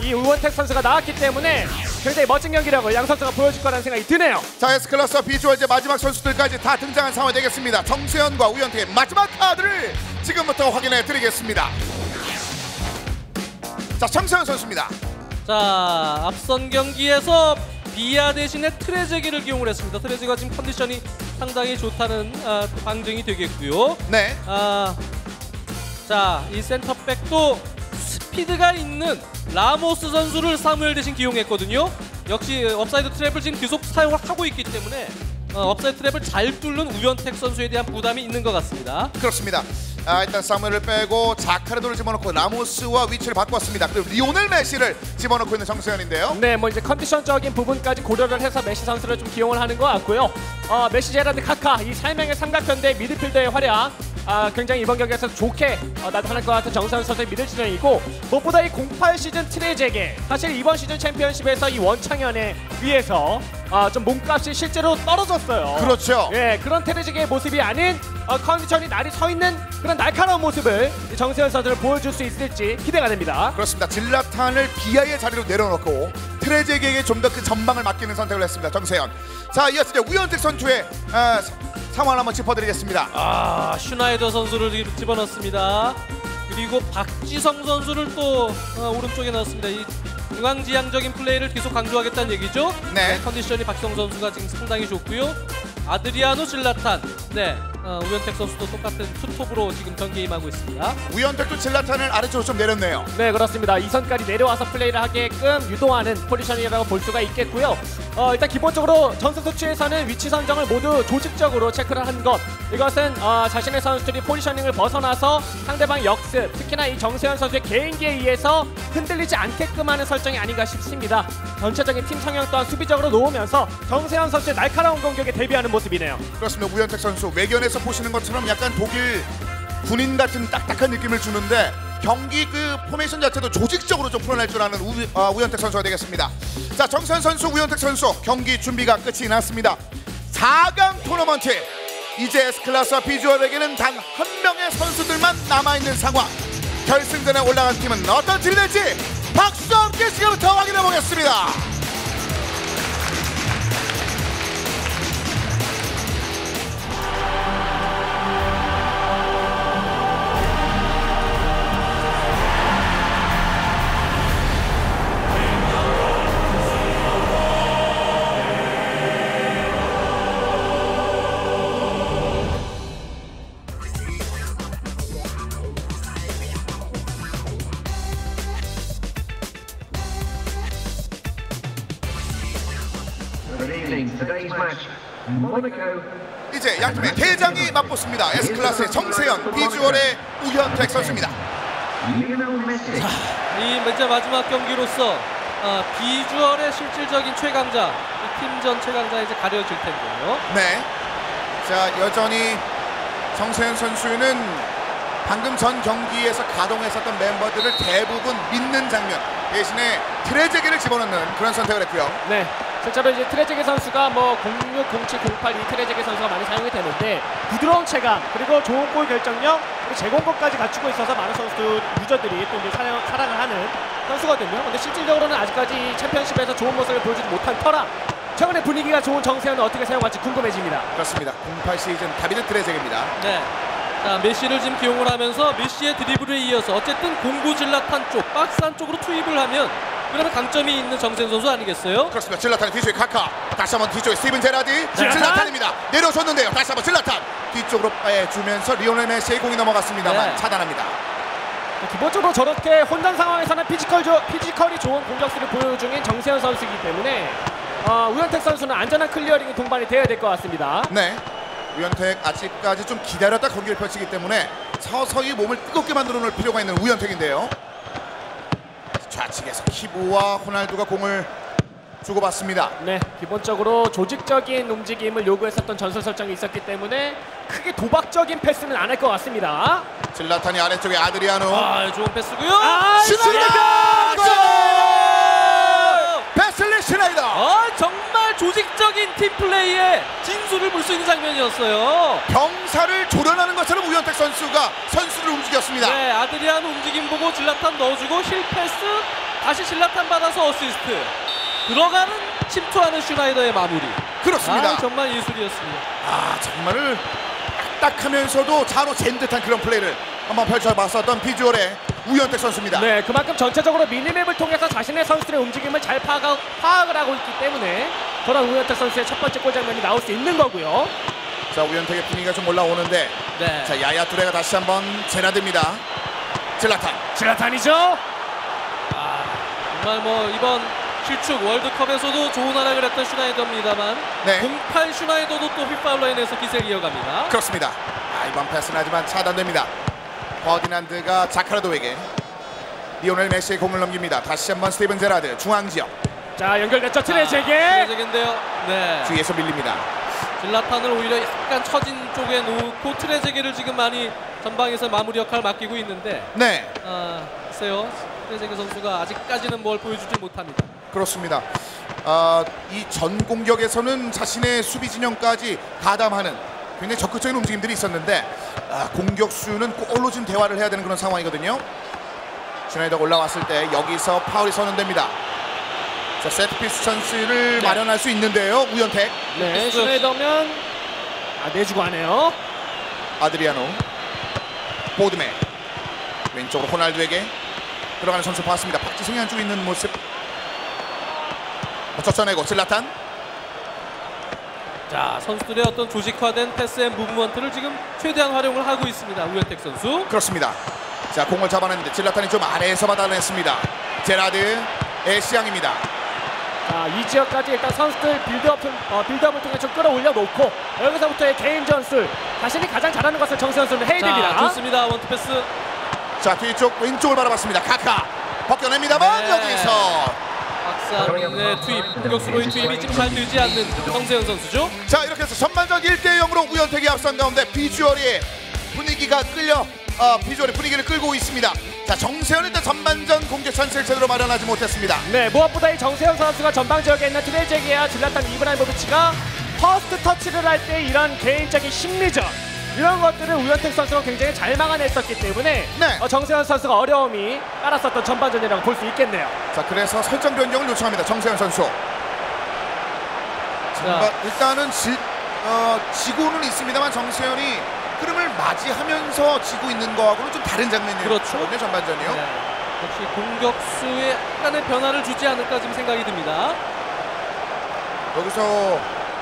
이 우원택 선수가 나왔기 때문에 굉장히 멋진 경기력을 양 선수가 보여줄 거라는 생각이 드네요. 자, S클래스와 비주얼 이제 마지막 선수들까지 다 등장한 상황이 되겠습니다. 정세현과 우현택의 마지막 카드를 지금부터 확인해 드리겠습니다. 자, 정세현 선수입니다. 자, 앞선 경기에서 비아 대신에 트레제기를 기용을 했습니다. 트레제가 지금 컨디션이 상당히 좋다는 방증이 되겠고요. 네. 자, 이 센터백도 스피드가 있는 라모스 선수를 사무엘 대신 기용했거든요. 역시 업사이드 트랩을 지금 계속 사용을 하고 있기 때문에 업사이드 트랩을 잘 뚫는 우현택 선수에 대한 부담이 있는 것 같습니다. 그렇습니다. 일단 사무엘을 빼고 자카르도를 집어넣고 라모스와 위치를 바꿨습니다. 그리고 리오넬 메시를 집어넣고 있는 정세현인데요. 네, 뭐 이제 컨디션적인 부분까지 고려를 해서 메시 선수를 좀 기용을 하는 것 같고요. 메시, 제라드, 카카 이 3명의 삼각편대 미드필더의 활약 굉장히 이번 경기에서 좋게 나타날 것 같은 정세현 선수의 미들 진영이고, 무엇보다 이 08 시즌 트레제게, 사실 이번 시즌 챔피언십에서 이 원창현에 비해서 좀 몸값이 실제로 떨어졌어요. 그렇죠. 예, 그런 트레제게의 모습이 아닌 컨디션이 날이 서 있는 그런 날카로운 모습을 이 정세현 선수를 보여줄 수 있을지 기대가 됩니다. 그렇습니다. 질라탄을 비아의 자리로 내려놓고 트레제게에게 좀 더 그 전방을 맡기는 선택을 했습니다. 정세현. 자, 이어서 이제 우현택 선수의 상황을 한번 짚어드리겠습니다. 슈나이더 선수를 집어넣습니다. 그리고 박지성 선수를 또 오른쪽에 넣었습니다. 이 중앙지향적인 플레이를 계속 강조하겠다는 얘기죠. 네. 컨디션이 박지성 선수가 지금 상당히 좋고요. 아드리아노 질라탄, 우현택 선수도 똑같은 투톱으로 지금 경기에 임하고 있습니다. 우현택도 질라탄을 아래쪽으로 좀 내렸네요. 네, 그렇습니다. 2선까지 내려와서 플레이를 하게끔 유도하는 포지션이라고 볼 수가 있겠고요. 일단 기본적으로 전 선수 측에서는 위치 선정을 모두 조직적으로 체크를 한 것, 이것은 자신의 선수들이 포지셔닝을 벗어나서 상대방 역습, 특히나 이 정세현 선수의 개인기에 의해서 흔들리지 않게끔 하는 설정이 아닌가 싶습니다. 전체적인 팀 성향 또한 수비적으로 놓으면서 정세현 선수의 날카로운 공격에 대비하는 모습이네요. 그렇습니다. 우현택 선수 외견에서 보시는 것처럼 약간 독일 군인 같은 딱딱한 느낌을 주는데 경기 그 포메이션 자체도 조직적으로 좀 풀어낼 줄 아는 우현택 선수가 되겠습니다. 자, 정세현 선수, 우현택 선수 경기 준비가 끝이 났습니다. 4강 토너먼트, 이제 S클래스와 비주얼에게는 단 한 명의 선수들만 남아있는 상황. 결승전에 올라간 팀은 어떤 팀이 될지 박수와 함께 지금부터 확인해 보겠습니다. 이제 양팀의 대장이 맞붙습니다. S클래스의 정세현, 비주얼의 우현택 선수입니다. 이 이제 마지막 경기로서 비주얼의 실질적인 최강자, 팀전 최강자 이제 가려질 텐데요. 네. 자, 여전히 정세현 선수는 방금 전 경기에서 가동했었던 멤버들을 대부분 믿는 장면 대신에 트레제게를 집어넣는 그런 선택을 했고요. 네, 실제로 이제 트레제게 선수가 뭐 06, 07, 08 이 트레제게 선수가 많이 사용이 되는데 부드러운 체감 그리고 좋은 골 결정력, 제공권까지 갖추고 있어서 많은 선수 유저들이 또 이제 사랑을 하는 선수거든요. 근데 실질적으로는 아직까지 챔피언십에서 좋은 모습을 보여주지 못한 터라 최근에 분위기가 좋은 정세현은 어떻게 사용할지 궁금해집니다. 그렇습니다. 08 시즌 다비드 트레제게입니다. 네. 자, 메시를 지금 기용을 하면서 메시의 드리블에 이어서 어쨌든 공구 질라탄 쪽, 박스 안쪽으로 투입을 하면 그러면 강점이 있는 정세현 선수 아니겠어요? 그렇습니다. 질라탄의 뒤쪽에 카카, 다시 한번 뒤쪽에 스티븐 제라디, 질라탄입니다. 내려줬는데요. 다시 한번 질라탄 뒤쪽으로 빼주면서 리오넬 메시의 공이 넘어갔습니다만 네. 차단합니다. 기본적으로 저렇게 혼전 상황에서는 피지컬이 좋은 공격수를 보여 중인 정세현 선수이기 때문에 우현택 선수는 안전한 클리어링이 동반이 돼야 될 것 같습니다. 네. 우현택 아직까지 좀 기다렸다 경기를 펼치기 때문에 서서히 몸을 뜨겁게 만들어 놓을 필요가 있는 우현택인데요. 좌측에서 키보와 호날두가 공을 주고받습니다. 네, 기본적으로 조직적인 움직임을 요구했었던 전술 설정이 있었기 때문에 크게 도박적인 패스는 안 할 것 같습니다. 질라탄이 아래쪽에 아드리아노. 좋은 패스고요. 슈나이더! 슈나이더. 정말 조직적인 팀 플레이의 진수를 볼 수 있는 장면이었어요. 병사를 조련하는 것처럼 우현택 선수가 선수를 움직였습니다. 네, 아드리안 움직임 보고 질라탄 넣어주고 힐 패스, 다시 질라탄 받아서 어시스트. 들어가는 침투하는 슈나이더의 마무리. 그렇습니다. 정말 예술이었습니다. 정말을 딱딱하면서도 자로 잰 듯한 그런 플레이를 한번 펼쳐봤었던 비주얼의 우현택 선수입니다. 네, 그만큼 전체적으로 미니맵을 통해서 자신의 선수들의 움직임을 잘 파악을 하고 있기 때문에 그런 우현택 선수의 첫 번째 골 장면이 나올 수 있는 거고요. 자, 우현택의 분위기가 좀 올라오는데, 네. 자, 야야 뚜레가 다시 한번 제라드입니다. 질라탄이죠. 정말 뭐 이번 실축 월드컵에서도 좋은 활약을 했던 슈나이더입니다만 네. 08 슈나이더도 또 휘파울 라인에서 기세를 이어갑니다. 그렇습니다. 이번 패스는 하지만 차단됩니다. 버디난드가 자카르도에게 리오넬 메시의 공을 넘깁니다. 다시 한번 스티븐 제라드 중앙 지역 자, 연결됐죠. 트레제게. 트레제게인데요. 네. 뒤에서 밀립니다. 질라탄을 오히려 약간 처진 쪽에 놓고 트레제게를 지금 많이 전방에서 마무리 역할을 맡기고 있는데 네, 글쎄요. 트레제게 선수가 아직까지는 뭘 보여주지 못합니다. 그렇습니다. 이 전 공격에서는 자신의 수비 진영까지 가담하는 굉장히 적극적인 움직임들이 있었는데 공격수는 골로 지금 대화를 해야 되는 그런 상황이거든요. 슈나이더가 올라왔을 때 여기서 파울이 선언됩니다. 자, 세트피스 찬스를 마련할 수 있는데요. 우현택, 네, 슈나이더면 내주고 하네요. 아드리아노, 보드맨 왼쪽으로 호날두에게 들어가는 선수 봤습니다. 박지성이 안쪽에 있는 모습. 젖혀내고 질라탄. 자, 선수들의 어떤 조직화된 패스 앤 무브먼트를 지금 최대한 활용을 하고 있습니다. 우현택 선수. 그렇습니다. 자, 공을 잡아냈는데 질라탄이 좀 아래에서 받아냈습니다. 제라드의 시향입니다. 자, 이 지역까지 일단 선수들 빌드업을 통해 좀 끌어올려 놓고 여기서부터의 개인 전술, 자신이 가장 잘하는 것을 정세현 선수는 해야 됩니다. 자, 좋습니다. 원투 패스. 자, 뒤쪽 왼쪽을 바라봤습니다. 카카 벗겨냅니다만 네. 여기서 박상민의 투입, 공격수로의 투입이 지금 잘 되지 않는 정세현 선수죠. 자, 이렇게 해서 전반전 1대0으로 우현택이 앞선 가운데 비주얼의 분위기가 비주얼의 분위기를 끌고 있습니다. 자, 정세현은 일단 전반전 공격 찬스를 제대로 마련하지 못했습니다. 네, 무엇보다 이 정세현 선수가 전방 지역에 있는 트레제기와 질라탄 이브라이모비치가 퍼스트 터치를 할 때 이런 개인적인 심리전, 이런 것들을 우현택 선수가 굉장히 잘 막아냈었기 때문에 네. 정세현 선수가 어려움이 따랐었던 전반전이라고 볼 수 있겠네요. 자, 그래서 설정 변경을 요청합니다. 정세현 선수. 일단은 지고는 있습니다만 정세현이 흐름을 맞이하면서 지고 있는 거하고는 좀 다른 장면이거든요. 그렇죠. 전반전이요. 네. 역시 공격수에 약간의 변화를 주지 않을까 지금 생각이 듭니다. 여기서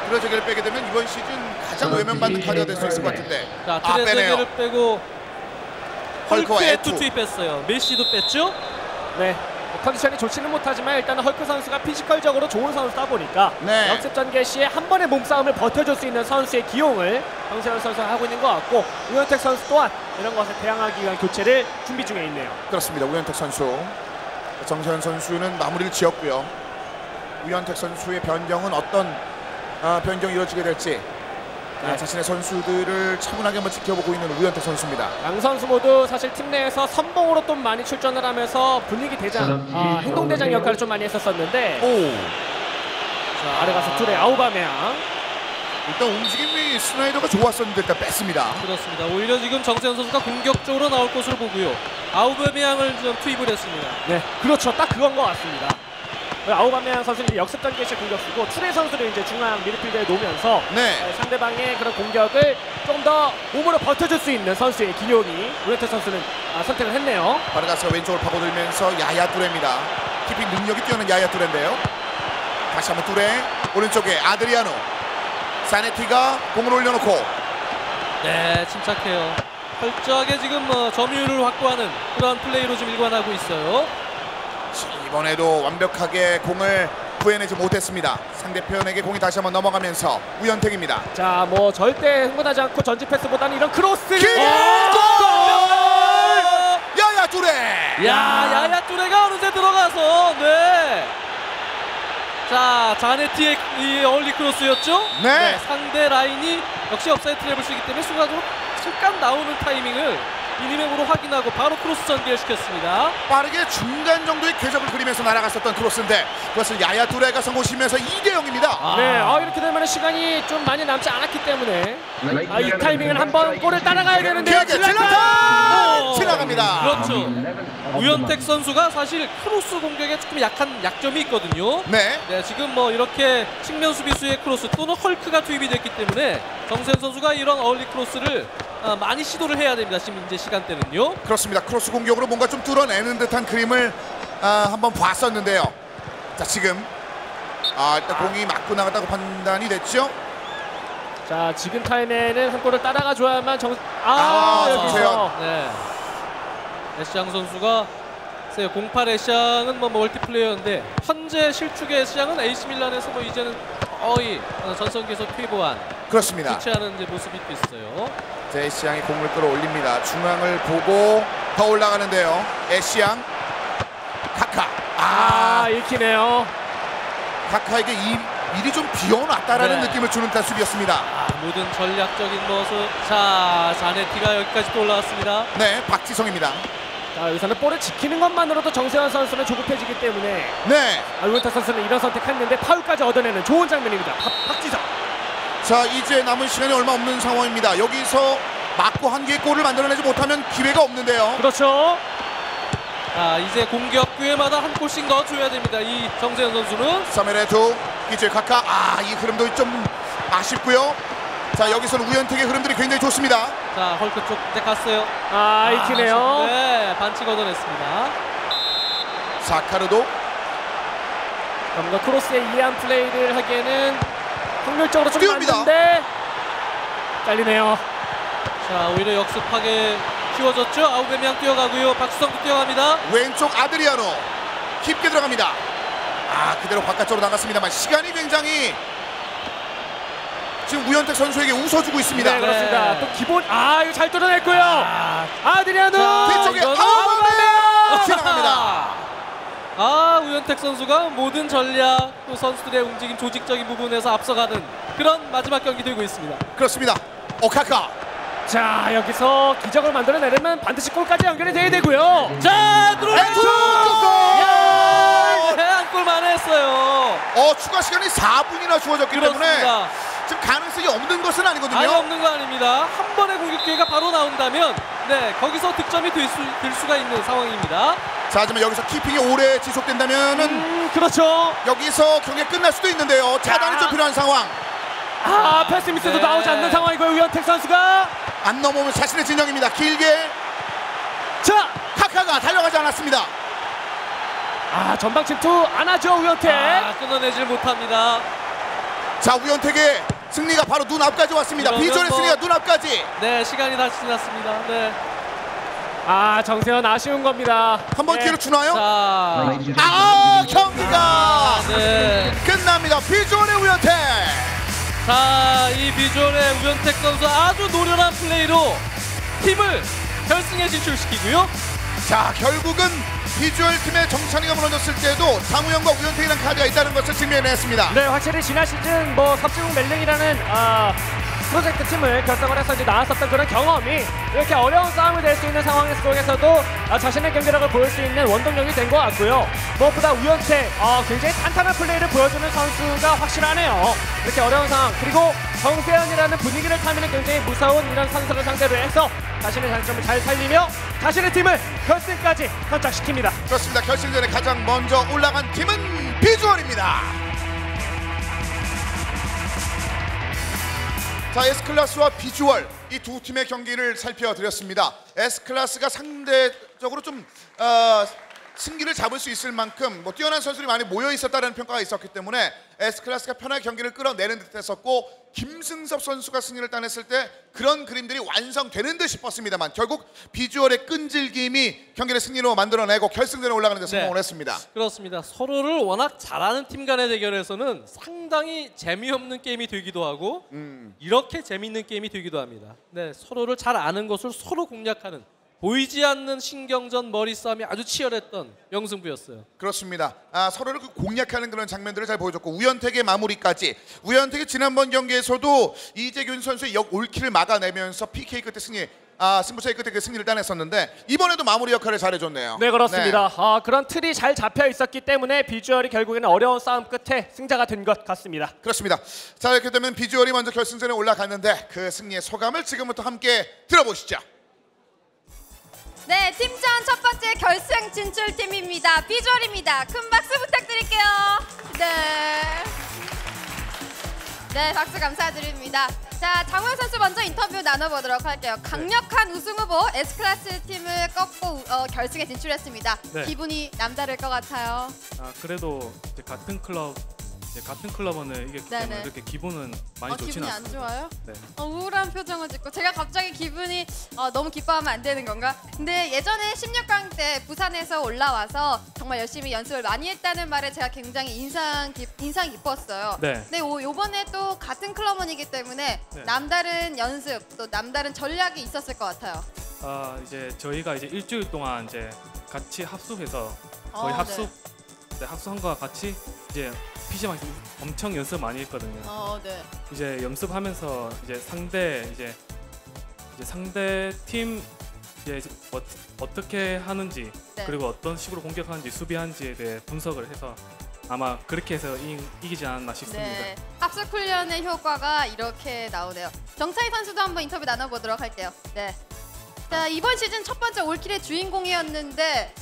트레제게를 빼게 되면 이번 시즌 가장 외면받는 카드가 될 수 있을 것 같은데. 자, 빼네요. 트레제게를 빼고 헐크와 헐크에 에투. 투입했어요. 메시도 뺐죠. 네, 컨디션이 좋지는 못하지만 일단은 헐크 선수가 피지컬적으로 좋은 선수다 보니까 네. 역습 전개 시에 한 번의 몸싸움을 버텨줄 수 있는 선수의 기용을 정세현 선수가 하고 있는 것 같고, 우현택 선수 또한 이런 것에 대항하기 위한 교체를 준비 중에 있네요. 그렇습니다. 우현택 선수. 정세현 선수는 마무리를 지었고요. 우현택 선수의 변경은 어떤 변경이 이루어지게 될지 자신의 선수들을 차분하게 한번 지켜보고 있는 우현택 선수입니다. 양 선수 모두 사실 팀 내에서 선봉으로 좀 많이 출전을 하면서 분위기 대장, 행동대장 역할을 좀 많이 했었었는데, 자, 아래 가서 툴의 아우바메양. 일단 움직임이 스나이더가 좋았었는데 일단 뺐습니다. 그렇습니다. 오히려 지금 정세현 선수가 공격적으로 나올 것으로 보고요. 아우베메양을 좀 투입을 했습니다. 네, 그렇죠. 딱 그건 것 같습니다. 아우바메양 선수는 역습 전개시 공격수고, 투레 선수를 이제 중앙 미드필더에 놓으면서 상대방의 그런 공격을 좀 더 몸으로 버텨줄 수 있는 선수의 기용이 우현택 선수는 선택을 했네요. 바르가스가 왼쪽을 파고들면서 야야 뚜레입니다. 키핑 능력이 뛰어난 야야 뚜레인데요. 다시 한번 뚜레 오른쪽에 아드리아노, 사네티가 공을 올려놓고 네, 침착해요. 철저하게 지금 점유율을 확보하는 그런 플레이로 지금 일관하고 있어요. 이번에도 완벽하게 공을 구해내지 못했습니다. 상대편에게 공이 다시 한번 넘어가면서 우현택입니다. 자, 뭐 절대 흥분하지 않고 전지 패스보다는 이런 크로스. 야야 뚜레. 야야 뚜레가 어느새 들어가서 자, 자네티의 이 얼리 크로스였죠? 네. 상대 라인이 역시 업사이드 트랩을 쓰기 때문에 순간적으로 잠깐 나오는 타이밍을 미니맵으로 확인하고 바로 크로스 전개시켰습니다. 빠르게 중간 정도의 궤적을 그리면서 날아갔었던 크로스인데 그것을 야야 뚜레가 성공시면서 2대0입니다. 네, 이렇게 되면 시간이 좀 많이 남지 않았기 때문에 이 타이밍은 한번 골을 따라가야 되는데요. 길게 질라탄! 질라탄! 지나갑니다. 그렇죠. 우현택 선수가 사실 크로스 공격에 조금 약점이 있거든요. 네. 네, 지금 뭐 이렇게 측면 수비수의 크로스 또는 헐크가 투입이 됐기 때문에 정세현 선수가 이런 어울리 크로스를 많이 시도를 해야 됩니다. 지금 이제 시간대는요. 그렇습니다. 크로스 공격으로 뭔가 좀 뚫어내는 듯한 그림을 한번 봤었는데요. 자, 지금 일단 공이 맞고 나갔다고 판단이 됐죠. 자, 지금 타임에는 한 골을 따라가 줘야만 정세현. 네. 애시앙 선수가 08 애시앙은 뭐 멀티플레이어인데 현재 실축의 애시앙은 AC 밀란에서 뭐 이제는 거의 전성기에서 퇴보한 그렇습니다. 교체하는 이제 모습이 또 있어요. 에시앙이 공을 끌어올립니다. 중앙을 보고 더 올라가는데요. 에시앙 카카. 읽히네요. 카카에게 미리 좀 비워놨다라는 네. 느낌을 주는 듯한 수비였습니다. 모든 전략적인 모습. 자, 자네티가 여기까지 또 올라왔습니다. 네, 박지성입니다. 자, 여기서는 볼을 지키는 것만으로도 정세현 선수는 조급해지기 때문에 네, 우현택 선수는 이런 선택했는데 파울까지 얻어내는 좋은 장면입니다. 박지성. 자 이제 남은 시간이 얼마 없는 상황입니다. 여기서 맞고 한 개의 골을 만들어내지 못하면 기회가 없는데요. 그렇죠. 자, 이제 공격 기회마다 한 골씩 넣어줘야 됩니다. 이 정세현 선수는. 3회 투 이제 카카. 이 흐름도 좀 아쉽고요. 자 여기서는 우현택의 흐름들이 굉장히 좋습니다. 자, 헐크 쪽 때 갔어요. 읽히네요. 네, 반칙 얻어냈습니다. 사카르도. 뭔가 크로스에 이해한 플레이를 하기에는 확률적으로 좀 띄웁니다. 맞는데 잘리네요. 자, 오히려 역습하게 키워졌죠. 아우베미앙 뛰어가고요. 박수성도 뛰어갑니다. 왼쪽 아드리아노 깊게 들어갑니다. 그대로 바깥쪽으로 나갔습니다만 시간이 굉장히 지금 우현택 선수에게 웃어주고 있습니다. 네, 그렇습니다. 네. 또 기본 이거 잘 뚫어냈고요. 아드리아노 뒤쪽에 이거는 아우베미앙 지나갑니다. 우현택 선수가 모든 전략 또 선수들의 움직임 조직적인 부분에서 앞서가는 그런 마지막 경기 되고 있습니다. 그렇습니다. 카카. 자, 여기서 기적을 만들어내려면 반드시 골까지 연결이 돼야 되고요. 자, 들어오고 야! 한 골만 했어요. 추가 시간이 4분이나 주어졌기 때문에 그렇습니다. 지금 가능성이 없는 것은 아니거든요. 아예 없는 거 아닙니다. 한 번의 공격 기회가 바로 나온다면 네, 거기서 득점이 될 수가 있는 상황입니다. 자, 하지만 여기서 키핑이 오래 지속된다면은 그렇죠. 여기서 경기가 끝날 수도 있는데요. 차단이 좀 필요한 상황. 패스 미스도 네. 나오지 않는 상황이고요. 우현택 선수가 안 넘어오면 자신의 진영입니다. 길게 자, 카카가 달려가지 않았습니다. 전방 침투 안 하죠. 우현택. 끊어내질 못합니다. 자, 우현택의 승리가 바로 눈앞까지 왔습니다. 그러면 비주얼의 뭐- 승리가 눈앞까지. 네, 시간이 다시 지났습니다. 네. 정세현 아쉬운 겁니다. 한 번 기회를 주나요? 자, 경기가 네. 끝납니다. 비주얼의 우현택. 자, 이 비주얼의 우현택 선수 아주 노련한 플레이로 팀을 결승에 진출시키고요. 자, 결국은 비주얼 팀의 정찬이가 무너졌을 때도 장우영과 우현택이라는 카드가 있다는 것을 증명해냈습니다. 네, 확실히 지난 시즌 섭지국 멜링이라는 프로젝트 팀을 결성을 해서 이제 나왔었던 그런 경험이 이렇게 어려운 싸움을 낼 수 있는 상황 속에서도 자신의 경기력을 보일 수 있는 원동력이 된 것 같고요. 무엇보다 우현택 굉장히 탄탄한 플레이를 보여주는 선수가 확실하네요. 이렇게 어려운 상황, 그리고 정세현이라는 분위기를 타면 굉장히 무서운 이런 선수를 상대로 해서 자신의 장점을 잘 살리며 자신의 팀을 결승까지 선착시킵니다. 그렇습니다. 결승전에 가장 먼저 올라간 팀은 비주얼입니다. 자, S클래스와 비주얼 이 두 팀의 경기를 살펴드렸습니다. S클래스가 상대적으로 좀 승기를 잡을 수 있을 만큼 뛰어난 선수들이 많이 모여 있었다는 평가가 있었기 때문에 S클래스가 편하게 경기를 끌어내는 듯했었고 김승섭 선수가 승리를 따냈을 때 그런 그림들이 완성되는 듯 싶었습니다만 결국 비주얼의 끈질김이 경기를 승리로 만들어내고 결승전에 올라가는 데 성공을 했습니다. 그렇습니다. 서로를 워낙 잘하는 팀 간의 대결에서는 상당히 재미없는 게임이 되기도 하고 이렇게 재미있는 게임이 되기도 합니다. 네, 서로를 잘 아는 것을 서로 공략하는 보이지 않는 신경전 머리 싸움이 아주 치열했던 명승부였어요. 그렇습니다. 서로를 공략하는 그런 장면들을 잘 보여줬고 우현택의 마무리까지. 우현택이 지난번 경기에서도 이재균 선수의 올킬을 막아내면서 PK 끝에 승부차기 끝에 그 승리를 따냈었는데 이번에도 마무리 역할을 잘해줬네요. 네, 그렇습니다. 그런 틀이 잘 잡혀 있었기 때문에 비주얼이 결국에는 어려운 싸움 끝에 승자가 된 것 같습니다. 그렇습니다. 자, 이렇게 되면 비주얼이 먼저 결승전에 올라갔는데 그 승리의 소감을 지금부터 함께 들어보시죠. 네, 팀전 첫 번째 결승 진출팀입니다. 비주얼입니다. 큰 박수 부탁드릴게요. 네, 박수 감사드립니다. 자, 장우혁 선수 먼저 인터뷰 나눠보도록 할게요. 강력한 우승 후보 S클래스 팀을 꺾고 결승에 진출했습니다. 네. 기분이 남다를 것 같아요. 그래도 이제 같은 클럽원을 이겼기 때문에 네네. 그렇게 기분은 많이 좋지는 기분이 안 않습니다. 좋아요? 네. 우울한 표정을 짓고 제가 갑자기 기분이 너무 기뻐하면 안 되는 건가? 근데 예전에 16강 때 부산에서 올라와서 정말 열심히 연습을 많이 했다는 말에 제가 굉장히 인상 깊었어요. 네. 근데 요번에 또 같은 클럽원이기 때문에 네. 남다른 연습 또 남다른 전략이 있었을 것 같아요. 이제 저희가 이제 일주일 동안 이제 같이 합숙해서 거의 합숙한 거와 같이 이제 PC방에서 엄청 연습 많이 했거든요. 네. 이제 연습하면서 이제 상대 팀 이제 어떻게 하는지 네. 그리고 어떤 식으로 공격하는지 수비하는지에 대해 분석을 해서 아마 그렇게 해서 이기지 않았나 싶습니다. 네. 합숙 훈련의 효과가 이렇게 나오네요. 정차희 선수도 한번 인터뷰 나눠보도록 할게요. 네. 자, 이번 시즌 첫 번째 올킬의 주인공이었는데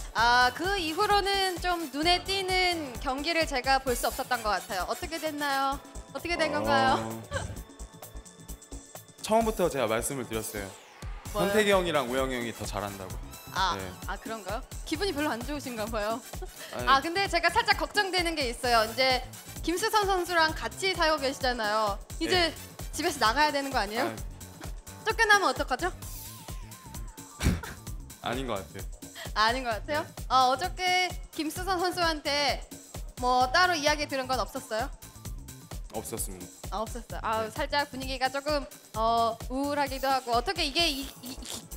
그 이후로는 좀 눈에 띄는 경기를 제가 볼 수 없었던 것 같아요. 어떻게 됐나요? 어떻게 된 건가요? 처음부터 제가 말씀을 드렸어요. 뭐요? 현태기 형이랑 우영이 형이 더 잘한다고. 네. 그런가요? 기분이 별로 안 좋으신가 봐요. 아니, 근데 제가 살짝 걱정되는 게 있어요. 이제 김수선 선수랑 같이 살고 계시잖아요. 이제 집에서 나가야 되는 거 아니에요? 쫓겨나면 어떡하죠? 아닌 것 같아요. 아닌 것 같아요? 어저께 김수선 선수한테 뭐 따로 이야기 들은 건 없었어요? 없었습니다. 없었어요. 살짝 분위기가 조금 우울하기도 하고 어떻게 이게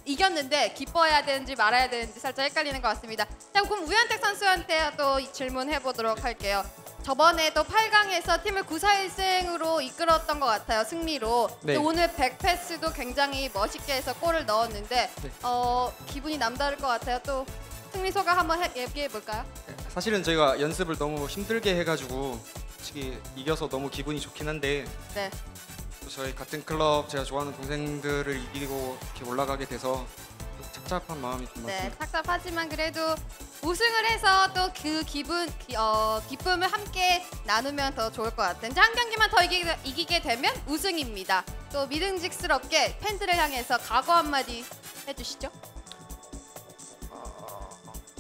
이겼는데 기뻐해야 되는지 말아야 되는지 살짝 헷갈리는 것 같습니다. 자, 그럼 우현택 선수한테 또 질문해 보도록 할게요. 저번에 또 8강에서 팀을 9-4-1승으로 이끌었던 것 같아요. 승리로. 네. 또 오늘 백패스도 굉장히 멋있게 해서 골을 넣었는데 기분이 남다를 것 같아요. 또 승리 소감 한번 얘기해 볼까요? 사실은 저희가 연습을 너무 힘들게 해가지고 솔직히 이겨서 너무 기분이 좋긴 한데 네. 또 저희 같은 클럽 제가 좋아하는 동생들을 이기고 이렇게 올라가게 돼서 좀 착잡한 마음이 좀 네, 많습니다. 삭삭하지만 그래도 우승을 해서 또 그 기쁨을 함께 나누면 더 좋을 것 같아요. 이제 한 경기만 더 이기게 되면 우승입니다. 또 믿음직스럽게 팬들을 향해서 각오 한마디 해주시죠.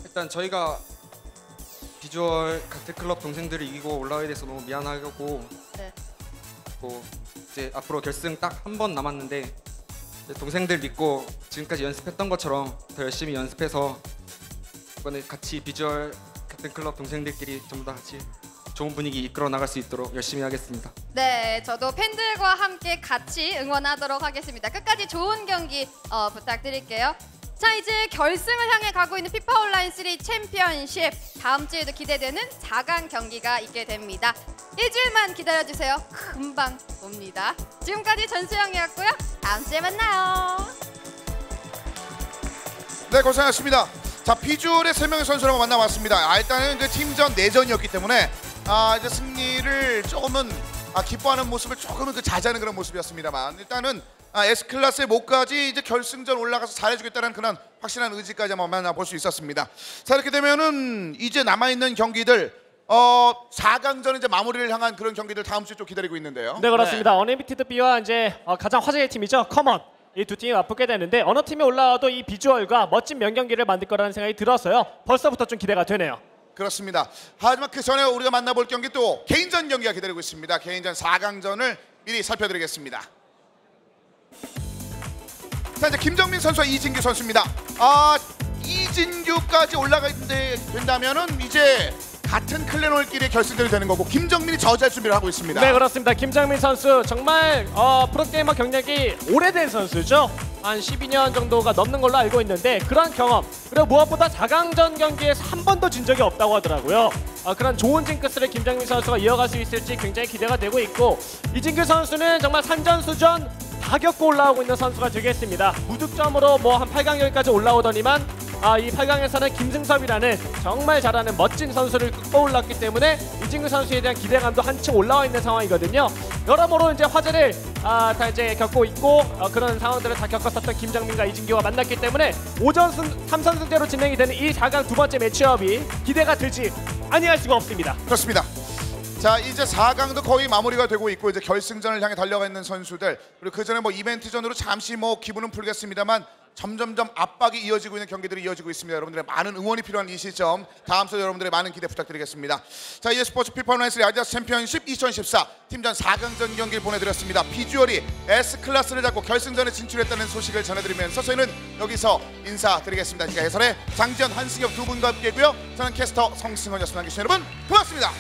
일단 저희가 비주얼 같은 클럽 동생들을 이기고 올라가게 돼서 너무 미안하고 네. 또 이제 앞으로 결승 딱 한 번 남았는데 이제 동생들 믿고 지금까지 연습했던 것처럼 더 열심히 연습해서 이번에 같이 비주얼 같은 클럽 동생들끼리 전부 다 같이 좋은 분위기 이끌어 나갈 수 있도록 열심히 하겠습니다. 네, 저도 팬들과 함께 같이 응원하도록 하겠습니다. 끝까지 좋은 경기 부탁드릴게요. 자, 이제 결승을 향해 가고 있는 피파 온라인 3 챔피언십 다음 주에도 기대되는 4강 경기가 있게 됩니다. 일주일만 기다려주세요. 금방 옵니다. 지금까지 전수영이었고요. 다음 주에 만나요. 네, 고생하셨습니다. 자, 비주얼의 3명의 선수를 만나봤습니다. 일단은 그 팀전 내전이었기 때문에 이제 승리를 조금은 기뻐하는 모습을 조금은 자제하는 그런 모습이었습니다만 일단은 S클래스의 목까지 이제 결승전 올라가서 잘해주겠다는 그런 확실한 의지까지 한번 만나볼 수 있었습니다. 자, 이렇게 되면은 이제 남아있는 경기들 4강전 이제 마무리를 향한 그런 경기들 다음 주에 좀 기다리고 있는데요. 네, 그렇습니다. 언리미티드 B와 이제 가장 화제의 팀이죠. 커먼. 이 두 팀이 맞붙게 되는데 어느 팀이 올라와도 이 비주얼과 멋진 명경기를 만들 거라는 생각이 들어서요. 벌써부터 좀 기대가 되네요. 그렇습니다. 하지만 그 전에 우리가 만나볼 경기 또 개인전 경기가 기다리고 있습니다. 개인전 4강전을 미리 살펴드리겠습니다. 자, 이제 김정민 선수와 이진규 선수입니다. 이진규까지 올라가게 된다면은 이제 같은 클랜월끼리 결승전이 되는 거고 김정민이 저지할 준비를 하고 있습니다. 네, 그렇습니다. 김정민 선수 정말 프로게이머 경력이 오래된 선수죠. 한 12년 정도가 넘는 걸로 알고 있는데 그런 경험 그리고 무엇보다 4강전 경기에서 한 번도 진 적이 없다고 하더라고요. 그런 좋은 징크스를 김정민 선수가 이어갈 수 있을지 굉장히 기대가 되고 있고 이진규 선수는 정말 산전수전 다 겪고 올라오고 있는 선수가 되겠습니다. 무득점으로 뭐 한 8강전까지 올라오더니만 이 8강에서는 김승섭이라는 정말 잘하는 멋진 선수를 끌어올랐기 때문에 이진규 선수에 대한 기대감도 한층 올라와 있는 상황이거든요. 여러모로 이제 화제를 다 이제 겪고 있고 그런 상황들을 다 겪었었던 김정민과 이진규가 만났기 때문에 3선승제로 진행이 되는 이 4강 두 번째 매치업이 기대가 되지 아니할 수가 없습니다. 그렇습니다. 자, 이제 4강도 거의 마무리가 되고 있고 이제 결승전을 향해 달려가 있는 선수들 그리고 그 전에 뭐 이벤트전으로 잠시 뭐 기분은 풀겠습니다만 점점점 압박이 이어지고 있는 경기들이 이어지고 있습니다. 여러분들의 많은 응원이 필요한 이 시점 다음 주 여러분들의 많은 기대 부탁드리겠습니다. 자, e스포츠 피파 온라인 3 아디다스 챔피언십 2014 팀전 4강전 경기를 보내드렸습니다. 비주얼이 S클래스를 잡고 결승전에 진출했다는 소식을 전해드리면서 저희는 여기서 인사드리겠습니다. 지금까지 해설의 장지현, 한승혁 두 분과 함께했고요. 저는 캐스터 성승원이었습니다. 함께해 주신 여러분 고맙습니다.